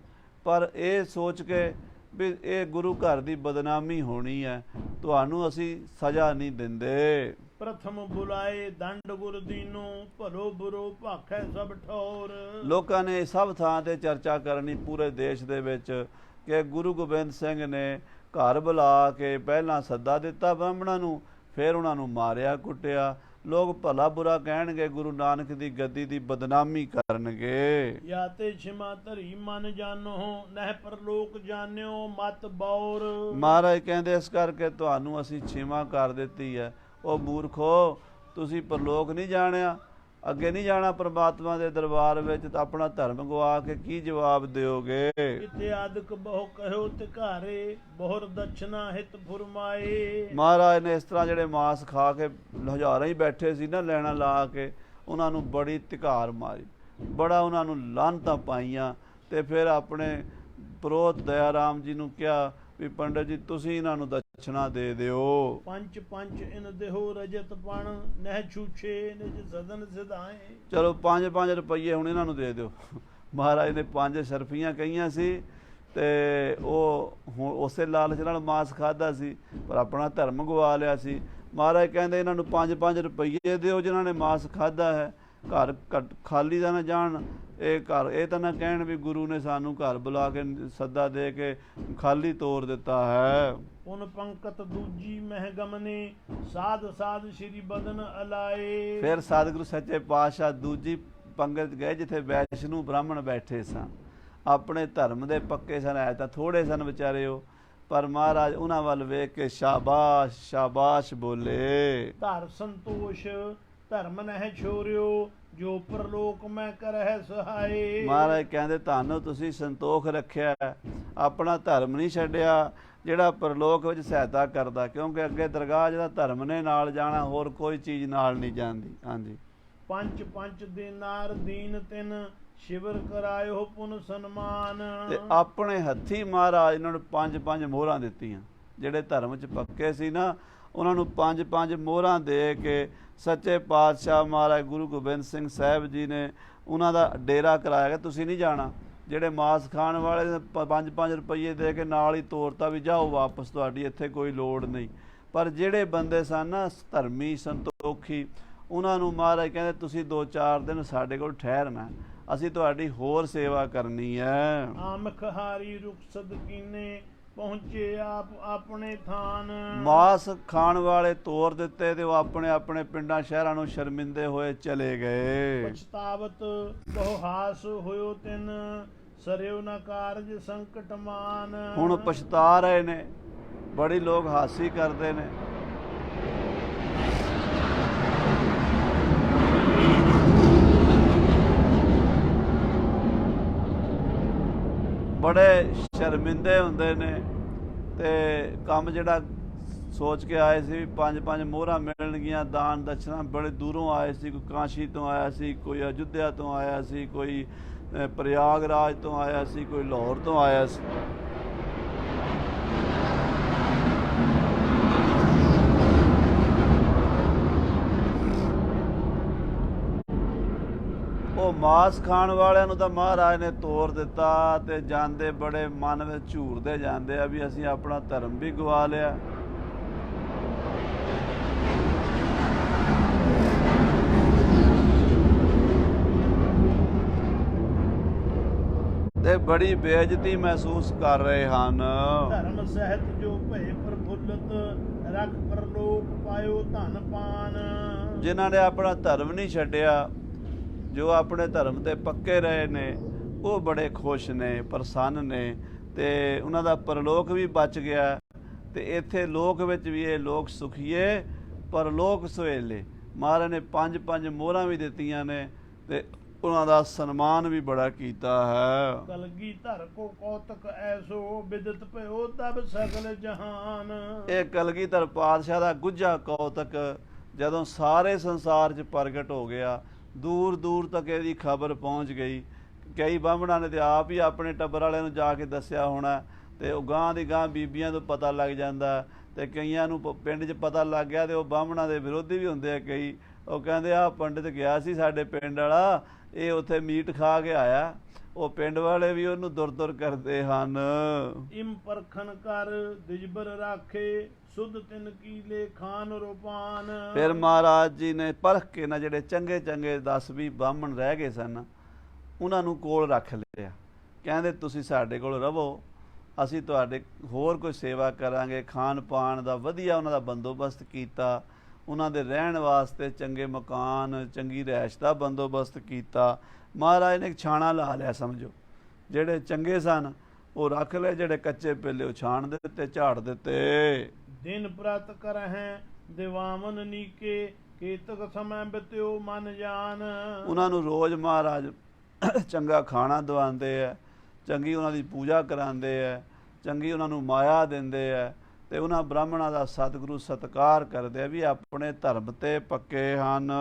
ਪਰ ਇਹ ਸੋਚ ਕੇ ਵੀ ਇਹ ਗੁਰੂ ਘਰ ਦੀ ਬਦਨਾਮੀ ਹੋਣੀ ਹੈ, ਤੁਹਾਨੂੰ ਅਸੀਂ ਸਜ਼ਾ ਨਹੀਂ ਦਿੰਦੇ। ਪ੍ਰਥਮ ਬੁਲਾਏ ਦੰਡ ਗੁਰ ਦੀਨੋ, ਭਲੋ ਬੁਰੋ ਭਾਖੈ ਸਭ ਠੌਰ। ਲੋਕਾਂ ਨੇ ਸਭ ਥਾਂ ਤੇ ਚਰਚਾ ਕਰਨੀ ਪੂਰੇ ਦੇਸ਼ ਦੇ ਵਿੱਚ ਕਿ ਗੁਰੂ ਗੋਬਿੰਦ ਸਿੰਘ ਨੇ ਘਰ ਬੁਲਾ ਕੇ ਪਹਿਲਾਂ ਸੱਦਾ ਦਿੱਤਾ ਬ੍ਰਾਹਮਣਾਂ ਨੂੰ, ਫਿਰ ਉਹਨਾਂ ਨੂੰ ਮਾਰਿਆ ਕੁੱਟਿਆ। ਲੋਕ ਭਲਾ ਬੁਰਾ ਕਹਿਣਗੇ, ਗੁਰੂ ਨਾਨਕ ਦੀ ਗੱਦੀ ਦੀ ਬਦਨਾਮੀ ਕਰਨਗੇ। ਯਾ ਤੇ ਛਿਮਾ ਧਰੀ ਮਨ ਜਾਨੋ, ਨਹਿ ਪਰਲੋਕ ਜਾਣਿਓ ਮਤ ਬੌਰ। ਮਹਾਰਾਜ ਕਹਿੰਦੇ ਇਸ ਕਰਕੇ ਤੁਹਾਨੂੰ ਅਸੀਂ ਛਿਮਾ ਕਰ ਦਿੱਤੀ ਹੈ। ਉਹ ਮੂਰਖੋ, ਤੁਸੀਂ ਪਰਲੋਕ ਨਹੀਂ ਜਾਣਿਆ, ਅੱਗੇ ਨਹੀਂ ਜਾਣਾ ਪ੍ਰਮਾਤਮਾ ਦੇ ਦਰਬਾਰ ਵਿੱਚ, ਤਾਂ ਆਪਣਾ ਧਰਮ ਗਵਾ ਕੇ ਕੀ ਜਵਾਬ ਦਿਓਗੇ? ਇਤਿਆਦਿਕ ਬਹੁ ਕਹਿਓ ਤਿਕਾਰੇ, ਬਹੁਰ ਦਛਨਾ ਹਿਤ ਫੁਰਮਾਏ। ਮਹਾਰਾਜ ਨੇ ਇਸ ਤਰ੍ਹਾਂ ਜਿਹੜੇ ਮਾਸ ਖਾ ਕੇ ਹਜ਼ਾਰਾਂ ਹੀ ਬੈਠੇ ਸੀ ਨਾ ਲੈਣਾ ਲਾ ਕੇ, ਉਹਨਾਂ ਨੂੰ ਬੜੀ ਧਿਕਾਰ ਮਾਰੀ, ਬੜਾ ਉਹਨਾਂ ਨੂੰ ਲਾਹਨਤਾਂ ਪਾਈਆਂ। ਤੇ ਫਿਰ ਆਪਣੇ ਪ੍ਰੋਤ ਦਇਆ ਰਾਮ ਜੀ ਨੂੰ ਕਿਹਾ ਵੀ ਪੰਡਤ ਜੀ ਤੁਸੀਂ ਇਹਨਾਂ ਨੂੰ ਦਛਨਾ ਦੇ ਦਿਓ। ਪੰਚ ਪੰਚ ਇਨ ਦੇਹੋ ਰਜਤ ਪਣ, ਨਹਿ ਛੂਛੇ ਨਿਜ ਸਦਨ ਸਿਧਾਏ। ਚਲੋ 5-5 ਰੁਪਈਏ ਹੁਣ ਇਹਨਾਂ ਨੂੰ ਦੇ ਦਿਓ। ਮਹਾਰਾਜ ਨੇ 5 ਸ਼ਰਫੀਆਂ ਕਹੀਆਂ ਸੀ ਤੇ ਉਹ ਹੁਣ ਉਸੇ ਲਾਲਚ ਨਾਲ ਮਾਸ ਖਾਦਾ ਸੀ, ਪਰ ਆਪਣਾ ਧਰਮ ਗਵਾ ਲਿਆ ਸੀ। ਮਹਾਰਾਜ ਕਹਿੰਦੇ ਇਹਨਾਂ ਨੂੰ 5-5 ਰੁਪਈਏ ਦਿਓ ਜਿਨ੍ਹਾਂ ਨੇ ਮਾਸ ਖਾਦਾ ਹੈ, ਘਰ ਖਾਲੀ ਦਾ ਨਾ ਜਾਣ। ਇਹ ਘਰ ਇਹ ਤਾਂ ਨਾ ਕਹਿਣ ਵੀ ਗੁਰੂ ਨੇ ਸਾਨੂੰ ਘਰ ਬੁਲਾ ਕੇ ਸੱਦਾ ਦੇ ਕੇ ਖਾਲੀ ਤੋਰ ਦਿੱਤਾ ਹੈ। ਪੁਨ ਪੰਕਤ ਦੂਜੀ ਮਹਿ ਗਮਨੇ, ਸਾਧ ਸਾਧ ਸ਼੍ਰੀ ਬਦਨ ਅਲਾਏ। ਫਿਰ ਸਤਿਗੁਰੂ ਸੱਚੇ ਪਾਤਸ਼ਾਹ ਦੂਜੀ ਪੰਗਤ ਗਏ ਜਿੱਥੇ ਵੈਸ਼ਨੂ ਬ੍ਰਾਹਮਣ ਬੈਠੇ ਸਨ, ਆਪਣੇ ਧਰਮ ਦੇ ਪੱਕੇ ਸਨ, ਹੈ ਤਾਂ ਥੋੜੇ ਸਨ ਵਿਚਾਰੇ ਉਹ, ਪਰ ਮਹਾਰਾਜ ਉਹਨਾਂ ਵੱਲ ਵੇਖ ਕੇ ਸ਼ਾਬਾਸ਼ ਸ਼ਾਬਾਸ਼ ਬੋਲੇ। ਧਰ ਸੰਤੋਸ਼ ਧਰਮ ਨਹਿ ਛੋਰਿਓ, ਜੋ ਪਰਲੋਕ ਮੈਂ ਕਰਹਿ ਸਹਾਏ। ਮਹਾਰਾਜ ਕਹਿੰਦੇ ਤੁਹਾਨੂੰ ਤੁਸੀਂ ਸੰਤੋਖ ਰੱਖਿਆ, ਆਪਣਾ ਧਰਮ ਨਹੀਂ ਛੱਡਿਆ ਜਿਹੜਾ ਪਰਲੋਕ ਵਿੱਚ ਸਹਾਇਤਾ ਕਰਦਾ, ਕਿਉਂਕਿ ਅੱਗੇ ਦਰਗਾਹ ਜਿਹੜਾ ਧਰਮ ਨੇ ਨਾਲ ਜਾਣਾ, ਹੋਰ ਕੋਈ ਚੀਜ਼ ਨਾਲ ਨਹੀਂ ਜਾਂਦੀ। ਹਾਂਜੀ। ਪੰਜ ਪੰਜ ਦੀਨਾਰ ਦੀਨ ਤਿੰਨ, ਸ਼ਿਵਰ ਕਰਾਇਓ ਪੁਨ ਸਨਮਾਨ। ਤੇ ਆਪਣੇ ਹੱਥੀ ਮਹਾਰਾਜ ਇਹਨਾਂ ਨੂੰ 5-5 ਮੋਹਰਾਂ ਦਿੱਤੀਆਂ। ਜਿਹੜੇ ਧਰਮ 'ਚ ਪੱਕੇ ਸੀ ਨਾ, ਉਹਨਾਂ ਨੂੰ 5-5 ਮੋਹਰਾਂ ਦੇ ਕੇ ਸੱਚੇ ਪਾਤਸ਼ਾਹ ਮਹਾਰਾਜ ਗੁਰੂ ਗੋਬਿੰਦ ਸਿੰਘ ਸਾਹਿਬ ਜੀ ਨੇ ਉਹਨਾਂ ਦਾ ਡੇਰਾ ਕਰਾਇਆ ਕਿ ਤੁਸੀਂ ਨਹੀਂ ਜਾਣਾ। ਜਿਹੜੇ ਮਾਸ ਖਾਣ ਵਾਲੇ 5-5 ਰੁਪਈਏ ਦੇ ਕੇ ਨਾਲ ਹੀ ਤੋਰਤਾ ਵੀ ਜਾਓ ਵਾਪਸ, ਤੁਹਾਡੀ ਇੱਥੇ ਕੋਈ ਲੋੜ ਨਹੀਂ। ਪਰ ਜਿਹੜੇ ਬੰਦੇ ਸਨ ਨਾ ਧਰਮੀ ਸੰਤੋਖੀ, ਉਹਨਾਂ ਨੂੰ ਮਹਾਰਾਜ ਕਹਿੰਦੇ ਤੁਸੀਂ 2-4 ਦਿਨ ਸਾਡੇ ਕੋਲ ਠਹਿਰਨਾ, ਅਸੀਂ ਤੁਹਾਡੀ ਹੋਰ ਸੇਵਾ ਕਰਨੀ ਹੈ। ਆਮਖ ਹਾਰੀ ਰੁਖਸਦ ਕੀਨੇ, ਪਹੁੰਚੇ ਆਪ ਆਪਣੇ ਥਾਨ। ਮਾਸ ਖਾਣ ਵਾਲੇ ਤੋਰ ਦਿੱਤੇ ਤੇ ਉਹ ਆਪਣੇ ਆਪਣੇ ਪਿੰਡਾਂ ਸ਼ਹਿਰਾਂ ਨੂੰ ਸ਼ਰਮਿੰਦੇ ਹੋਏ ਚਲੇ ਗਏ। ਪਛਤਾਵਤ ਬਹੁ ਹਾਸ ਹੋਇਓ ਤਿਨ, ਸਰਿਓ ਨਾ ਕਾਰਜ ਸੰਕਟ ਮਾਨ। ਹੁਣ ਪਛਤਾ ਰਹੇ ਨੇ, ਬੜੀ ਲੋਕ ਹਾਸੀ ਕਰਦੇ ਨੇ। ਬੜੇ ਸ਼ਰਮਿੰਦੇ ਹੁੰਦੇ ਨੇ ਤੇ ਕੰਮ ਜਿਹੜਾ ਸੋਚ ਕੇ ਆਏ ਸੀ 5-5 ਮੋਹਰਾਂ ਮਿਲਣਗੀਆਂ ਦਾਨ ਦਛਨਾ, ਬੜੇ ਦੂਰੋਂ ਆਏ ਸੀ, ਕੋਈ ਕਾਸ਼ੀ ਤੋਂ ਆਇਆ ਸੀ, ਕੋਈ ਅਯੁੱਧਿਆ ਤੋਂ ਆਇਆ ਸੀ, ਕੋਈ ਪ੍ਰਯਾਗਰਾਜ ਤੋਂ ਆਇਆ ਸੀ, ਕੋਈ ਲਾਹੌਰ ਤੋਂ ਆਇਆ ਸੀ। ਉਹ ਮਾਸ ਖਾਣ ਵਾਲਿਆਂ ਨੂੰ ਤਾਂ ਮਹਾਰਾਜ ਨੇ ਤੋਰ ਦਿੱਤਾ ਤੇ ਜਾਂਦੇ ਬੜੇ ਮਨ ਵਿੱਚ ਝੂਰਦੇ ਜਾਂਦੇ ਆ ਵੀ ਅਸੀਂ ਆਪਣਾ ਧਰਮ ਵੀ ਗਵਾ ਲਿਆ। ਤੇ ਬੜੀ ਬੇਇੱਜ਼ਤੀ ਮਹਿਸੂਸ ਕਰ ਰਹੇ ਹਨ। ਧਰਮ ਸਹਿਤ ਜੋ ਭਏ ਪ੍ਰਫੁੱਲਤ, ਰਖ ਪਰਲੋਕ ਪਾਇਓ ਧਨ ਪਾਨ। ਜਿਨ੍ਹਾਂ ਨੇ ਆਪਣਾ ਧਰਮ ਨਹੀਂ ਛੱਡਿਆ, ਜੋ ਆਪਣੇ ਧਰਮ ਤੇ ਪੱਕੇ ਰਹੇ ਨੇ, ਉਹ ਬੜੇ ਖੁਸ਼ ਨੇ, ਪ੍ਰਸੰਨ ਨੇ ਤੇ ਉਹਨਾਂ ਦਾ ਪਰਲੋਕ ਵੀ ਬਚ ਗਿਆ। ਤੇ ਇੱਥੇ ਲੋਕ ਵਿੱਚ ਵੀ ਇਹ ਲੋਕ ਸੁਖੀਏ ਪਰਲੋਕ ਸੁਹੇਲੇ। ਮਹਾਰਾਜ ਨੇ 5-5 ਮੋਹਰਾਂ ਵੀ ਦਿੱਤੀਆਂ ਨੇ ਤੇ ਉਹਨਾਂ ਦਾ ਸਨਮਾਨ ਵੀ ਬੜਾ ਕੀਤਾ ਹੈ। ਕਲਗੀ ਧਰ ਕੋ ਕੌਤਕ ਐਸੋ, ਬਿਦਤ ਭਇਓ ਤਬ ਸਗਲ ਜਹਾਨ। ਇਹ ਕਲਗੀਧਰ ਪਾਤਸ਼ਾਹ ਦਾ ਗੁੱਝਾ ਕੌਤਕ ਜਦੋਂ ਸਾਰੇ ਸੰਸਾਰ 'ਚ ਪ੍ਰਗਟ ਹੋ ਗਿਆ, ਦੂਰ ਦੂਰ ਤੱਕ ਇਹਦੀ ਖਬਰ ਪਹੁੰਚ ਗਈ। ਕਈ ਬਾਹਮਣਾਂ ਨੇ ਤੇ ਆਪ ਹੀ ਆਪਣੇ ਟੱਬਰ ਵਾਲਿਆਂ ਨੂੰ ਜਾ ਕੇ ਦੱਸਿਆ ਹੋਣਾ, ਤੇ ਉਹ ਗਾਂ ਦੀ ਗਾਂ ਬੀਬੀਆਂ ਤੋਂ ਪਤਾ ਲੱਗ ਜਾਂਦਾ, ਤੇ ਕਈਆਂ ਨੂੰ ਪਿੰਡ 'ਚ ਪਤਾ ਲੱਗ ਗਿਆ ਤੇ ਉਹ ਬਾਹਮਣਾਂ ਦੇ ਵਿਰੋਧੀ ਵੀ ਹੁੰਦੇ ਆ ਕਈ। ਉਹ ਕਹਿੰਦੇ ਆ ਪੰਡਿਤ ਗਿਆ ਸੀ ਸਾਡੇ ਪਿੰਡ ਵਾਲਾ, ਇਹ ਉੱਥੇ ਮੀਟ ਖਾ ਕੇ ਆਇਆ। ਉਹ ਪਿੰਡ ਵਾਲੇ ਵੀ ਉਹਨੂੰ ਦੁਰ ਕਰਦੇ ਹਨ। ਇਮ ਪਰਖਣ ਕਰ ਦਿਜਬਰ ਰਾਖੇ, ਸੁਧ ਤਿਨ ਕੀਲੇ ਖਾਨ ਰੂਪਾਨ। ਫਿਰ ਮਹਾਰਾਜ ਜੀ ਨੇ ਪਰਖ ਕੇ ਨਾ ਜਿਹੜੇ ਚੰਗੇ ਚੰਗੇ 10-20 ਬਾਹਮਣ ਰਹਿ ਗਏ ਸਨ, ਉਹਨਾਂ ਨੂੰ ਕੋਲ ਰੱਖ ਲਿਆ। ਕਹਿੰਦੇ ਤੁਸੀਂ ਸਾਡੇ ਕੋਲ ਰਵੋ, ਅਸੀਂ ਤੁਹਾਡੇ ਹੋਰ ਕੋਈ ਸੇਵਾ ਕਰਾਂਗੇ। ਖਾਣ ਪਾਣ ਦਾ ਵਧੀਆ ਉਹਨਾਂ ਦਾ ਬੰਦੋਬਸਤ ਕੀਤਾ, ਉਹਨਾਂ ਦੇ ਰਹਿਣ ਵਾਸਤੇ ਚੰਗੇ ਮਕਾਨ, ਚੰਗੀ ਰਿਹਾਇਸ਼ ਦਾ ਬੰਦੋਬਸਤ ਕੀਤਾ। ਮਹਾਰਾਜ ਨੇ ਇੱਕ ਛਾਣਾ ਲਾ ਲਿਆ, ਸਮਝੋ। ਜਿਹੜੇ ਚੰਗੇ ਸਨ ਉਹ ਰੱਖ ਲਏ, ਜਿਹੜੇ ਕੱਚੇ ਪੇਲੇ ਉਹ ਛਾਣ ਦਿੱਤੇ, ਝਾੜ ਦਿੱਤੇ। ਦਿਨ ਪ੍ਰਤ ਕਰਹਿ ਦਿਵਾਮਨ ਨੀਕੇ, ਕੇਤਕ ਸਮੈ ਬਿਤਿਓ ਮਨ ਜਾਨ। ਉਹਨਾਂ ਨੂੰ ਰੋਜ਼ ਮਹਾਰਾਜ ਚੰਗਾ ਖਾਣਾ ਦਵਾਉਂਦੇ ਆ, ਚੰਗੀ ਉਹਨਾਂ ਦੀ ਪੂਜਾ ਕਰਾਉਂਦੇ ਆ, ਚੰਗੀ ਉਹਨਾਂ ਨੂੰ ਮਾਇਆ ਦਿੰਦੇ ਆ, ਤੇ ਉਹਨਾਂ ਬ੍ਰਾਹਮਣਾਂ ਦਾ ਸਤਿਗੁਰੂ ਸਤਿਕਾਰ ਕਰਦੇ ਆ ਵੀ ਆਪਣੇ ਧਰਮ ਤੇ ਪੱਕੇ ਹਨ।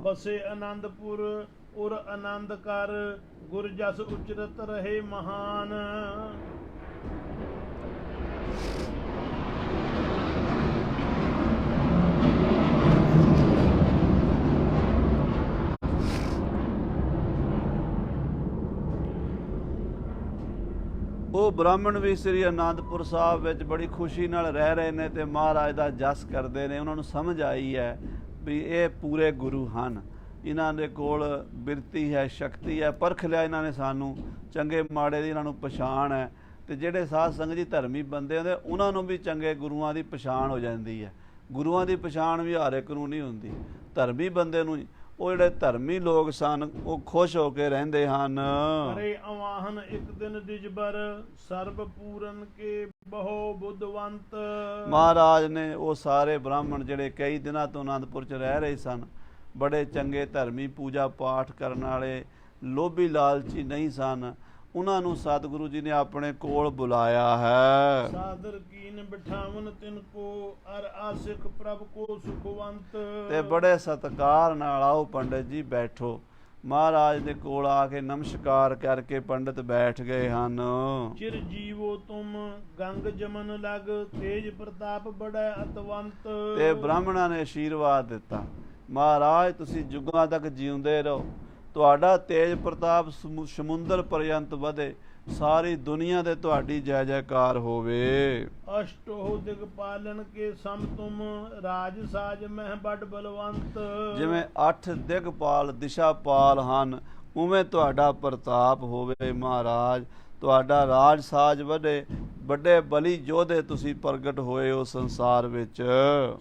ਬਸੇ ਆਨੰਦਪੁਰ ਉਰ ਆਨੰਦ ਕਰ, ਗੁਰ ਜਸ ਉਚਰਤ ਰਹੇ ਮਹਾਨ। ਉਹ ਬ੍ਰਾਹਮਣ ਵੀ ਸ੍ਰੀ ਅਨੰਦਪੁਰ ਸਾਹਿਬ ਵਿੱਚ ਬੜੀ ਖੁਸ਼ੀ ਨਾਲ ਰਹਿ ਰਹੇ ਨੇ ਤੇ ਮਹਾਰਾਜ ਦਾ ਜਸ ਕਰਦੇ ਨੇ। ਉਹਨਾਂ ਨੂੰ ਸਮਝ ਆਈ ਹੈ ਵੀ ਇਹ ਪੂਰੇ ਗੁਰੂ ਹਨ, ਇਹਨਾਂ ਦੇ ਕੋਲ ਬਿਰਤੀ ਹੈ, ਸ਼ਕਤੀ ਹੈ। ਪਰਖ ਲਿਆ ਇਹਨਾਂ ਨੇ ਸਾਨੂੰ, ਚੰਗੇ ਮਾੜੇ ਦੀ ਇਹਨਾਂ ਨੂੰ ਪਛਾਣ ਹੈ। ਤੇ ਜਿਹੜੇ ਸਾਧ ਸੰਗਤ ਜੀ ਧਰਮੀ ਬੰਦੇ ਹੁੰਦੇ, ਉਹਨਾਂ ਨੂੰ ਵੀ ਚੰਗੇ ਗੁਰੂਆਂ ਦੀ ਪਛਾਣ ਹੋ ਜਾਂਦੀ ਹੈ। ਗੁਰੂਆਂ ਦੀ ਪਛਾਣ ਵੀ ਹਰ ਇੱਕ ਨੂੰ ਨਹੀਂ ਹੁੰਦੀ, ਧਰਮੀ ਬੰਦੇ ਨੂੰ ਉਹ ਜਿਹੜੇ ਧਰਮੀ ਲੋਕ ਸਨ ਉਹ ਖੁਸ਼ ਹੋ ਕੇ ਰਹਿੰਦੇ ਹਨ। ਕਰੇ ਅਵਾਹਨ ਇੱਕ ਦਿਨ ਦਿਜਬਰ ਸਰਬ ਪੂਰਨ ਕੇ ਬਹੁ ਬੁੱਧਵੰਤ। ਮਹਾਰਾਜ ਨੇ ਉਹ ਸਾਰੇ ਬ੍ਰਾਹਮਣ ਜਿਹੜੇ ਕਈ ਦਿਨਾਂ ਤੋਂ ਅਨੰਦਪੁਰ 'ਚ ਰਹਿ ਰਹੇ ਸਨ, ਬੜੇ ਚੰਗੇ ਧਰਮੀ, ਪੂਜਾ ਪਾਠ ਕਰਨ ਵਾਲੇ, ਲੋਭੀ ਲਾਲਚੀ ਨਹੀਂ ਸਨ, ਉਹਨਾਂ ਨੂੰ ਸਤਿਗੁਰੂ ਜੀ ਨੇ ਆਪਣੇ ਕੋਲ ਬੁਲਾਇਆ ਹੈ। ਸਾਦਰ ਕੀਨ ਬਿਠਾਵਨ ਤਿਨ ਕੋ ਅਰ ਆਸਿਕ ਪ੍ਰਭ ਕੋ ਸੁਖਵੰਤ। ਤੇ ਬੜੇ ਸਤਿਕਾਰ ਨਾਲ ਆਓ ਪੰਡਿਤ ਜੀ ਬੈਠੋ। ਮਹਾਰਾਜ ਦੇ ਕੋਲ ਆ ਕੇ ਨਮਸਕਾਰ ਕਰਕੇ ਪੰਡਿਤ ਬੈਠ ਗਏ ਹਨ। ਚਿਰ ਜੀਵੋ ਤੁਮ ਗੰਗ ਜਮਨ ਲਗ ਤੇਜ ਪ੍ਰਤਾਪ ਬੜਾ ਅਤਵੰਤ। ਤੇ ਬ੍ਰਾਹਮਣਾਂ ਨੇ ਆਸ਼ੀਰਵਾਦ ਦਿੱਤਾ, ਮਹਾਰਾਜ ਤੁਸੀਂ ਜੁਗਾਂ ਤੱਕ ਜਿਉਂਦੇ ਰਹੋ, ਤੁਹਾਡਾ ਤੇਜ ਪ੍ਰਤਾਪ ਸਮੁੰਦਰ ਪਰਯੰਤ ਵਧੇ, ਸਾਰੀ ਦੁਨੀਆ ਦੇ ਤੁਹਾਡੀ ਜੈ ਜੈਕਾਰ ਹੋਵੇ। ਅਸ਼ਟੋ ਦਿਗਪਾਲਨ ਕੇ ਸਮ ਤੁਮ ਰਾਜ ਸਾਜ ਮਹਿ ਬੜ ਬਲਵੰਤ। ਜਿਵੇਂ 8 ਦਿਗਪਾਲ ਦਿਸ਼ਾਪਾਲ ਹਨ, ਉਵੇਂ ਤੁਹਾਡਾ ਪ੍ਰਤਾਪ ਹੋਵੇ ਮਹਾਰਾਜ, ਤੁਹਾਡਾ ਰਾਜ ਸਾਜ ਵਧੇ, ਵੱਡੇ ਬਲੀ ਯੋਧੇ ਤੁਸੀਂ ਪ੍ਰਗਟ ਹੋਏ ਹੋ ਸੰਸਾਰ ਵਿੱਚ।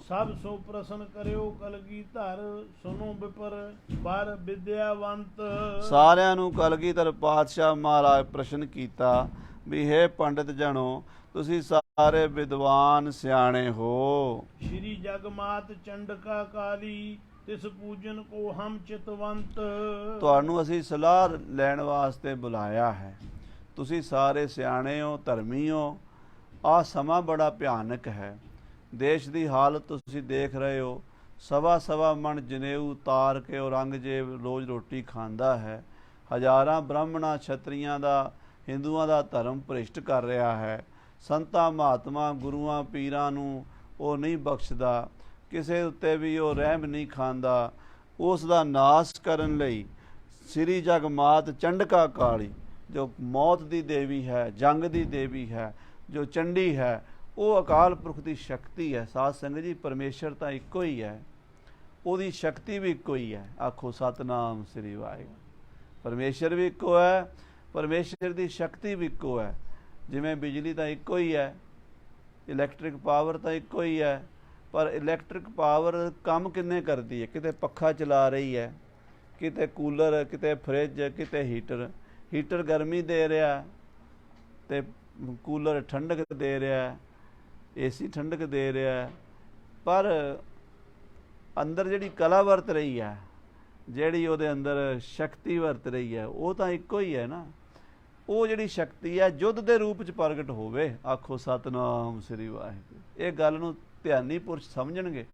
ਸਭ ਸੋ ਪ੍ਰਸੰਨ ਕਰਿਓ ਕਲਗੀਧਰ ਸੁਨੋ ਵਿਪਰ ਬਰ ਵਿਦਿਆਵੰਤ। ਸਾਰਿਆਂ ਨੂੰ ਕਲਗੀਧਰ ਪਾਤਸ਼ਾਹ ਮਹਾਰਾਜ ਪ੍ਰਸ਼ਨ ਕੀਤਾ ਵੀ ਹੇ ਪੰਡਿਤ ਜਣੋ, ਤੁਸੀਂ ਸਾਰੇ ਵਿਦਵਾਨ ਸਿਆਣੇ ਹੋ। ਸ਼੍ਰੀ ਜਗਮਾਤ ਚੰਡਕਾ ਕਾਲੀ ਤਿਸ ਪੂਜਨ ਕੋ ਹਮ ਚਿਤਵੰਤ। ਤੁਹਾਨੂੰ ਅਸੀਂ ਸਲਾਹ ਲੈਣ ਵਾਸਤੇ ਬੁਲਾਇਆ ਹੈ, ਤੁਸੀਂ ਸਾਰੇ ਸਿਆਣੇ ਹੋ, ਧਰਮੀ ਹੋ। ਆਹ ਸਮਾਂ ਬੜਾ ਭਿਆਨਕ ਹੈ, ਦੇਸ਼ ਦੀ ਹਾਲਤ ਤੁਸੀਂ ਦੇਖ ਰਹੇ ਹੋ। ਸਵਾ ਮਣ ਜਨੇਊ ਉਤਾਰ ਕੇ ਔਰੰਗਜ਼ੇਬ ਰੋਜ਼ ਰੋਟੀ ਖਾਂਦਾ ਹੈ। ਹਜ਼ਾਰਾਂ ਬ੍ਰਾਹਮਣਾਂ ਛਤਰੀਆਂ ਦਾ, ਹਿੰਦੂਆਂ ਦਾ ਧਰਮ ਭ੍ਰਿਸ਼ਟ ਕਰ ਰਿਹਾ ਹੈ। ਸੰਤਾਂ ਮਹਾਤਮਾ ਗੁਰੂਆਂ ਪੀਰਾਂ ਨੂੰ ਉਹ ਨਹੀਂ ਬਖਸ਼ਦਾ, ਕਿਸੇ ਉੱਤੇ ਵੀ ਉਹ ਰਹਿਮ ਨਹੀਂ ਖਾਂਦਾ। ਉਸ ਦਾ ਨਾਸ਼ ਕਰਨ ਲਈ ਸ੍ਰੀ ਜਗਮਾਤ ਚੰਡਕਾ ਕਾਲੀ, ਜੋ ਮੌਤ ਦੀ ਦੇਵੀ ਹੈ, ਜੰਗ ਦੀ ਦੇਵੀ ਹੈ, ਜੋ ਚੰਡੀ ਹੈ, ਉਹ ਅਕਾਲ ਪੁਰਖ ਦੀ ਸ਼ਕਤੀ ਹੈ। ਸਾਧ ਸੰਗਤ ਜੀ, ਪਰਮੇਸ਼ਰ ਤਾਂ ਇੱਕੋ ਹੀ ਹੈ, ਉਹਦੀ ਸ਼ਕਤੀ ਵੀ ਇੱਕੋ ਹੀ ਹੈ। ਆਖੋ ਸਤਨਾਮ ਸ੍ਰੀ ਵਾਹਿਗੁਰੂ। ਪਰਮੇਸ਼ਰ ਵੀ ਇੱਕੋ ਹੈ, ਪਰਮੇਸ਼ਰ ਦੀ ਸ਼ਕਤੀ ਵੀ ਇੱਕੋ ਹੈ। ਜਿਵੇਂ ਬਿਜਲੀ ਤਾਂ ਇੱਕੋ ਹੀ ਹੈ, ਇਲੈਕਟ੍ਰਿਕ ਪਾਵਰ ਤਾਂ ਇੱਕੋ ਹੀ ਹੈ, ਪਰ ਇਲੈਕਟ੍ਰਿਕ ਪਾਵਰ ਕੰਮ ਕਿੰਨੇ ਕਰਦੀ ਹੈ? ਕਿਤੇ ਪੱਖਾ ਚਲਾ ਰਹੀ ਹੈ, ਕਿਤੇ ਕੂਲਰ, ਕਿਤੇ ਫਰਿੱਜ, ਕਿਤੇ ਹੀਟਰ ਗਰਮੀ ਦੇ ਰਿਹਾ ਤੇ ਕੂਲਰ ਠੰਡਕ ਦੇ ਰਿਹਾ, ਏਸੀ ਠੰਡਕ ਦੇ ਰਿਹਾ। ਪਰ ਅੰਦਰ ਜਿਹੜੀ ਕਲਾ ਵਰਤ ਰਹੀ ਹੈ, ਜਿਹੜੀ ਉਹਦੇ ਅੰਦਰ ਸ਼ਕਤੀ ਵਰਤ ਰਹੀ ਹੈ, ਉਹ ਤਾਂ ਇੱਕੋ ਹੀ ਹੈ ਨਾ। ਉਹ ਜਿਹੜੀ ਸ਼ਕਤੀ ਹੈ ਯੁੱਧ ਦੇ ਰੂਪ 'ਚ ਪ੍ਰਗਟ ਹੋਵੇ। ਆਖੋ ਸਤਨਾਮ ਸ੍ਰੀ ਵਾਹਿਗੁਰੂ। ਇਹ ਗੱਲ ਨੂੰ ਧਿਆਨੀ ਪੁਰਸ਼ ਸਮਝਣਗੇ।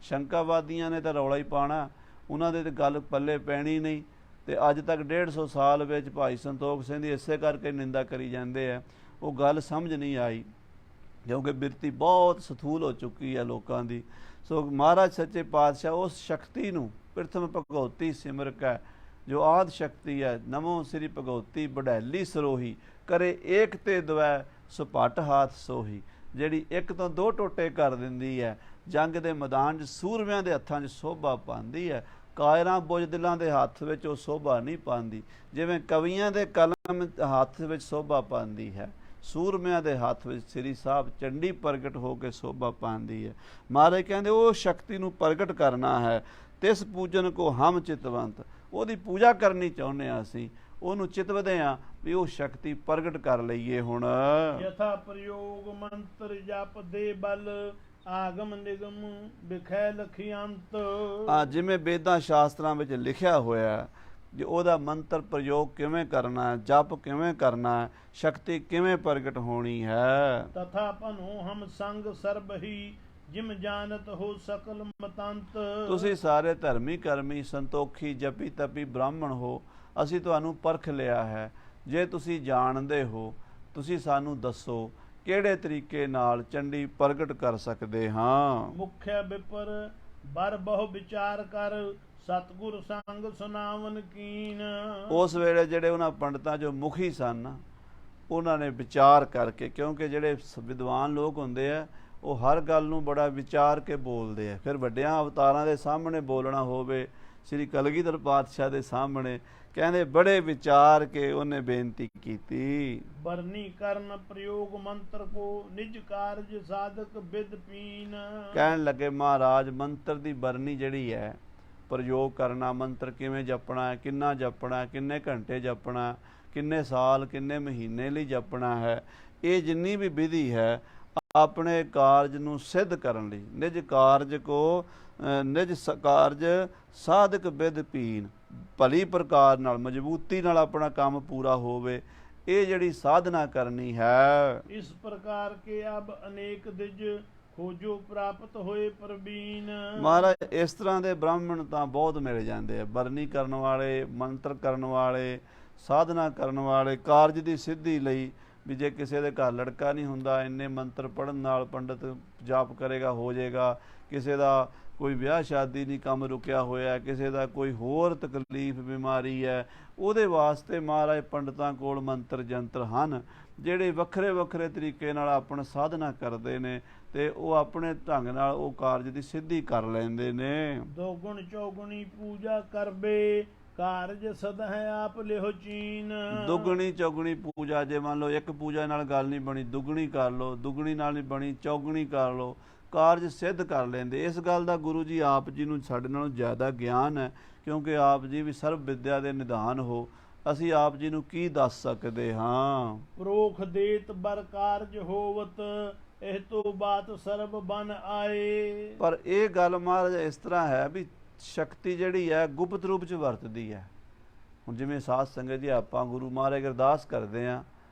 ਸ਼ੰਕਾਵਾਦੀਆਂ ਨੇ ਤਾਂ ਰੌਲਾ ਹੀ ਪਾਉਣਾ, ਉਹਨਾਂ ਦੇ ਤਾਂ ਗੱਲ ਪੱਲੇ ਪੈਣੀ ਨਹੀਂ। ਤੇ ਅੱਜ ਤੱਕ 150 ਸਾਲ ਵਿੱਚ ਭਾਈ ਸੰਤੋਖ ਸਿੰਘ ਦੀ ਇਸੇ ਕਰਕੇ ਨਿੰਦਾ ਕਰੀ ਜਾਂਦੇ ਆ। ਉਹ ਗੱਲ ਸਮਝ ਨਹੀਂ ਆਈ, ਕਿਉਂਕਿ ਬਿਰਤੀ ਬਹੁਤ ਸਥੂਲ ਹੋ ਚੁੱਕੀ ਹੈ ਲੋਕਾਂ ਦੀ। ਸੋ ਮਹਾਰਾਜ ਸੱਚੇ ਪਾਤਸ਼ਾਹ ਉਸ ਸ਼ਕਤੀ ਨੂੰ ਪ੍ਰਥਮ ਭਗਉਤੀ ਸਿਮਰਕ ਹੈ, ਜੋ ਆਦ ਸ਼ਕਤੀ ਹੈ। ਨਮੋ ਸ੍ਰੀ ਭਗਉਤੀ ਬੜੈਲੀ ਸਰੋਹੀ, ਕਰੇ ਏਕ ਤੇ ਦਵੈ ਸੁਪੱਟ ਹਾਥ ਸੋਹੀ। ਜਿਹੜੀ ਇੱਕ ਤੋਂ ਦੋ ਟੋਟੇ ਕਰ ਦਿੰਦੀ ਹੈ, ਜੰਗ ਦੇ ਮੈਦਾਨ 'ਚ ਸੂਰਮਿਆਂ ਦੇ ਹੱਥਾਂ 'ਚ ਸੋਭਾ ਪਾਉਂਦੀ ਹੈ, ਕਾਇਰਾਂ ਬੁਜ਼ਦਿਲਾਂ ਦੇ ਹੱਥ ਵਿੱਚ ਉਹ ਸੋਭਾ ਨਹੀਂ ਪਾਉਂਦੀ। ਜਿਵੇਂ ਕਵੀਆਂ ਦੇ ਕਲਮ ਹੱਥ ਵਿੱਚ ਸੋਭਾ ਪਾਉਂਦੀ ਹੈ, ਸੂਰਮਿਆਂ ਦੇ ਹੱਥ ਵਿੱਚ ਸ੍ਰੀ ਸਾਹਿਬ ਚੰਡੀ ਪ੍ਰਗਟ ਹੋ ਕੇ ਸੋਭਾ ਪਾਉਂਦੀ ਹੈ। ਮਹਾਰਾਜ ਕਹਿੰਦੇ ਉਹ ਸ਼ਕਤੀ ਨੂੰ ਪ੍ਰਗਟ ਕਰਨਾ ਹੈ। ਤਿਸ ਪੂਜਨ ਕੋ ਹਮ ਚਿਤਵੰਤ, ਉਹਦੀ ਪੂਜਾ ਕਰਨੀ ਚਾਹੁੰਦੇ ਹਾਂ ਅਸੀਂ, ਉਹਨੂੰ ਚਿਤਵਦੇ ਹਾਂ ਵੀ ਉਹ ਸ਼ਕਤੀ ਪ੍ਰਗਟ ਕਰ ਲਈਏ। ਹੁਣ ਯਥਾ ਪ੍ਰਯੋਗ ਮੰਤਰ ਜਪ ਦੇ ਬਲ ਆਗਮ ਨਿਗਮ ਵਿਖੈ ਲਖਿਅੰਤ। ਜਿਵੇਂ ਵੇਦਾਂ ਸ਼ਾਸਤਰਾਂ ਵਿੱਚ ਲਿਖਿਆ ਹੋਇਆ ਜੇ ਉਹਦਾ ਮੰਤਰ ਪ੍ਰਯੋਗ ਕਿਵੇਂ ਕਰਨਾ ਹੈ, ਜਪ ਕਿਵੇਂ ਕਰਨਾ ਹੈ, ਸ਼ਕਤੀ ਕਿਵੇਂ ਪ੍ਰਗਟ ਹੋਣੀ ਹੈ। ਤਥਾ ਭਨੋ ਹਮ ਸੰਗ ਸਰਬਹੀ ਜਿਮ ਜਾਣਤ ਹੋ ਸਕਲ ਮਤੰਤ। ਤੁਸੀਂ ਸਾਰੇ ਧਰਮੀ ਕਰਮੀ ਸੰਤੋਖੀ ਜਪੀ ਤਪੀ ਬ੍ਰਾਹਮਣ ਹੋ, ਅਸੀਂ ਤੁਹਾਨੂੰ ਪਰਖ ਲਿਆ ਹੈ। ਜੇ ਤੁਸੀਂ ਜਾਣਦੇ ਹੋ, ਤੁਸੀਂ ਸਾਨੂੰ ਦੱਸੋ ਕਿਹੜੇ ਤਰੀਕੇ ਨਾਲ ਚੰਡੀ ਪ੍ਰਗਟ ਕਰ ਸਕਦੇ ਹਾਂ। ਮੁਖਿਆ ਵਿਪਰ ਬਰ ਬਹੁ ਵਿਚਾਰ ਕਰ ਸਤਿਗੁਰ ਸੰਗ ਸੁਨਾਵਨ ਕੀਨ। ਉਸ ਵੇਲੇ ਜਿਹੜੇ ਉਹਨਾਂ ਪੰਡਤਾਂ ਜੋ ਮੁਖੀ ਸਨ, ਉਹਨਾਂ ਨੇ ਵਿਚਾਰ ਕਰਕੇ, ਕਿਉਂਕਿ ਜਿਹੜੇ ਵਿਦਵਾਨ ਲੋਕ ਹੁੰਦੇ ਆ ਉਹ ਹਰ ਗੱਲ ਨੂੰ ਬੜਾ ਵਿਚਾਰ ਕੇ ਬੋਲਦੇ ਆ। ਫਿਰ ਵੱਡਿਆਂ ਅਵਤਾਰਾਂ ਦੇ ਸਾਹਮਣੇ ਬੋਲਣਾ ਹੋਵੇ, ਸ੍ਰੀ ਕਲਗੀਧਰ ਪਾਤਸ਼ਾਹ ਦੇ ਸਾਹਮਣੇ, ਕਹਿੰਦੇ ਬੜੇ ਵਿਚਾਰ ਕੇ ਉਹਨੇ ਬੇਨਤੀ ਕੀਤੀ। ਬਰਨੀ ਕਰਨ ਪ੍ਰਯੋਗ ਮੰਤਰ ਕੋ ਨਿਜ ਕਾਰਜ ਸਾਧਕ ਵਿਦ ਪੀਨ। ਕਹਿਣ ਲੱਗੇ ਮਹਾਰਾਜ ਮੰਤਰ ਦੀ ਬਰਨੀ ਜਿਹੜੀ ਹੈ ਪ੍ਰਯੋਗ ਕਰਨਾ, ਮੰਤਰ ਕਿਵੇਂ ਜਪਣਾ, ਕਿੰਨਾ ਜਪਣਾ, ਕਿੰਨੇ ਘੰਟੇ ਜਪਣਾ, ਕਿੰਨੇ ਸਾਲ ਕਿੰਨੇ ਮਹੀਨੇ ਲਈ ਜਪਣਾ ਹੈ। ਇਹ ਜਿੰਨੀ ਵੀ ਵਿਧੀ ਹੈ ਆਪਣੇ ਕਾਰਜ ਨੂੰ ਸਿੱਧ ਕਰਨ ਲਈ, ਨਿਜ ਕਾਰਜ ਕੋ ਨਿਜ ਕਾਰਜ ਸਾਧਕ ਵਿਧ ਪੀਨ, ਭਲੀ ਪ੍ਰਕਾਰ ਨਾਲ ਮਜ਼ਬੂਤੀ ਨਾਲ ਆਪਣਾ ਕੰਮ ਪੂਰਾ ਹੋਵੇ, ਇਹ ਜਿਹੜੀ ਸਾਧਨਾ ਕਰਨੀ ਹੈ। ਇਸ ਪ੍ਰਕਾਰ ਕੇ ਅਬ ਅਨੇਕ ਦਿਜ ਖੋਜੋ ਪ੍ਰਾਪਤ ਹੋਏ ਪ੍ਰਬੀਨ। ਮਹਾਰਾਜ ਇਸ ਤਰ੍ਹਾਂ ਦੇ ਬ੍ਰਾਹਮਣ ਤਾਂ ਬਹੁਤ ਮਿਲ ਜਾਂਦੇ ਆ, ਬਰਨੀ ਕਰਨ ਵਾਲੇ, ਮੰਤਰ ਕਰਨ ਵਾਲੇ, ਸਾਧਨਾ ਕਰਨ ਵਾਲੇ, ਕਾਰਜ ਦੀ ਸਿੱਧੀ ਲਈ। ਵੀ ਜੇ ਕਿਸੇ ਦੇ ਘਰ ਲੜਕਾ ਨਹੀਂ ਹੁੰਦਾ, ਇੰਨੇ ਮੰਤਰ ਪੜ੍ਹਨ ਨਾਲ ਪੰਡਤ ਜਾਪ ਕਰੇਗਾ ਹੋ ਜਾਏਗਾ। ਕਿਸੇ ਦਾ ਕੋਈ ਵਿਆਹ ਸ਼ਾਦੀ ਨਹੀਂ, ਕੰਮ ਰੁਕਿਆ ਹੋਇਆ, ਕਿਸੇ ਦਾ ਕੋਈ ਹੋਰ ਤਕਲੀਫ ਬਿਮਾਰੀ ਹੈ, ਉਹਦੇ ਵਾਸਤੇ ਮਹਾਰਾਜ ਪੰਡਤਾਂ ਕੋਲ ਮੰਤਰ ਜੰਤਰ ਹਨ, ਜਿਹੜੇ ਵੱਖਰੇ ਵੱਖਰੇ ਤਰੀਕੇ ਨਾਲ ਆਪਣਾ ਸਾਧਨਾ ਕਰਦੇ ਨੇ ਤੇ ਉਹ ਆਪਣੇ ਢੰਗ ਨਾਲ ਉਹ ਕਾਰਜ ਦੀ ਸਿੱਧੀ ਕਰ ਲੈਂਦੇ ਨੇ। ਦੋਗੁਣ ਚੌਗੁਣੀ ਪੂਜਾ ਕਰਬੇ, ਕਾਰਜ ਸਦਾ ਹੈ ਆਪ ਲਿਓ ਚੀਨ। ਦੁੱਗਣੀ ਚੌਗਣੀ ਪੂਜਾ, ਜੇ ਮੰਨ ਲਓ ਇੱਕ ਪੂਜਾ ਨਾਲ ਗੱਲ ਨਹੀਂ ਬਣੀ, ਦੁੱਗਣੀ ਕਰ ਲਓ, ਦੁੱਗਣੀ ਨਾਲ ਨਹੀਂ ਬਣੀ ਚੌਗਣੀ ਕਰ ਲਓ, ਕਾਰਜ ਸਿੱਧ ਕਰ ਲੈਂਦੇ। ਇਸ ਗੱਲ ਦਾ ਗੁਰੂ ਜੀ ਆਪ ਜੀ ਨੂੰ ਸਾਡੇ ਨਾਲੋਂ ਜ਼ਿਆਦਾ ਗਿਆਨ ਹੈ, ਕਿਉਂਕਿ ਆਪ ਜੀ ਵੀ ਸਰਬ ਵਿਦਿਆ ਦੇ ਨਿਧਾਨ ਹੋ। ਅਸੀਂ ਆਪ ਜੀ ਨੂੰ ਕੀ ਦੱਸ ਸਕਦੇ ਹਾਂ। ਪ੍ਰੋਖ ਦੇਤ ਬਰ ਕਾਰਜ ਹੋਵਤ, ਇਹ ਤੋਂ ਬਾਤ ਸਰਬ ਬਨ ਆਏ। ਪਰ ਇਹ ਗੱਲ ਮਹਾਰਾਜ ਇਸ ਤਰ੍ਹਾਂ ਹੈ ਵੀ ਸ਼ਕਤੀ ਜਿਹੜੀ ਹੈ ਗੁਪਤ ਰੂਪ 'ਚ ਵਰਤਦੀ ਹੈ। ਹੁਣ ਜਿਵੇਂ ਸਾਧ ਸੰਗਤ ਜੀ ਆਪਾਂ ਗੁਰੂ ਮਹਾਰਾਜ ਅਰਦਾਸ ਕਰਦੇ ਹਾਂ,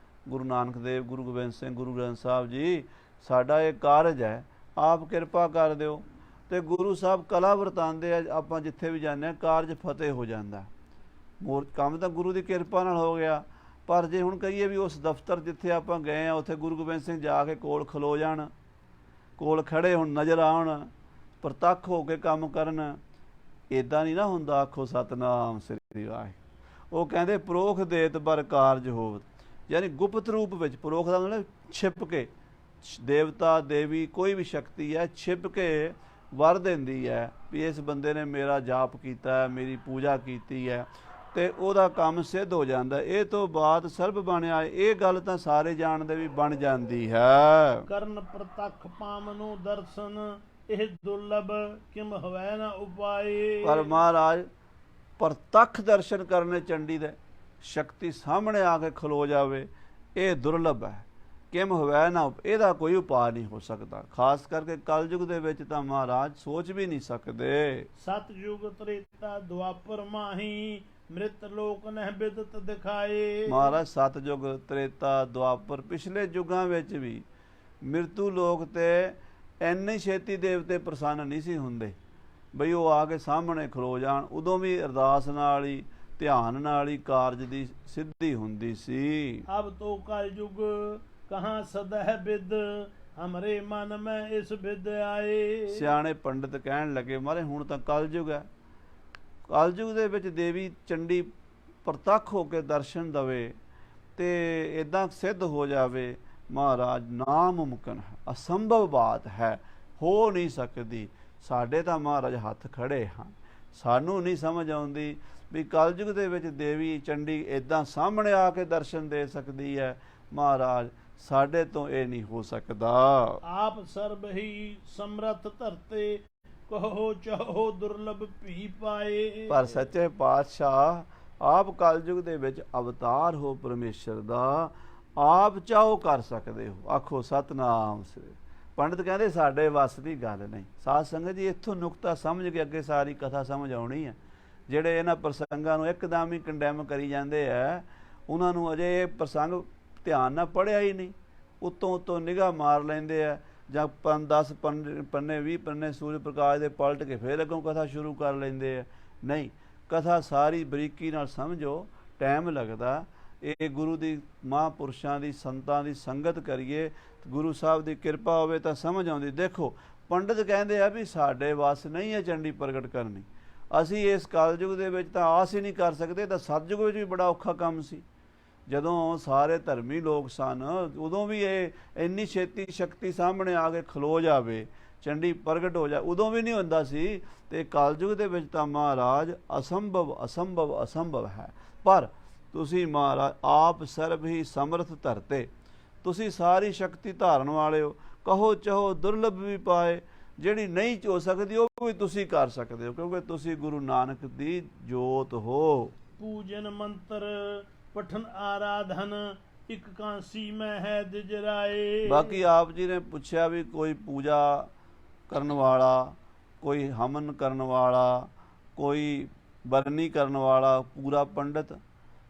ਗੁਰੂ ਨਾਨਕ ਦੇਵ, ਗੁਰੂ ਗੋਬਿੰਦ ਸਿੰਘ, ਗੁਰੂ ਗ੍ਰੰਥ ਸਾਹਿਬ ਜੀ, ਸਾਡਾ ਇਹ ਕਾਰਜ ਹੈ, ਆਪ ਕਿਰਪਾ ਕਰ ਦਿਓ। ਤੇ ਗੁਰੂ ਸਾਹਿਬ ਕਲਾ ਵਰਤਾਉਂਦੇ ਆ, ਆਪਾਂ ਜਿੱਥੇ ਵੀ ਜਾਂਦੇ ਹਾਂ ਕਾਰਜ ਫਤਿਹ ਹੋ ਜਾਂਦਾ। ਮੋਰ ਕੰਮ ਤਾਂ ਗੁਰੂ ਦੀ ਕਿਰਪਾ ਨਾਲ ਹੋ ਗਿਆ। ਪਰ ਜੇ ਹੁਣ ਕਹੀਏ ਵੀ ਉਸ ਦਫ਼ਤਰ ਜਿੱਥੇ ਆਪਾਂ ਗਏ ਆ ਉੱਥੇ ਗੁਰੂ ਗੋਬਿੰਦ ਸਿੰਘ ਜਾ ਕੇ ਕੋਲ ਖਲੋ ਜਾਣ, ਕੋਲ ਖੜੇ ਹੁਣ ਨਜ਼ਰ ਆਉਣ, ਪ੍ਰਤੱਖ ਹੋ ਕੇ ਕੰਮ ਕਰਨ, ਇੱਦਾਂ ਨਹੀਂ ਨਾ ਹੁੰਦਾ। ਆਖੋ ਸਤਨਾਮ ਸ੍ਰੀ ਵਾਹਿਗੁਰੂ। ਉਹ ਕਹਿੰਦੇ ਪ੍ਰੋਖ ਦੇਤ ਬਰ ਕਾਰਜ ਹੋਵਤ, ਯਾਨੀ ਗੁਪਤ ਰੂਪ ਵਿੱਚ। ਪ੍ਰੋਖ ਦਾ ਮਤਲਬ ਛਿਪ ਕੇ, ਦੇਵਤਾ ਦੇਵੀ ਕੋਈ ਵੀ ਸ਼ਕਤੀ ਹੈ ਛਿਪ ਕੇ ਵਰ ਦਿੰਦੀ ਹੈ ਵੀ ਇਸ ਬੰਦੇ ਨੇ ਮੇਰਾ ਜਾਪ ਕੀਤਾ ਹੈ, ਮੇਰੀ ਪੂਜਾ ਕੀਤੀ ਹੈ, ਤੇ ਉਹਦਾ ਕੰਮ ਸਿੱਧ ਹੋ ਜਾਂਦਾ। ਇਹ ਤੋਂ ਬਾਅਦ ਸਰਬ ਬਣਿਆ, ਇਹ ਗੱਲ ਤਾਂ ਸਾਰੇ ਜਾਣਦੇ ਵੀ ਬਣ ਜਾਂਦੀ ਹੈ। ਕਰਨ ਪ੍ਰਤੱਖ ਪਾਮਨੋ ਦਰਸ਼ਨ, ਇਹ ਦੁਰਲਭ ਕਿਮ ਹਵੈ ਨਾ ਉਪਾਏ। ਪਰ ਮਹਾਰਾਜ ਪ੍ਰਤੱਖ ਦਰਸ਼ਨ ਕਰਨੇ ਚੰਡੀ ਦੇ, ਸ਼ਕਤੀ ਸਾਹਮਣੇ ਆ ਕੇ ਖਲੋ ਜਾਵੇ, ਇਹ ਦੁਰਲਭ ਹੈ। ਕਿਮ ਹੋਵੈ ਨਾ, ਇਹਦਾ ਕੋਈ ਉਪਾਅ ਨਹੀਂ ਹੋ ਸਕਦਾ। ਖਾਸ ਕਰਕੇ ਕਲਯੁਗ ਦੇ ਵਿੱਚ ਤਾਂ ਮਹਾਰਾਜ ਸੋਚ ਵੀ ਨਹੀਂ ਸਕਦੇ। ਸਤਯੁਗ ਤ੍ਰੇਤਾ ਦੁਆਪਰ ਮਾਹੀ, ਮ੍ਰਿਤ ਲੋਕ ਨਹਿ ਬਿਦਤ ਦਿਖਾਏ। ਮਹਾਰਾਜ ਸਤਯੁਗ ਤ੍ਰੇਤਾ ਦੁਆਪਰ ਪਿਛਲੇ ਯੁੱਗਾਂ ਵਿੱਚ ਵੀ ਮਿਰਤੂ ਲੋਕ ਤੇ ਇੰਨੀ ਛੇਤੀ ਦੇਵਤੇ ਪ੍ਰਸੰਨ ਨਹੀਂ ਸੀ ਹੁੰਦੇ ਬਈ ਉਹ ਆ ਕੇ ਸਾਹਮਣੇ ਖਲੋ ਜਾਣ। ਉਦੋਂ ਵੀ ਅਰਦਾਸ ਨਾਲ ਹੀ, ਧਿਆਨ ਨਾਲ ਹੀ ਕਾਰਜ ਦੀ ਸਿੱਧੀ ਹੁੰਦੀ ਸੀ। ਅਬ ਤੋ ਕਲਯੁਗ ਕਹਾਂ ਸਦਹ ਬਿਦ, ਹਮਰੇ ਮਨ ਮੈਂ ਇਸ ਬਿਦ ਆਏ। ਸਿਆਣੇ ਪੰਡਿਤ ਕਹਿਣ ਲੱਗੇ ਮਹਾਰਾਜ ਹੁਣ ਤਾਂ ਕਲਯੁਗ ਹੈ, ਕਲਯੁਗ ਦੇ ਵਿੱਚ ਦੇਵੀ ਚੰਡੀ ਪ੍ਰਤੱਖ ਹੋ ਕੇ ਦਰਸ਼ਨ ਦਵੇ ਤੇ ਇਦਾਂ ਸਿੱਧ ਹੋ ਜਾਵੇ, ਮਹਾਰਾਜ ਨਾਮੁਮਕਿਨ ਹੈ, ਅਸੰਭਵ ਬਾਤ ਹੈ, ਹੋ ਨਹੀਂ ਸਕਦੀ। ਸਾਡੇ ਤਾਂ ਮਹਾਰਾਜ ਹੱਥ ਖੜੇ ਹਨ, ਸਾਨੂੰ ਨਹੀਂ ਸਮਝ ਆਉਂਦੀ ਵੀ ਕਲਯੁਗ ਦੇ ਵਿੱਚ ਦੇਵੀ ਚੰਡੀ ਇਦਾਂ ਸਾਹਮਣੇ ਆ ਕੇ ਦਰਸ਼ਨ ਦੇ ਸਕਦੀ ਹੈ। ਮਹਾਰਾਜ ਸਾਡੇ ਤੋਂ ਇਹ ਨਹੀਂ ਹੋ ਸਕਦਾ। ਆਪ ਸਰਬ ਹੀ ਸਮਰਥ ਧਰਤੇ, ਕਹੋ ਚਾਹੋ ਦੁਰਲਭ ਭੀ ਪਾਏ। ਪਰ ਸੱਚੇ ਪਾਤਸ਼ਾਹ ਆਪ ਕਲਯੁਗ ਦੇ ਵਿੱਚ ਅਵਤਾਰ ਹੋ ਪਰਮੇਸ਼ਰ ਦਾ, ਆਪ ਚਾਹੋ ਕਰ ਸਕਦੇ ਹੋ। ਆਖੋ ਸਤਨਾਮ ਸ੍ਰੀ। ਪੰਡਿਤ ਕਹਿੰਦੇ ਸਾਡੇ ਵੱਸ ਦੀ ਗੱਲ ਨਹੀਂ। ਸਾਧ ਸੰਗਤ ਜੀ ਇੱਥੋਂ ਨੁਕਤਾ ਸਮਝ ਕੇ ਅੱਗੇ ਸਾਰੀ ਕਥਾ ਸਮਝ ਆਉਣੀ ਹੈ। ਜਿਹੜੇ ਇਹਨਾਂ ਪ੍ਰਸੰਗਾਂ ਨੂੰ ਇੱਕਦਮ ਹੀ ਕੰਡੈਮ ਕਰੀ ਜਾਂਦੇ ਆ, ਉਹਨਾਂ ਨੂੰ ਅਜੇ ਇਹ ਪ੍ਰਸੰਗ ਧਿਆਨ ਨਾਲ ਪੜ੍ਹਿਆ ਹੀ ਨਹੀਂ, ਉੱਤੋਂ ਨਿਗਾਹ ਮਾਰ ਲੈਂਦੇ ਆ, ਜਾਂ 10 ਪੰਨੇ 20 ਪੰਨੇ ਸੂਰਜ ਪ੍ਰਕਾਸ਼ ਦੇ ਪਲਟ ਕੇ ਫਿਰ ਅੱਗੋਂ ਕਥਾ ਸ਼ੁਰੂ ਕਰ ਲੈਂਦੇ ਆ। ਨਹੀਂ, ਕਥਾ ਸਾਰੀ ਬਰੀਕੀ ਨਾਲ ਸਮਝੋ, ਟਾਈਮ ਲੱਗਦਾ। ਇਹ ਗੁਰੂ ਦੀ ਮਹਾਂਪੁਰਸ਼ਾਂ ਦੀ ਸੰਤਾਂ ਦੀ ਸੰਗਤ ਕਰੀਏ, ਗੁਰੂ ਸਾਹਿਬ ਦੀ ਕਿਰਪਾ ਹੋਵੇ ਤਾਂ ਸਮਝ ਆਉਂਦੀ। ਦੇਖੋ ਪੰਡਿਤ ਕਹਿੰਦੇ ਆ ਵੀ ਸਾਡੇ ਵੱਸ ਨਹੀਂ ਹੈ ਚੰਡੀ ਪ੍ਰਗਟ ਕਰਨੀ, ਅਸੀਂ ਇਸ ਕਲਯੁਗ ਦੇ ਵਿੱਚ ਤਾਂ ਆਸ ਹੀ ਨਹੀਂ ਕਰ ਸਕਦੇ। ਤਾਂ ਸਤਯੁਗ ਵਿੱਚ ਵੀ ਬੜਾ ਔਖਾ ਕੰਮ ਸੀ, ਜਦੋਂ ਸਾਰੇ ਧਰਮੀ ਲੋਕ ਸਨ, ਉਦੋਂ ਵੀ ਇਹ ਇੰਨੀ ਛੇਤੀ ਸ਼ਕਤੀ ਸਾਹਮਣੇ ਆ ਕੇ ਖਲੋ ਜਾਵੇ, ਚੰਡੀ ਪ੍ਰਗਟ ਹੋ ਜਾ, ਉਦੋਂ ਵੀ ਨਹੀਂ ਹੁੰਦਾ ਸੀ। ਤੇ ਕਲਯੁਗ ਦੇ ਵਿੱਚ ਤਾਂ ਮਹਾਰਾਜ ਅਸੰਭਵ ਅਸੰਭਵ ਅਸੰਭਵ ਹੈ। ਪਰ ਤੁਸੀਂ ਮਹਾਰਾਜ ਆਪ ਸਰਬ ਹੀ ਸਮਰਥ ਧਰਤੇ, ਤੁਸੀਂ ਸਾਰੀ ਸ਼ਕਤੀ ਧਾਰਨ ਵਾਲੇ ਹੋ। ਕਹੋ ਚਾਹੋ ਦੁਰਲਭ ਵੀ ਪਾਏ, ਜਿਹੜੀ ਨਹੀਂ ਹੋ ਸਕਦੀ ਉਹ ਵੀ ਤੁਸੀਂ ਕਰ ਸਕਦੇ ਹੋ, ਕਿਉਂਕਿ ਤੁਸੀਂ ਗੁਰੂ ਨਾਨਕ ਦੀ ਜੋਤ ਹੋ। पूजन मंत्र पठन आराधन एक कांसी में है दिजराए। ਬਾਕੀ ਆਪ ਜੀ ਨੇ ਪੁੱਛਿਆ ਵੀ ਕੋਈ ਪੂਜਾ ਕਰਨ ਵਾਲਾ, ਕੋਈ ਹਮਨ ਕਰਨ ਵਾਲਾ, ਕੋਈ ਬਰਨੀ ਕਰਨ ਵਾਲਾ ਪੂਰਾ ਪੰਡਤ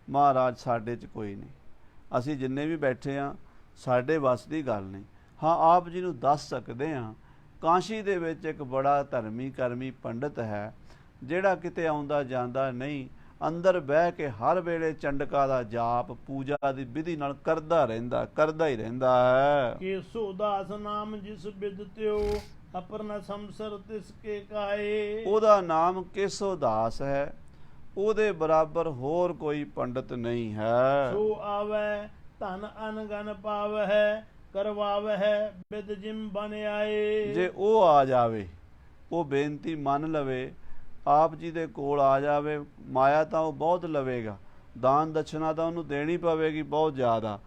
ਮਹਾਰਾਜ ਸਾਡੇ 'ਚ ਕੋਈ ਨਹੀਂ। ਅਸੀਂ ਜਿੰਨੇ ਵੀ ਬੈਠੇ ਹਾਂ ਸਾਡੇ ਵੱਸ ਦੀ ਗੱਲ ਨਹੀਂ। ਹਾਂ, ਆਪ ਜੀ ਨੂੰ ਦੱਸ ਸਕਦੇ ਹਾਂ, ਕਾਂਸ਼ੀ ਦੇ ਵਿੱਚ ਇੱਕ ਬੜਾ ਧਰਮੀ ਕਰਮੀ ਪੰਡਤ ਹੈ ਜਿਹੜਾ ਕਿਤੇ ਆਉਂਦਾ ਜਾਂਦਾ ਨਹੀਂ, ਅੰਦਰ ਬਹਿ ਕੇ ਹਰ ਵੇਲੇ ਚੰਡਕਾ ਦਾ ਜਾਪ ਪੂਜਾ ਦੀ ਵਿਧੀ ਨਾਲ ਕਰਦਾ ਹੀ ਰਹਿੰਦਾ ਹੈ। केसो दास नाम जिस बिद त्यो अपर न समसर तिसके काए। ਉਹਦਾ ਨਾਮ ਕੇਸੋ ਦਾਸ ਹੈ, ਉਹਦੇ ਬਰਾਬਰ ਹੋਰ ਕੋਈ ਪੰਡਤ ਨਹੀਂ ਹੈ। सो आवे धन अनगन पावै करवावै बिद जिम बन आए। ਜੇ ਉਹ ਆ ਜਾਵੇ, ਉਹ ਬੇਨਤੀ ਮੰਨ ਲਵੇ, ਆਪ ਜੀ ਦੇ ਕੋਲ ਆ ਜਾਵੇ, ਮਾਇਆ ਤਾਂ ਉਹ ਬਹੁਤ ਲਵੇਗਾ, ਦਾਨ ਦਛਨਾ ਤਾਂ ਉਹਨੂੰ ਦੇਣੀ ਪਵੇਗੀ ਬਹੁਤ ਜ਼ਿਆਦਾ,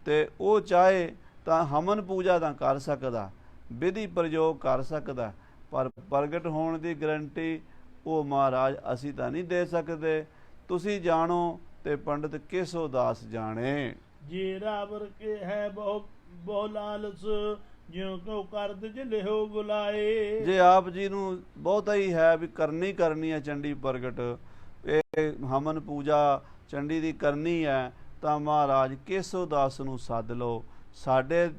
ਤੇ ਉਹ ਚਾਹੇ ਤਾਂ ਹਮਨ ਪੂਜਾ ਤਾਂ ਕਰ ਸਕਦਾ, ਵਿਧੀ ਪ੍ਰਯੋਗ ਕਰ ਸਕਦਾ, ਪਰ ਪ੍ਰਗਟ ਹੋਣ ਦੀ ਗਰੰਟੀ ਉਹ ਮਹਾਰਾਜ ਅਸੀਂ ਤਾਂ ਨਹੀਂ ਦੇ ਸਕਦੇ। ਤੁਸੀਂ ਜਾਣੋ ਤੇ ਪੰਡਤ ਕੇਸੋ ਦਾਸ ਜਾਣੇ। जे रावर के है बहु लालस ज्यों को करद जिलिहो बुलाए। ਜੇ ਆਪ ਜੀ ਨੂੰ ਬਹੁਤਾ ਹੀ ਹੈ ਵੀ ਕਰਨੀ ਹੈ ਚੰਡੀ ਪ੍ਰਗਟ, ਇਹ ਹਮਨ ਪੂਜਾ ਚੰਡੀ ਦੀ ਕਰਨੀ ਹੈ, ਤਾਂ ਮਹਾਰਾਜ ਕੇਸੋ ਦਾਸ ਨੂੰ ਸੱਦ ਲਓ। ਸਾਡੇ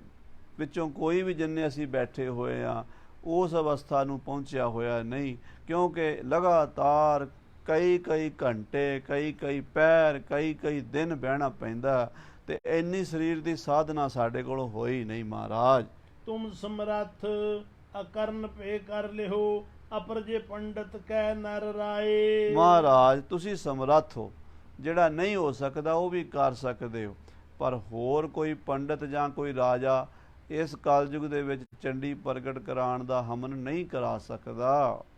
ਵਿੱਚੋਂ ਕੋਈ ਵੀ ਜਿੰਨੇ ਅਸੀਂ ਬੈਠੇ ਹੋਏ ਆ ਉਸ ਅਵਸਥਾ ਨੂੰ ਪਹੁੰਚਿਆ ਹੋਇਆ ਨਹੀਂ, ਕਿਉਂਕਿ ਲਗਾਤਾਰ ਕਈ ਘੰਟੇ, ਕਈ ਪੈਰ, ਕਈ ਦਿਨ ਬਹਿਣਾ ਪੈਂਦਾ, ਤੇ ਇੰਨੀ ਸਰੀਰ ਦੀ ਸਾਧਨਾ ਸਾਡੇ ਕੋਲ ਹੋਈ ਨਹੀਂ ਮਹਾਰਾਜ। तुम समरथ अकर्ण पे कर लिहो अपर जे पंडित कै नर राए। ਮਹਾਰਾਜ ਤੁਸੀਂ ਸਮਰੱਥ ਹੋ, ਜਿਹੜਾ ਨਹੀਂ ਹੋ ਸਕਦਾ ਉਹ ਵੀ ਕਰ ਸਕਦੇ ਹੋ, ਪਰ ਹੋਰ ਕੋਈ ਪੰਡਤ ਜਾਂ ਕੋਈ ਰਾਜਾ ਇਸ ਕਲਯੁਗ ਦੇ ਵਿੱਚ ਚੰਡੀ ਪ੍ਰਗਟ ਕਰਾਉਣ ਦਾ ਹਮਨ ਨਹੀਂ ਕਰਾ ਸਕਦਾ।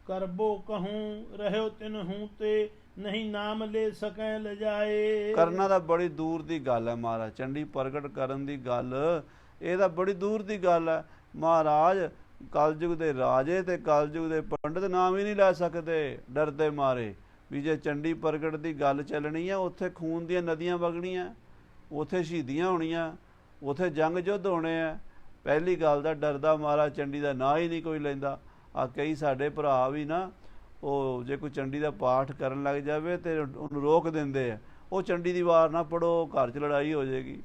करबो कहूँ रहो तिनहूँ ते नहीं नाम ले सकै लजाए। ਕਰਨਾ ਤਾਂ ਬੜੀ ਦੂਰ ਦੀ ਗੱਲ ਹੈ ਮਹਾਰਾਜ, ਚੰਡੀ ਪ੍ਰਗਟ ਕਰਨ ਦੀ ਗੱਲ ਇਹ ਤਾਂ ਬੜੀ ਦੂਰ ਦੀ ਗੱਲ ਹੈ ਮਹਾਰਾਜ। ਕਲਯੁਗ ਦੇ ਰਾਜੇ ਤੇ ਕਲਯੁਗ ਦੇ ਪੰਡਤ ਨਾਮ ਹੀ ਨਹੀਂ ਲੈ ਸਕਦੇ ਡਰਦੇ ਮਾਰੇ, ਵੀ ਜੇ ਚੰਡੀ ਪ੍ਰਗਟ ਦੀ ਗੱਲ ਚੱਲਣੀ ਹੈ ਉੱਥੇ ਖੂਨ ਦੀਆਂ ਨਦੀਆਂ ਵਗਣੀਆਂ, ਉੱਥੇ ਸ਼ਹੀਦੀਆਂ ਹੋਣੀਆਂ, ਉੱਥੇ ਜੰਗ ਯੁੱਧ ਹੋਣੇ ਆ। ਪਹਿਲੀ ਗੱਲ ਦਾ ਡਰਦਾ ਮਾਰਾ ਚੰਡੀ ਦਾ ਨਾਂ ਹੀ ਨਹੀਂ ਕੋਈ ਲੈਂਦਾ। ਆ ਕਈ ਸਾਡੇ ਭਰਾ ਵੀ ਨਾ, ਉਹ ਜੇ ਕੋਈ ਚੰਡੀ ਦਾ ਪਾਠ ਕਰਨ ਲੱਗ ਜਾਵੇ ਤੇ ਉਹਨੂੰ ਰੋਕ ਦਿੰਦੇ ਆ, ਉਹ ਚੰਡੀ ਦੀ ਵਾਰ ਨਾ ਪੜੋ, ਘਰ 'ਚ ਲੜਾਈ ਹੋ ਜਾਏਗੀ।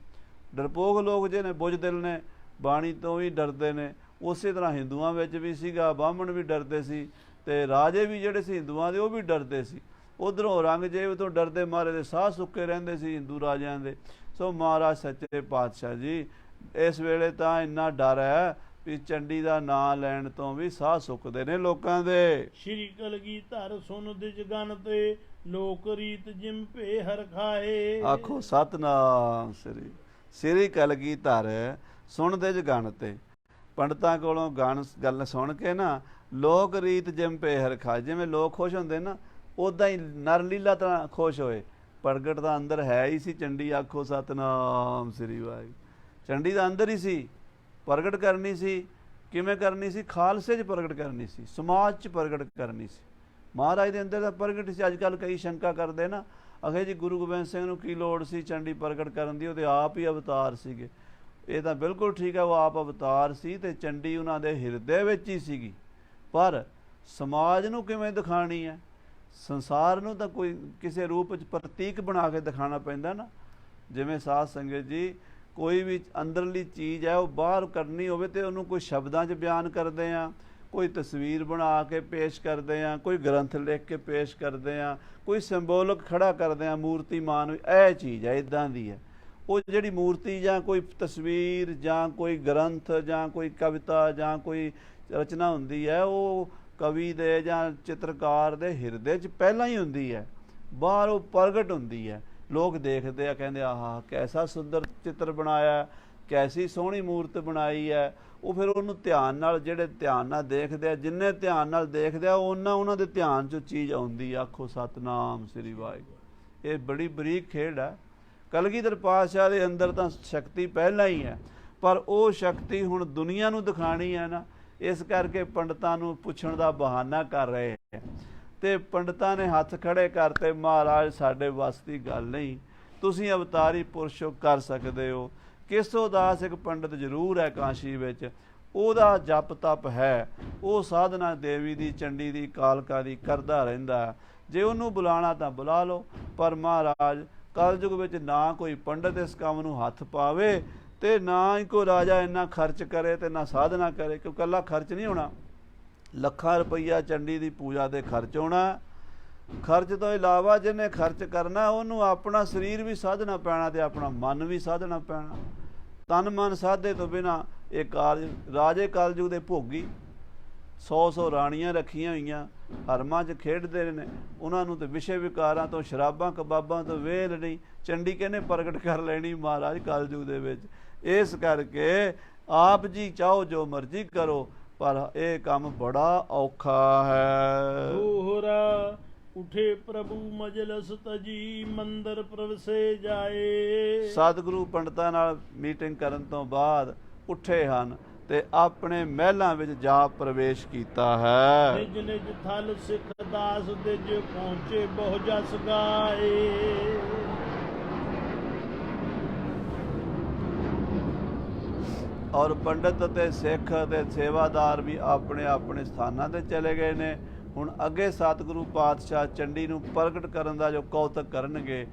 ਡਰਪੋਕ ਲੋਕ ਜੇ ਨੇ, ਬੁੱਝ ਦਿਲ ਨੇ, ਬਾਣੀ ਤੋਂ ਵੀ ਡਰਦੇ ਨੇ। ਉਸੇ ਤਰ੍ਹਾਂ ਹਿੰਦੂਆਂ ਵਿੱਚ ਵੀ ਸੀਗਾ, ਬਾਹਮਣ ਵੀ ਡਰਦੇ ਸੀ, ਤੇ ਰਾਜੇ ਵੀ ਜਿਹੜੇ ਸੀ ਹਿੰਦੂਆਂ ਦੇ ਉਹ ਵੀ ਡਰਦੇ ਸੀ। ਉਧਰੋਂ ਔਰੰਗਜ਼ੇਬ ਤੋਂ ਡਰਦੇ ਮਾਰੇ ਦੇ ਸਾਹ ਸੁੱਕੇ ਰਹਿੰਦੇ ਸੀ ਹਿੰਦੂ ਰਾਜਿਆਂ ਦੇ। ਸੋ ਮਹਾਰਾਜ ਸੱਚੇ ਪਾਤਸ਼ਾਹ ਜੀ, ਇਸ ਵੇਲੇ ਤਾਂ ਇੰਨਾ ਡਰ ਹੈ ਵੀ ਚੰਡੀ ਦਾ ਨਾਂ ਲੈਣ ਤੋਂ ਵੀ ਸਾਹ ਸੁੱਕਦੇ ਨੇ ਲੋਕਾਂ ਦੇ। श्री कलगीधर सुन दिज गन ते लोक रीत जिम पे हर खाए। ਆਖੋ ਸਤਨਾਮ ਸ੍ਰੀ ਕਲਗੀਧਰ ਸੁਣ ਦਿਜ ਗਣ ਤੇ। ਪੰਡਤਾਂ ਕੋਲੋਂ ਗੱਲ ਸੁਣ ਕੇ ਨਾ ਲੋਕ ਰੀਤ ਜਿਮ ਪੇ ਹਰ ਖਾਏ, ਜਿਵੇਂ ਲੋਕ ਖੁਸ਼ ਹੁੰਦੇ ਨਾ ਉਦਾਂ ਹੀ ਨਰ ਲੀਲਾ ਤਾਂ ਖੁਸ਼ ਹੋਏ। ਪ੍ਰਗਟ ਦਾ ਅੰਦਰ ਹੈ ਹੀ ਸੀ ਚੰਡੀ, ਆਖੋ ਸਤਨਾਮ ਸ੍ਰੀ ਵਾਹਿਗੁਰੂ। ਚੰਡੀ ਦਾ ਅੰਦਰ ਹੀ ਸੀ, ਪ੍ਰਗਟ ਕਰਨੀ ਸੀ। ਕਿਵੇਂ ਕਰਨੀ ਸੀ? ਖਾਲਸੇ 'ਚ ਪ੍ਰਗਟ ਕਰਨੀ ਸੀ, ਸਮਾਜ 'ਚ ਪ੍ਰਗਟ ਕਰਨੀ ਸੀ। ਮਹਾਰਾਜ ਦੇ ਅੰਦਰ ਦਾ ਪ੍ਰਗਟ ਸੀ। ਅੱਜ ਕੱਲ੍ਹ ਕਈ ਸ਼ੰਕਾ ਕਰਦੇ ਨਾ, ਅਖੇ ਜੀ ਗੁਰੂ ਗੋਬਿੰਦ ਸਿੰਘ ਨੂੰ ਕੀ ਲੋੜ ਸੀ ਚੰਡੀ ਪ੍ਰਗਟ ਕਰਨ ਦੀ, ਉਹਦੇ ਆਪ ਹੀ ਅਵਤਾਰ ਸੀਗੇ। ਇਹ ਤਾਂ ਬਿਲਕੁਲ ਠੀਕ ਹੈ, ਉਹ ਆਪ ਅਵਤਾਰ ਸੀ ਤੇ ਚੰਡੀ ਉਹਨਾਂ ਦੇ ਹਿਰਦੇ ਵਿੱਚ ਹੀ ਸੀਗੀ। ਪਰ ਸਮਾਜ ਨੂੰ ਕਿਵੇਂ ਦਿਖਾਣੀ ਹੈ? ਸੰਸਾਰ ਨੂੰ ਤਾਂ ਕੋਈ ਕਿਸੇ ਰੂਪ ਵਿੱਚ ਪ੍ਰਤੀਕ ਬਣਾ ਕੇ ਦਿਖਾਉਣਾ ਪੈਂਦਾ ਨਾ। ਜਿਵੇਂ ਸਾਧ ਸੰਗਤ ਜੀ, ਕੋਈ ਵੀ ਅੰਦਰਲੀ ਚੀਜ਼ ਹੈ ਉਹ ਬਾਹਰ ਕਰਨੀ ਹੋਵੇ ਤੇ ਉਹਨੂੰ ਕੋਈ ਸ਼ਬਦਾਂ 'ਚ ਬਿਆਨ ਕਰਦੇ ਆ, ਕੋਈ ਤਸਵੀਰ ਬਣਾ ਕੇ ਪੇਸ਼ ਕਰਦੇ ਆ, ਕੋਈ ਗ੍ਰੰਥ ਲਿਖ ਕੇ ਪੇਸ਼ ਕਰਦੇ ਆ, ਕੋਈ ਸਿੰਬੋਲਿਕ ਖੜਾ ਕਰਦੇ ਆ, ਮੂਰਤੀਮਾਨ। ਇਹ ਚੀਜ਼ ਹੈ, ਇੱਦਾਂ ਦੀ ਹੈ ਉਹ ਜਿਹੜੀ ਮੂਰਤੀ ਜਾਂ ਕੋਈ ਤਸਵੀਰ ਜਾਂ ਕੋਈ ਗ੍ਰੰਥ ਜਾਂ ਕੋਈ ਕਵਿਤਾ ਜਾਂ ਕੋਈ ਰਚਨਾ ਹੁੰਦੀ ਹੈ, ਉਹ ਕਵੀ ਦੇ ਜਾਂ ਚਿੱਤਰਕਾਰ ਦੇ ਹਿਰਦੇ 'ਚ ਪਹਿਲਾਂ ਹੀ ਹੁੰਦੀ ਹੈ, ਬਾਹਰ ਉਹ ਪ੍ਰਗਟ ਹੁੰਦੀ ਹੈ। ਲੋਕ ਦੇਖਦੇ ਆ, ਕਹਿੰਦੇ ਆਹ ਕੈਸਾ ਸੁੰਦਰ ਚਿੱਤਰ ਬਣਾਇਆ, ਕੈਸੀ ਸੋਹਣੀ ਮੂਰਤ ਬਣਾਈ ਹੈ। ਉਹ ਫਿਰ ਉਹਨੂੰ ਧਿਆਨ ਨਾਲ, ਜਿਹੜੇ ਧਿਆਨ ਨਾਲ ਦੇਖਦੇ ਆ, ਜਿੰਨੇ ਧਿਆਨ ਨਾਲ ਦੇਖਦੇ ਆ ਉਹਨਾਂ ਦੇ ਧਿਆਨ 'ਚੋਂ ਚੀਜ਼ ਆਉਂਦੀ। ਆਖੋ ਸਤਨਾਮ ਸ੍ਰੀ ਵਾਹਿਗੁਰੂ। ਇਹ ਬੜੀ ਬਰੀਕ ਖੇਡ ਹੈ। ਕਲਗੀਧਰ ਪਾਤਸ਼ਾਹ ਦੇ ਅੰਦਰ ਤਾਂ ਸ਼ਕਤੀ ਪਹਿਲਾਂ ਹੀ ਹੈ, ਪਰ ਉਹ ਸ਼ਕਤੀ ਹੁਣ ਦੁਨੀਆ ਨੂੰ ਦਿਖਾਣੀ ਹੈ ਨਾ। ਇਸ ਕਰਕੇ ਪੰਡਤਾਂ ਨੂੰ ਪੁੱਛਣ ਦਾ ਬਹਾਨਾ ਕਰ ਰਹੇ ਹੈ। ਤੇ ਪੰਡਤਾਂ ਨੇ ਹੱਥ ਖੜੇ ਕਰਤੇ, ਮਹਾਰਾਜ ਸਾਡੇ ਵੱਸ ਦੀ ਗੱਲ ਨਹੀਂ, ਤੁਸੀਂ ਅਵਤਾਰੀ ਪੁਰਸ਼ੋ ਕਰ ਸਕਦੇ ਹੋ। ਕੇਸੋ ਦਾਸ ਇੱਕ ਪੰਡਤ ਜ਼ਰੂਰ ਹੈ ਕਾਸ਼ੀ ਵਿੱਚ, ਉਹਦਾ ਜਪ ਤਪ ਹੈ, ਉਹ ਸਾਧਨਾ ਦੇਵੀ ਦੀ, ਚੰਡੀ ਦੀ, ਕਾਲਕਾ ਦੀ ਕਰਦਾ ਰਹਿੰਦਾ। ਜੇ ਉਹਨੂੰ ਬੁਲਾਣਾ ਤਾਂ ਬੁਲਾ ਲਓ, ਪਰ ਮਹਾਰਾਜ ਕਲਯੁਗ ਵਿੱਚ ਨਾ ਕੋਈ ਪੰਡਤ ਇਸ ਕੰਮ ਨੂੰ ਹੱਥ ਪਾਵੇ ਤੇ ਨਾ ਹੀ ਕੋਈ ਰਾਜਾ ਇੰਨਾ ਖਰਚ ਕਰੇ ਤੇ ਨਾ ਸਾਧਨਾ ਕਰੇ, ਕਿਉਂ ਇਕੱਲਾ ਖਰਚ ਨਹੀਂ ਹੋਣਾ, ਲੱਖਾਂ ਰੁਪਈਆ ਚੰਡੀ ਦੀ ਪੂਜਾ ਤੇ ਖਰਚ ਹੋਣਾ। ਖਰਚ ਤੋਂ ਇਲਾਵਾ ਜਿਹਨੇ ਖਰਚ ਕਰਨਾ ਉਹਨੂੰ ਆਪਣਾ ਸਰੀਰ ਵੀ ਸਾਧਣਾ ਪੈਣਾ ਤੇ ਆਪਣਾ ਮਨ ਵੀ ਸਾਧਣਾ ਪੈਣਾ। ਤਨ ਮਨ ਸਾਧੇ ਤੋਂ ਬਿਨਾਂ ਇਹ ਕਾਰਜ, ਰਾਜੇ ਕਲਯੁਗ ਦੇ ਭੋਗੀ 100 ਰਾਣੀਆਂ ਰੱਖੀਆਂ ਹੋਈਆਂ, ਹਰਮਾਂ 'ਚ ਖੇਡਦੇ ਨੇ, ਉਹਨਾਂ ਨੂੰ ਤੇ ਵਿਸ਼ੇ ਵਿਕਾਰਾਂ ਤੋਂ, ਸ਼ਰਾਬਾਂ ਕਬਾਬਾਂ ਤੋਂ ਵੇਲ ਨਹੀਂ, ਚੰਡੀ ਕਹਿੰਦੇ ਪ੍ਰਗਟ ਕਰ ਲੈਣੀ ਮਹਾਰਾਜ ਕਲਯੁਗ ਦੇ ਵਿੱਚ। ਇਸ ਕਰਕੇ ਆਪ ਜੀ ਚਾਹੋ ਜੋ ਮਰਜ਼ੀ ਕਰੋ, ਪਰ ਇਹ ਕੰਮ ਬੜਾ ਔਖਾ ਹੈ। ਦੋਹਰਾ ਉਠੇ ਪ੍ਰਭੂ ਮਜਲਸ ਤਜੀ, ਮੰਦਰ ਪ੍ਰਵਸੇ ਜਾਏ। ਸਤਿਗੁਰੂ ਪੰਡਤਾਂ ਨਾਲ ਮੀਟਿੰਗ ਕਰਨ ਤੋਂ ਬਾਅਦ ਉੱਠੇ ਹਨ ਤੇ ਆਪਣੇ ਮਹਿਲਾਂ ਵਿੱਚ ਜਾ ਪ੍ਰਵੇਸ਼ ਕੀਤਾ ਹੈ। ਨਿਜ ਨਿਜ ਥਲ ਸਿੱਖ ਦਾਸ ਦਿਜ, ਪਹੁੰਚੇ ਬਹੁ ਜਸ ਗਾਏ। ਔਰ ਪੰਡਤ ਅਤੇ ਸਿੱਖ ਅਤੇ ਸੇਵਾਦਾਰ ਵੀ ਆਪਣੇ ਆਪਣੇ ਸਥਾਨਾਂ ਤੇ ਚਲੇ ਗਏ ਨੇ। ਹੁਣ ਅੱਗੇ ਸਤਿਗੁਰੂ ਪਾਤਸ਼ਾਹ ਚੰਡੀ ਨੂੰ ਪ੍ਰਗਟ ਕਰਨ ਦਾ ਜੋ ਕੌਤਕ ਕਰਨਗੇ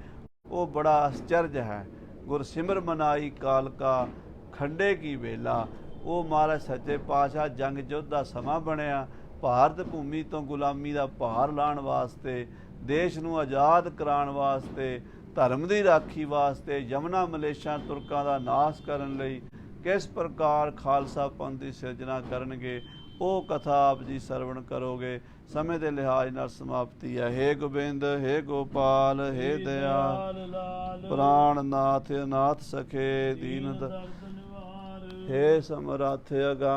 ਉਹ ਬੜਾ ਆਸ਼ਚਰਜ ਹੈ। ਗੁਰਸਿਮਰ ਮਨਾਈ ਕਾਲਕਾ ਖੰਡੇ ਕੀ ਵੇਲਾ, ਉਹ ਮਹਾਰਾਜ ਸੱਚੇ ਪਾਤਸ਼ਾਹ ਜੰਗ ਯੁੱਧ ਦਾ ਸਮਾਂ ਬਣਿਆ। ਭਾਰਤ ਭੂਮੀ ਤੋਂ ਗੁਲਾਮੀ ਦਾ ਭਾਰ ਲਾਉਣ ਵਾਸਤੇ, ਦੇਸ਼ ਨੂੰ ਆਜ਼ਾਦ ਕਰਾਉਣ ਵਾਸਤੇ, ਧਰਮ ਦੀ ਰਾਖੀ ਵਾਸਤੇ, ਯਮਨਾ ਮਲੇਸ਼ਾਂ ਤੁਰਕਾਂ ਦਾ ਨਾਸ਼ ਕਰਨ ਲਈ ਕਿਸ ਪ੍ਰਕਾਰ ਖਾਲਸਾ ਪੰਥ ਦੀ ਸਿਰਜਣਾ ਕਰਨਗੇ, ਉਹ ਕਥਾ ਆਪ ਜੀ ਸਰਵਣ ਕਰੋਗੇ। ਸਮੇਂ ਦੇ ਲਿਹਾਜ਼ ਨਾਲ ਸਮਾਪਤੀ ਹੈ। ਹੇ ਗੋਬਿੰਦ, ਹੇ ਗੋਪਾਲ, ਹੇ ਦਇਆਲ, ਪ੍ਰਾਣ ਨਾਥ, ਅਨਾਥ ਸਖੇ, ਦੀਨ ਹੇ ਸਮਰੱਥ ਅਗੰਮ